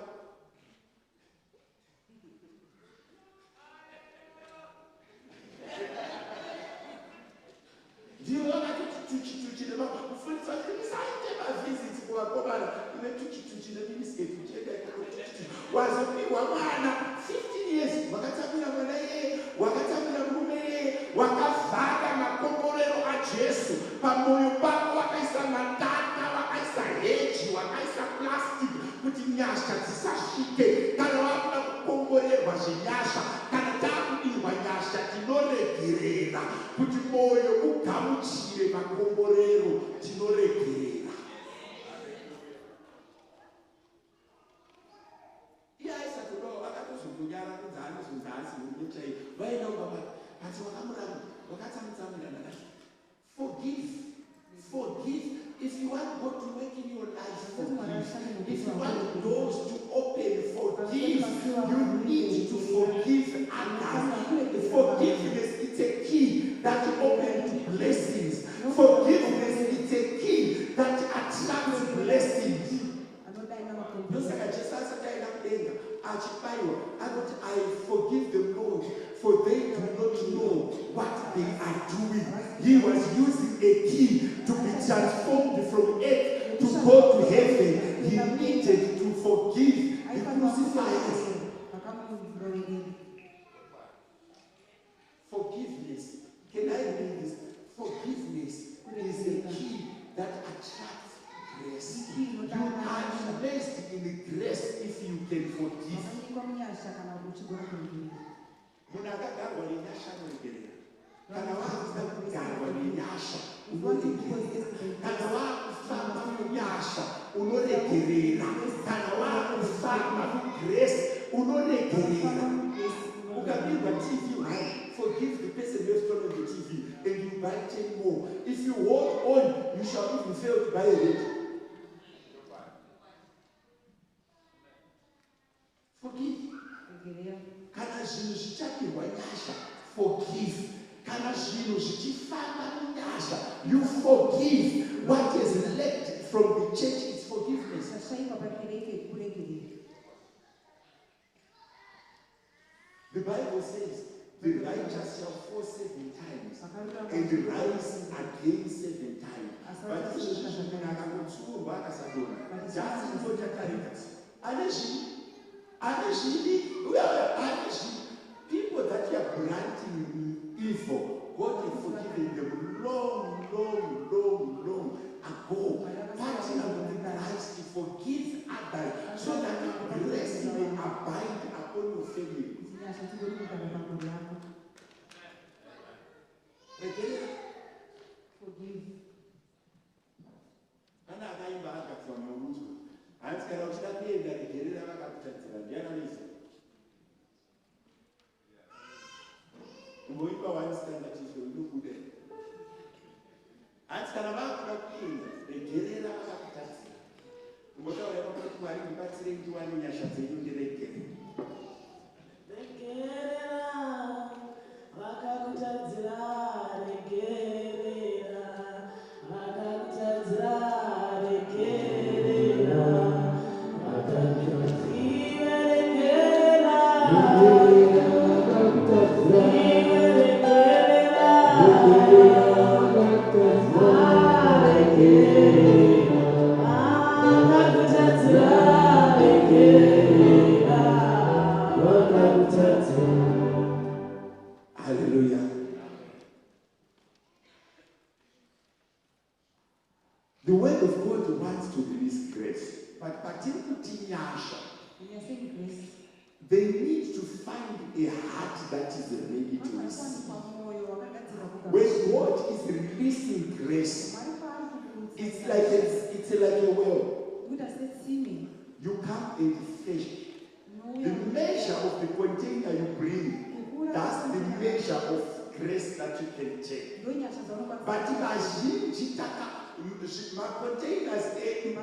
Ndiwe wakati tuchituchile kufundiswa musaite mavhiziti kuvakomana ine tuchituchile minisketi uchenda wazopiwa mwana 15 years wakatsamwira mwana iyeye, wakatsamwira murume iyeye, wakavhara makomborero aJesu pamwoyo pako, wakaisa matanda, wakaisa heji, wakaisa plastic kuti nyasha dzisasvike. Kana wakuda kukomborerwa zvenyasha, kana takudirwa nyasha, tinoregerera kuti mwoyo ugamuchire makomborero, tinoregerera. Iye aisatodawo vakatozondonyara kunzi anozonzasi murume vaenda ubaba ati wakamuramba wakatsamutsamwira nakati. Forgive. If you want God to work in your life, forgive. If you want doors to open, forgive. You need to forgive others. Forgiveness is a key that opens blessings. Forgiveness is a key that attracts blessings. I forgive them, Lord, for they do not know what they are doing. He was using a key to be transformed from earth to go to heaven. He needed to forgive the crucified. Forgiveness. Can I read this? Forgiveness is the key that attracts grace. You are blessed in the grace if you can forgive. Munhu akagarwa nenyasha anoregerera. Kana wakuda kugarwa nenyasha unoregerera. Kana wakufamba munyasha unoregerera. Kana wakufamba mugrace unoregerera. Ukabirwa TV, forgive the person who has stolen the TV and you buy 10 more. If you hold on, you shall even fail to buy a radio. Forgive. Kana zvinhu zvichapirwa nyasha, forgive. Kana zvinhu zvichifamba munyasha, you forgive. What is left from the church is forgiveness. The Bible says the righteous shall fall 7 times and rise again 7 times. But this is people that you are granting evil, God has forgiven them long ago. Partner with Christ to forgive others so that grace may abide upon your family. Forgive. Kana akaimba akafa murudzo. Hanzi kana uchida kuenda regerera vakakutadzira ndiananiza. Umboimba one standard is going to good. Hanzi kana vakuda kuenda regerera vakakutadzira. Umbotaura kuti Mwari ndibatsire ndiwane nyasha dzenyu ndiregere. Regerera, vakakutadzira, regerera, vakakutadzira, regerera, vakakutadzira, regerera, Hallelujah. The word of God wants to release grace, but particularly nyasha, they need to find a heart that is ready to receive. When God is releasing grace, it's like a well. You come and fish. The measure of the container you bring, that's the measure of grace that you can take. But my containers,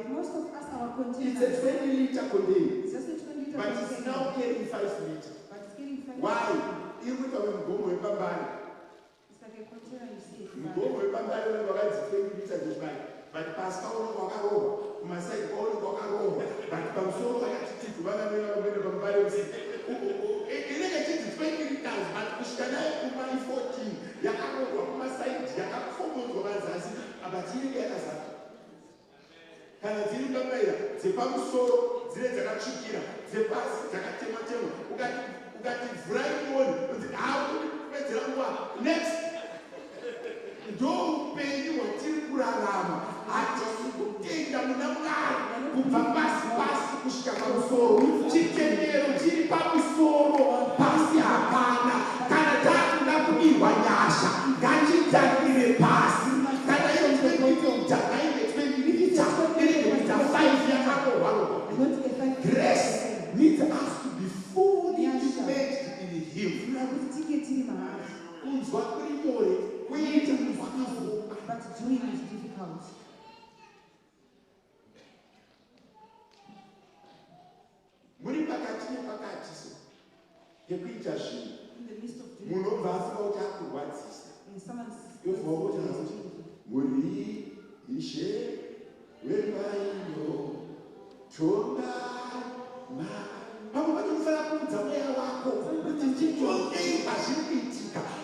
most of us, our it's a 20-liter container, but it's now carrying 5 liters. Why? Even though I'm going to It's like a container you see. but pastor all go my side all go but I'm so like to run away from Bible. It 20 liters, but Kushana 14. Yakaro my side, Yakako Gomazasi, about you get us up. Can I tell you the mayor? The Pam so, the Chikira, the Pass, Takatematemo, who got it right one, how next. Don't pay you a Tirkurama. I just take them in a car. Pass, Kushkamaso, Chicken, Papisoro, Passia, Pana, Canada, Napi, Wanyasha, Ganji, Taki, Pass, Canada, 20 grace needs us to be fully immersed in Him. But doing is difficult. In the midst of doing, in someone's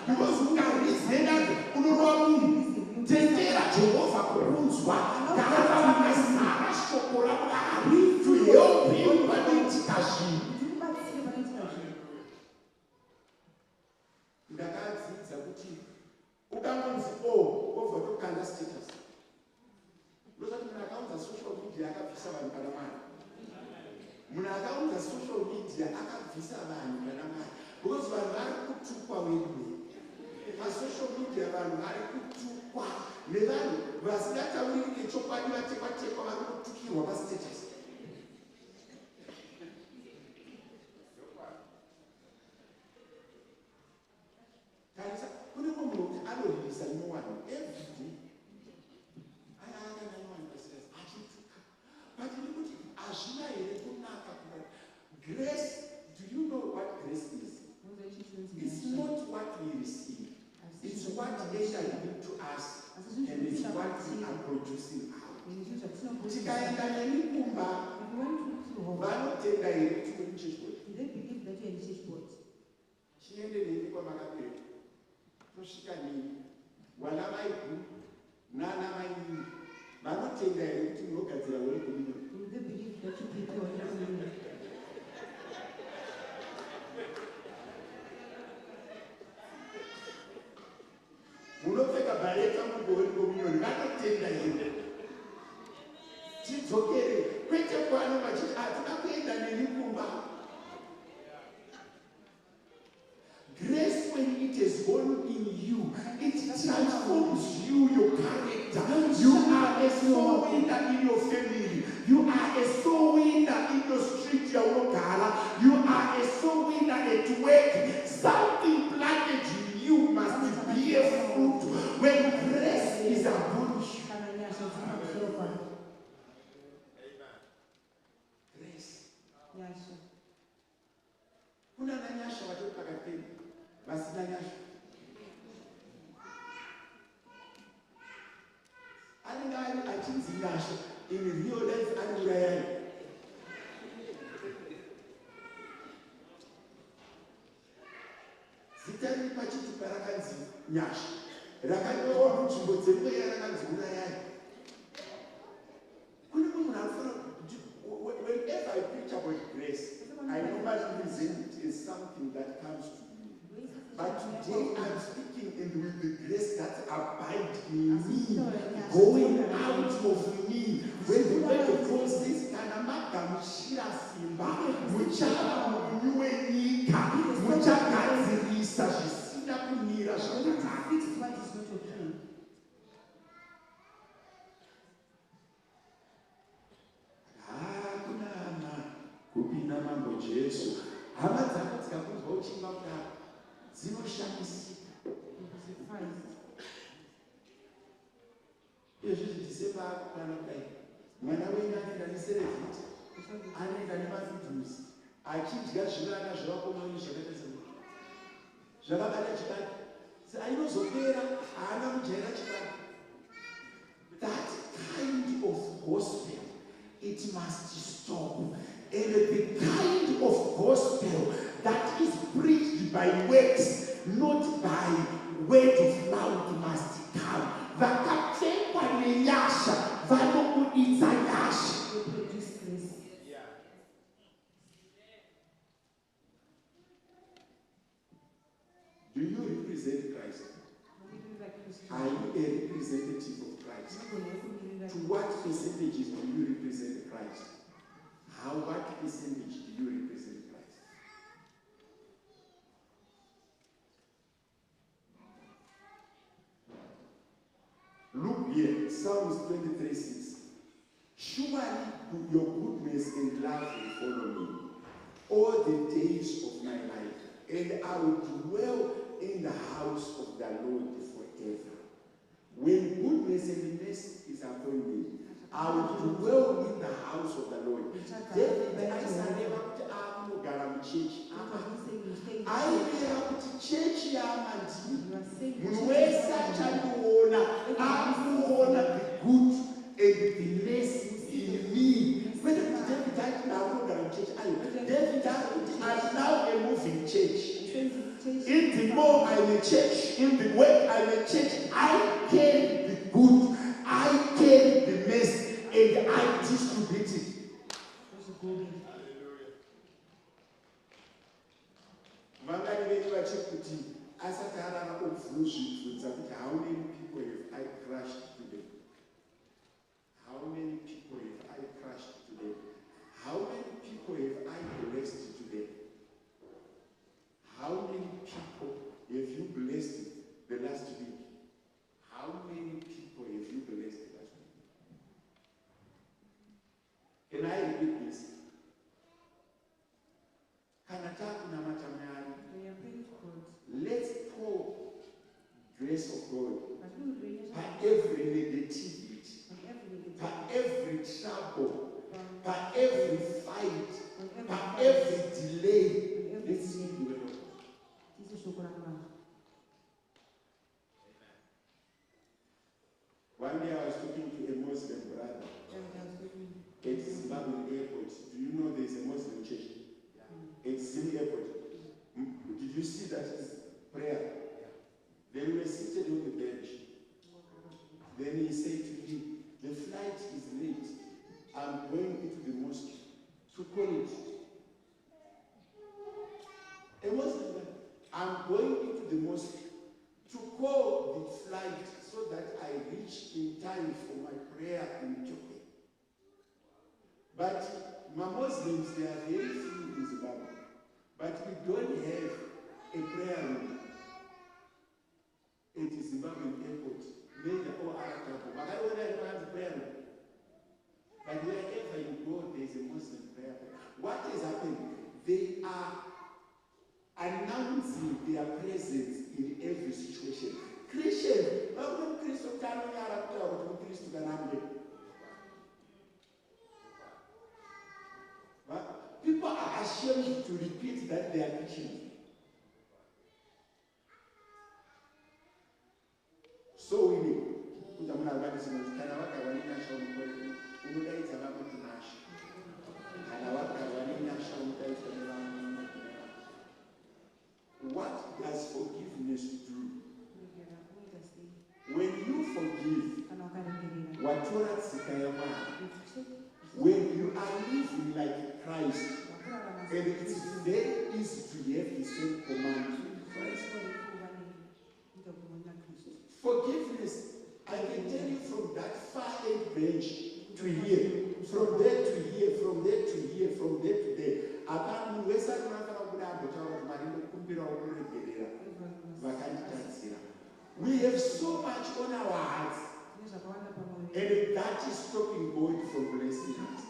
because we can reason that tendera Jehovah kurunzwa kana sana shokora bwari to help him baditikashi ndakadzidza kuti ukangonzi over tokanda status ndosati munhu akaunza social media akabvisa vanhu kana mari munhu akaunza social media akabvisa vanhu kana mari because vanhu vari kutukwa wewe social media vanhu vari kutukwa nevanhu vasingatauriri nechokwadi vatekwa-tekwa vari kutukirwa pastatus. Tarisa, kune munhu kuti anorwisa nyowani everyday ayaananyowani pastatus achituka but ndiri kuti hazvina here kunaka kuda grace. Do you know what grace is? It's not what we receive. It's what entered into us, and it's what we are producing out. Tikaenda nemikumba, vanotenda here kuti uri muchechbodi. Chiende neni kwamakapera. Tosvika neni, wana mai guru, nana mai nini. Vanotenda here kuti munogadzira wori kumino. Munopfeka bhareta mugori komiyoni vanotenda here tidzokere kwete kwano vachiti hatina kuenda neni kumba. Grace, when it is born in you, it transforms you, your character. You are a soul winner in your family. You are a soul winner in your street, you are a soul winner at work. Something planted in you must bear fruit when grace is upon you. nyasha. Kuna nanyasha watu pakati basi nanyasha. Alingani achinzi nyasha in real life anurayani. Zitani pachiti parakanzi nyasha. Rakanyowa munzvimbo dzemweya rakanzi urayani. Kune munhu anofana whenever I preach about grace, I normally present it as something that comes to me. But today I'm speaking and with the grace that abides in me, going out of me. When the word of God says, "Kanamagamushira simba, muchava munyuwe nyika, muchagadzirisa zvisina kumira zvakanaka." Kupinda mambo Jesu hama dzako dzikakunzwa uchimba kudaro dzinoshandisika izvi zvidisemba akukwana kudai mwana wenyu anoenda neserevhiti anoenda nemafidhusi achidya zvivana zvevakomani zvakaita zvakabata chikani ainozopera haana mujaira chikani. That kind of gospel, it must stop. And the kind of gospel that is preached by works, not by word of mouth, must come. Vakapfekwa nenyasha vanobuditsa nyasha. Do you represent Christ? Are you a representative of Christ? To what percentages do you represent Christ? What percentage do you represent Christ? Look here, Psalms 23:6. Surely your goodness and love will follow me all the days of my life, and I will dwell in the house of the Lord forever. When goodness and mercy is upon me, I will dwell in the house of the Lord. David aisaneva kuti akunogara muchechi. Aireva kuti chechi yaamandini. Munhu wese achandiona akuona the good and the mercy in me. Kwete kuti David aiti akunogara muchechi ayo. David akuti I'm now a moving church. In the more I'm a church, in the work I'm a church, I carry the good, I carry the mercy. And I distribute it. Vangani vedu vachikuti asati arara obvunzvibvunza kuti how many people have I crushed today? How many people have I crushed today? How many people have I blessed today? How many people have you blessed the last week? How many people have you blessed the last week? Can I repeat this? Let's pour grace of God by every negativity, by every trouble, by every fight, by every delay. Let's see the word of God. One day I was talking to a Muslim brother at Zimbabwe airport. Do you know there is a Muslim church? At Zim airport. Did you see that prayer? Then we were seated on the bench. Then he said to me, the flight is late. I'm going into the mosque to call it. A Muslim, I'm going into the mosque to call the flight so that I reach in time for my prayer in Ethiopia. But my Muslims, they are very few in Zimbabwe. But we don't have a prayer room at the Zimbabwean airport. Neither or Arakapo. But I don't have a prayer room. But wherever you go, there is a Muslim prayer room. What is happening? They are announcing their presence in every situation. Christian, People are ashamed to repeat that they are preaching. So we need. What does forgiveness do? When you forgive, when you are living like Christ, and it's very easy to have the same command with Christ. Forgiveness, I can tell you from that far end bench to here, from there to here, from there to here, from there to there. We have so much on our hearts, and that is stopping God from blessing us.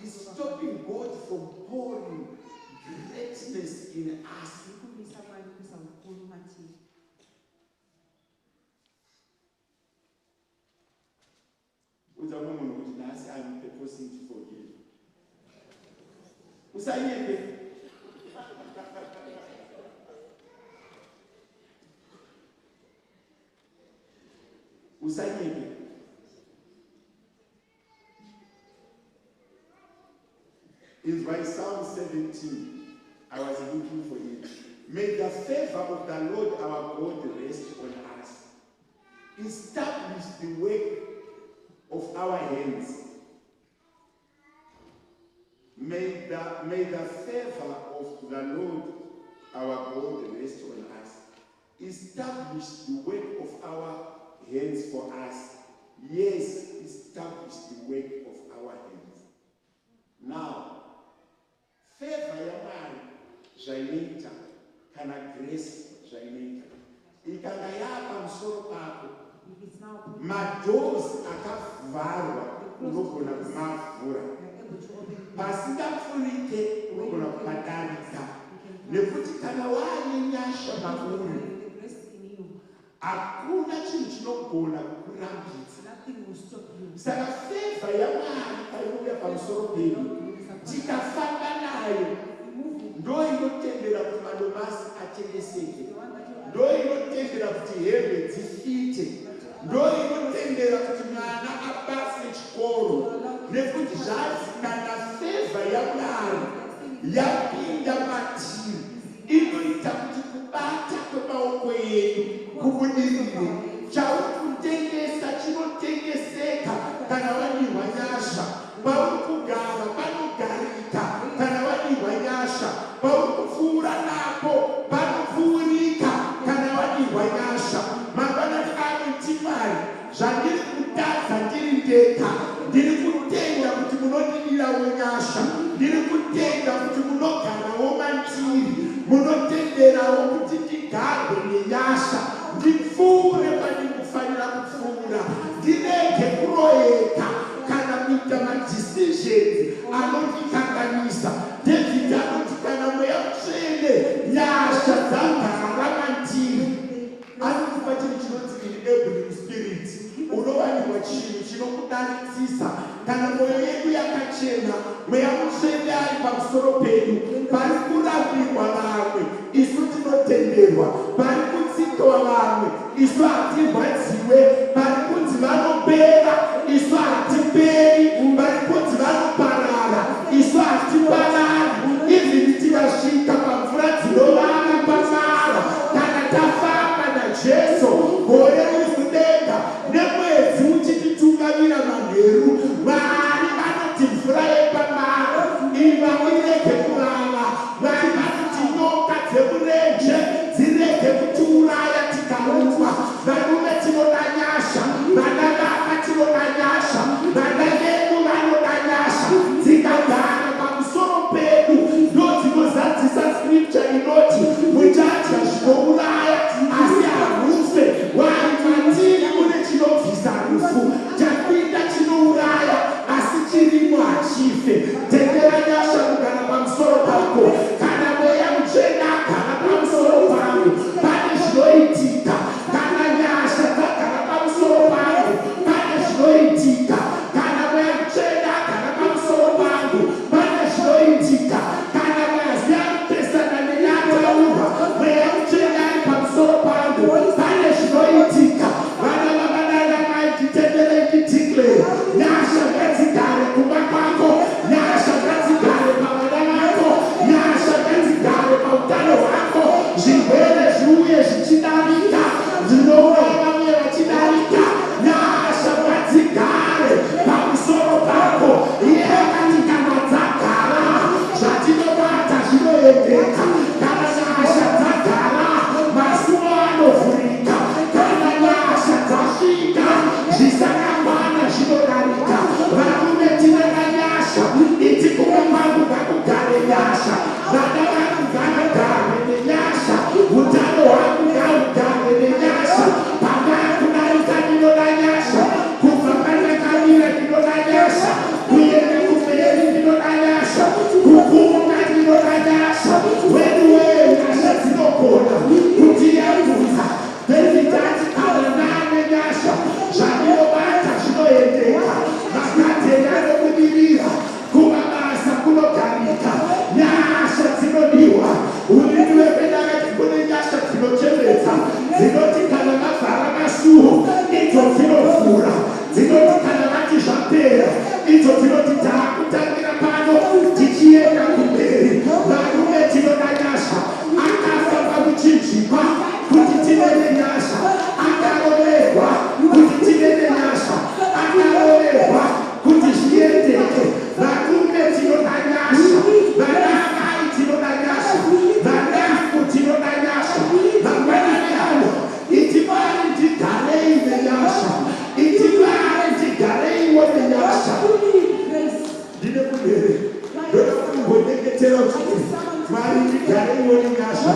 It's stopping God from pouring greatness in us. With a woman who is I'm proposing to forgive. It's by Psalm 17. I was looking for it. May the favor of the Lord our God rest on us. Establish the work of our hands. May the favor of the Lord our God rest on us. Establish the work of our hands for us. Yes, establish the work of our hands. Now, favor yamari zvainoita kana grace zvainoita ikanga yapa musoro pako madoors akavharwa unogona kumavhura pasingapfurike unogona kumadarika nekuti kana waane nyasha mauri hakuna chinhu chinogona kukurambidza. Saka favor yamari painouya pamusoro pedu tikafamba nayo ndo inotendera kuti madomasi atengeseke, ndo inotendera kuti hembe dzifite, ndo inotendera kuti mwana apase chikoro, nekuti zvazi kana favor yamwari yapinda matiri inoita kuti kubata kwemaoko yedu kubudirire. Chauri kutengesa chinotengeseka kana wadirwa nyasha, pauri kugara panogarika kana wadirwa nyasha, pauri kupfuura napo panopfuurika kana wadirwa nyasha. Mangwanani anoti Mwari, zvandiri kutadza ndiri ndega, ndiri kutenda kuti munodidirawo nyasha, ndiri kutenda kuti munogarawo matiri, munotenderawo kuti ndigarwe nenyasha, ndipfuure pandinofanira kupfuura, ndirege kuroyeka kana kuita madecisions anotikanganisa. David anoti kana mweya mutsvene nyasha dzagara matiri. Anotipa chinhu chinonzi enabling spirit. Unowanikwa chinhu chinokudaritsisa kana mwoyo yedu yakachena, mweya mutsvene ari pamusoro pedu, pari kurambirwa vamwe isu tinotenderwa, pari kutsikwa vamwe isu hatirwadziwe, pari kunzi vanopera isu hatiperi, pari kunzi vanoparara isu hatiparari. Izvi tikasvika pamvura dzinovava pamara kana tafamba naJesu gore rikudenga nemwedzi uchititungamira manheru, Mwari vanoti mvura yepamara irege kurava. Mwari vanoti nyoka dzemurenje dzirege kutiuraya tikarudzwa. Varume tinoda nyasha, vanababa tinoda nyasha, vana vedu vanoda nyasha, dzikagara pamusoro pedu ndodzinodzadzisa scripture inoti muchadya zvinouraya asi hamufe. Wari matiri mune chinobvisa rufu, chapinda chinouraya asi chirimo hachife. Tendera nyasha kugara pamusoro ndinotendetera kuti Mwari ndigare iwoni nyasha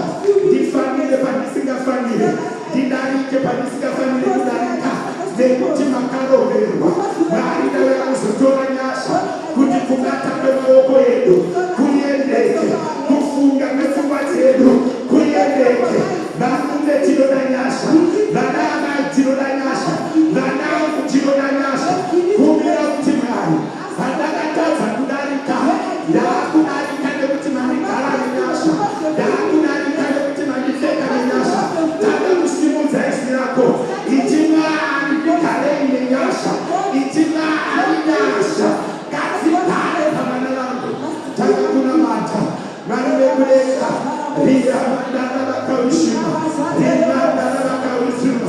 ndifanire pandisingafanire ndidarike pandisingafanire kudarika nekuti makaroverwa Mwari ndauya kuzotora nyasha kuti kungata kwemaoko edu kuendeke kufunga kwepfungwa dzedu kuendeke varume tinoda nyasha vana amai tinoda nyasha vana angu tinoda nyasha kumira kuti Mwari pandakatadza kudarika ndakudarika nekuti mandigara nenyasha ndakudarika nekuti mandipfeka nenyasha tanda kusimudza izwi rako iti Mwari ndigarei nenyasha iti Mwari nyasha ngadzigare pamwana vangu tanga kunamata Mwari vekudenga riyamandana vakaushima rimandana vakauzima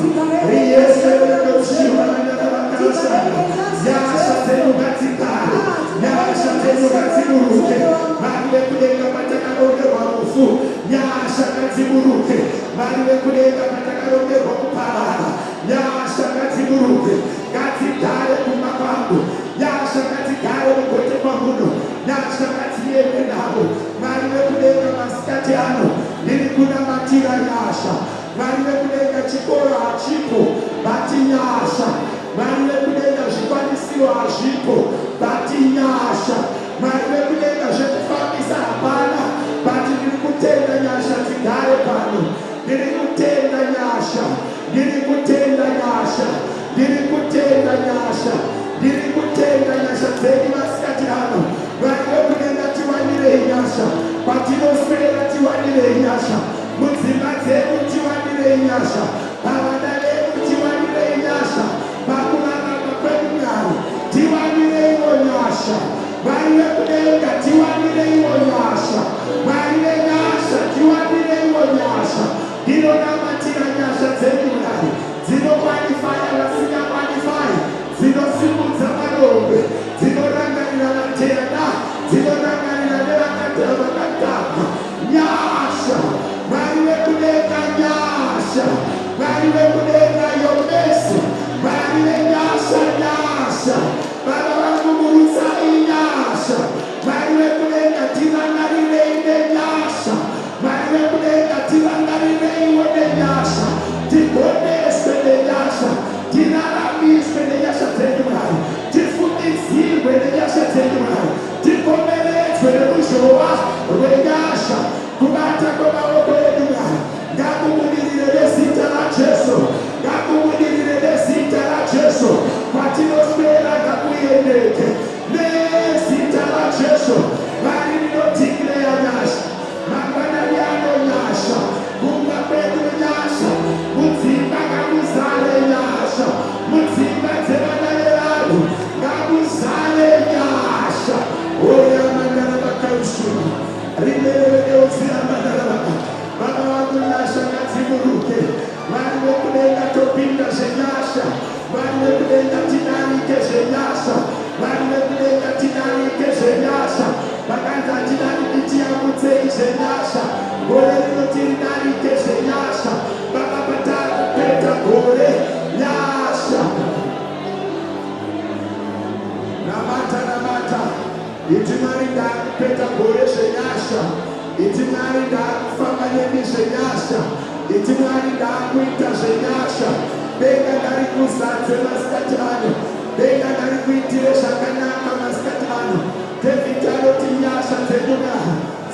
riyese vakaushima mandana vakaushanda nyasha dzedu ngadzigare nyasha dzedu ngadziburuke Mwari vekudenga patakarongerwa rufu nyasha ngadziburuke Mwari vekudenga patakarongerwa kuparara nyasha ngadziburuke ngadzigare kumba kwangu nyasha ngadzigare mugote kwanguno nyasha ngadziende navo Mwari vekudenga masikati ano ndiri kunamatira nyasha Mwari vekudenga chikoro hachipo bati nyasha Mwari vekudenga zvikwanisiro hazvipo bati nyasha Mwari vekudenga zvekufambisa hapana bati ndiri kutenda nyasha dzigare pano ndiri kutenda nyasha ndiri kutenda nyasha ndiri kutenda nyasha ndiri kutenda nyasha dzenyu masikati ano Mwari vekudenga tiwanirei nyasha patinoswera tiwanirei nyasha mudzimba dzedu tiwanirei nyasha pavana vedu tiwanirei nyasha pakurarama kwedu Mwari tiwanireiwo nyasha Mwari vekudenga tiwanireiwo nyasha Mwari venyasha tiwanireiwo nyasha ndinonamatira nyasha dzenyu Mwari dzinokwanifaya vasingakwanifai dzinosimudza marombe dzinorangarira vatenda dzinorangarira nevakatama nyasha Mwari vekudenga nyasha Mwari vekudenga yomesi Mwari venyasha nyasha Baba vangu murutsai nyasha Mwari vekudenga tirangarirei nenyasha Mwari vekudenga tirangarirei nenyasha tigoneswe nenyasha tiraramiswe nenyasha dzenyu Mwari tifukidzirwe nenyasha dzenyu Mwari tipomeredzwe neruzhowa rwenyasha kubata kwemaoko edu Mwari ngakubudirire nezita raJesu ngakubudirire nezita raJesu kwatinoswera ngakuendeke nezita raJesu Mwari ndinotikireya nyasha mangwanani ano nyasha kumba kwedu nyasha mudzimba ngamuzare nyasha mudzimba dzevana vevanhu ngamuzare nyasha oya mandara vakaushuma rimerevedeuzira mandara vaka Baba vangu nyasha ngadziburuke Mwari vekudenga topinda zvenyasha Mwari vekudenga tidarike zvenyasha Mwari vekudenga tidarike zvenyasha vakanzi hatidariki tiyamudzei zvenyasha gore rinoti ridarike zvenyasha Baba patari kupedza gore nyasha namata namata iti Mwari ndaakupedza gore zvenyasha iti Mwari ndaakufamba nemi zvenyasha iti Mwari ndaakuita zvenyasha denga ndari kuzadze masikati ano denga ndari kuitire zvakanaka masikati ano David anoti nyasha dzedu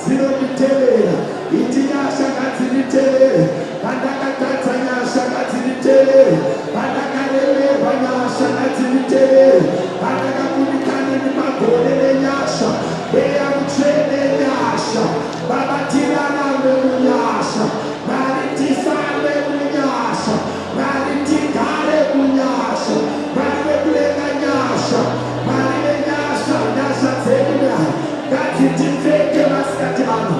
dzinonditevera iti nyasha ngadzinditevere pandakatadza nyasha ngadzinditevere pandakaremerwa nyasha ngadzinditevere pandakakundikana nemagore nenyasha mweya mutsvene nyasha Baba tirarame munyasha Mwari tifambe munyasha Mwari tigare munyasha Mwari vekudenga nyasha Mwari venyasha nyasha dzedu ngadzitipfeke masikati ano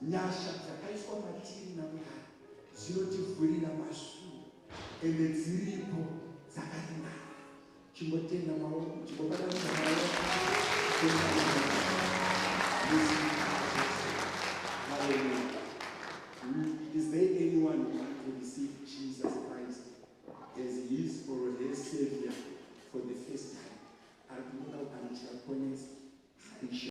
Nyasha dzakaiswa matiri naMwari dzinotivhurira masuo ende dziripo dzakati nani. Chimbotenga maoko, chimbobatana maoko.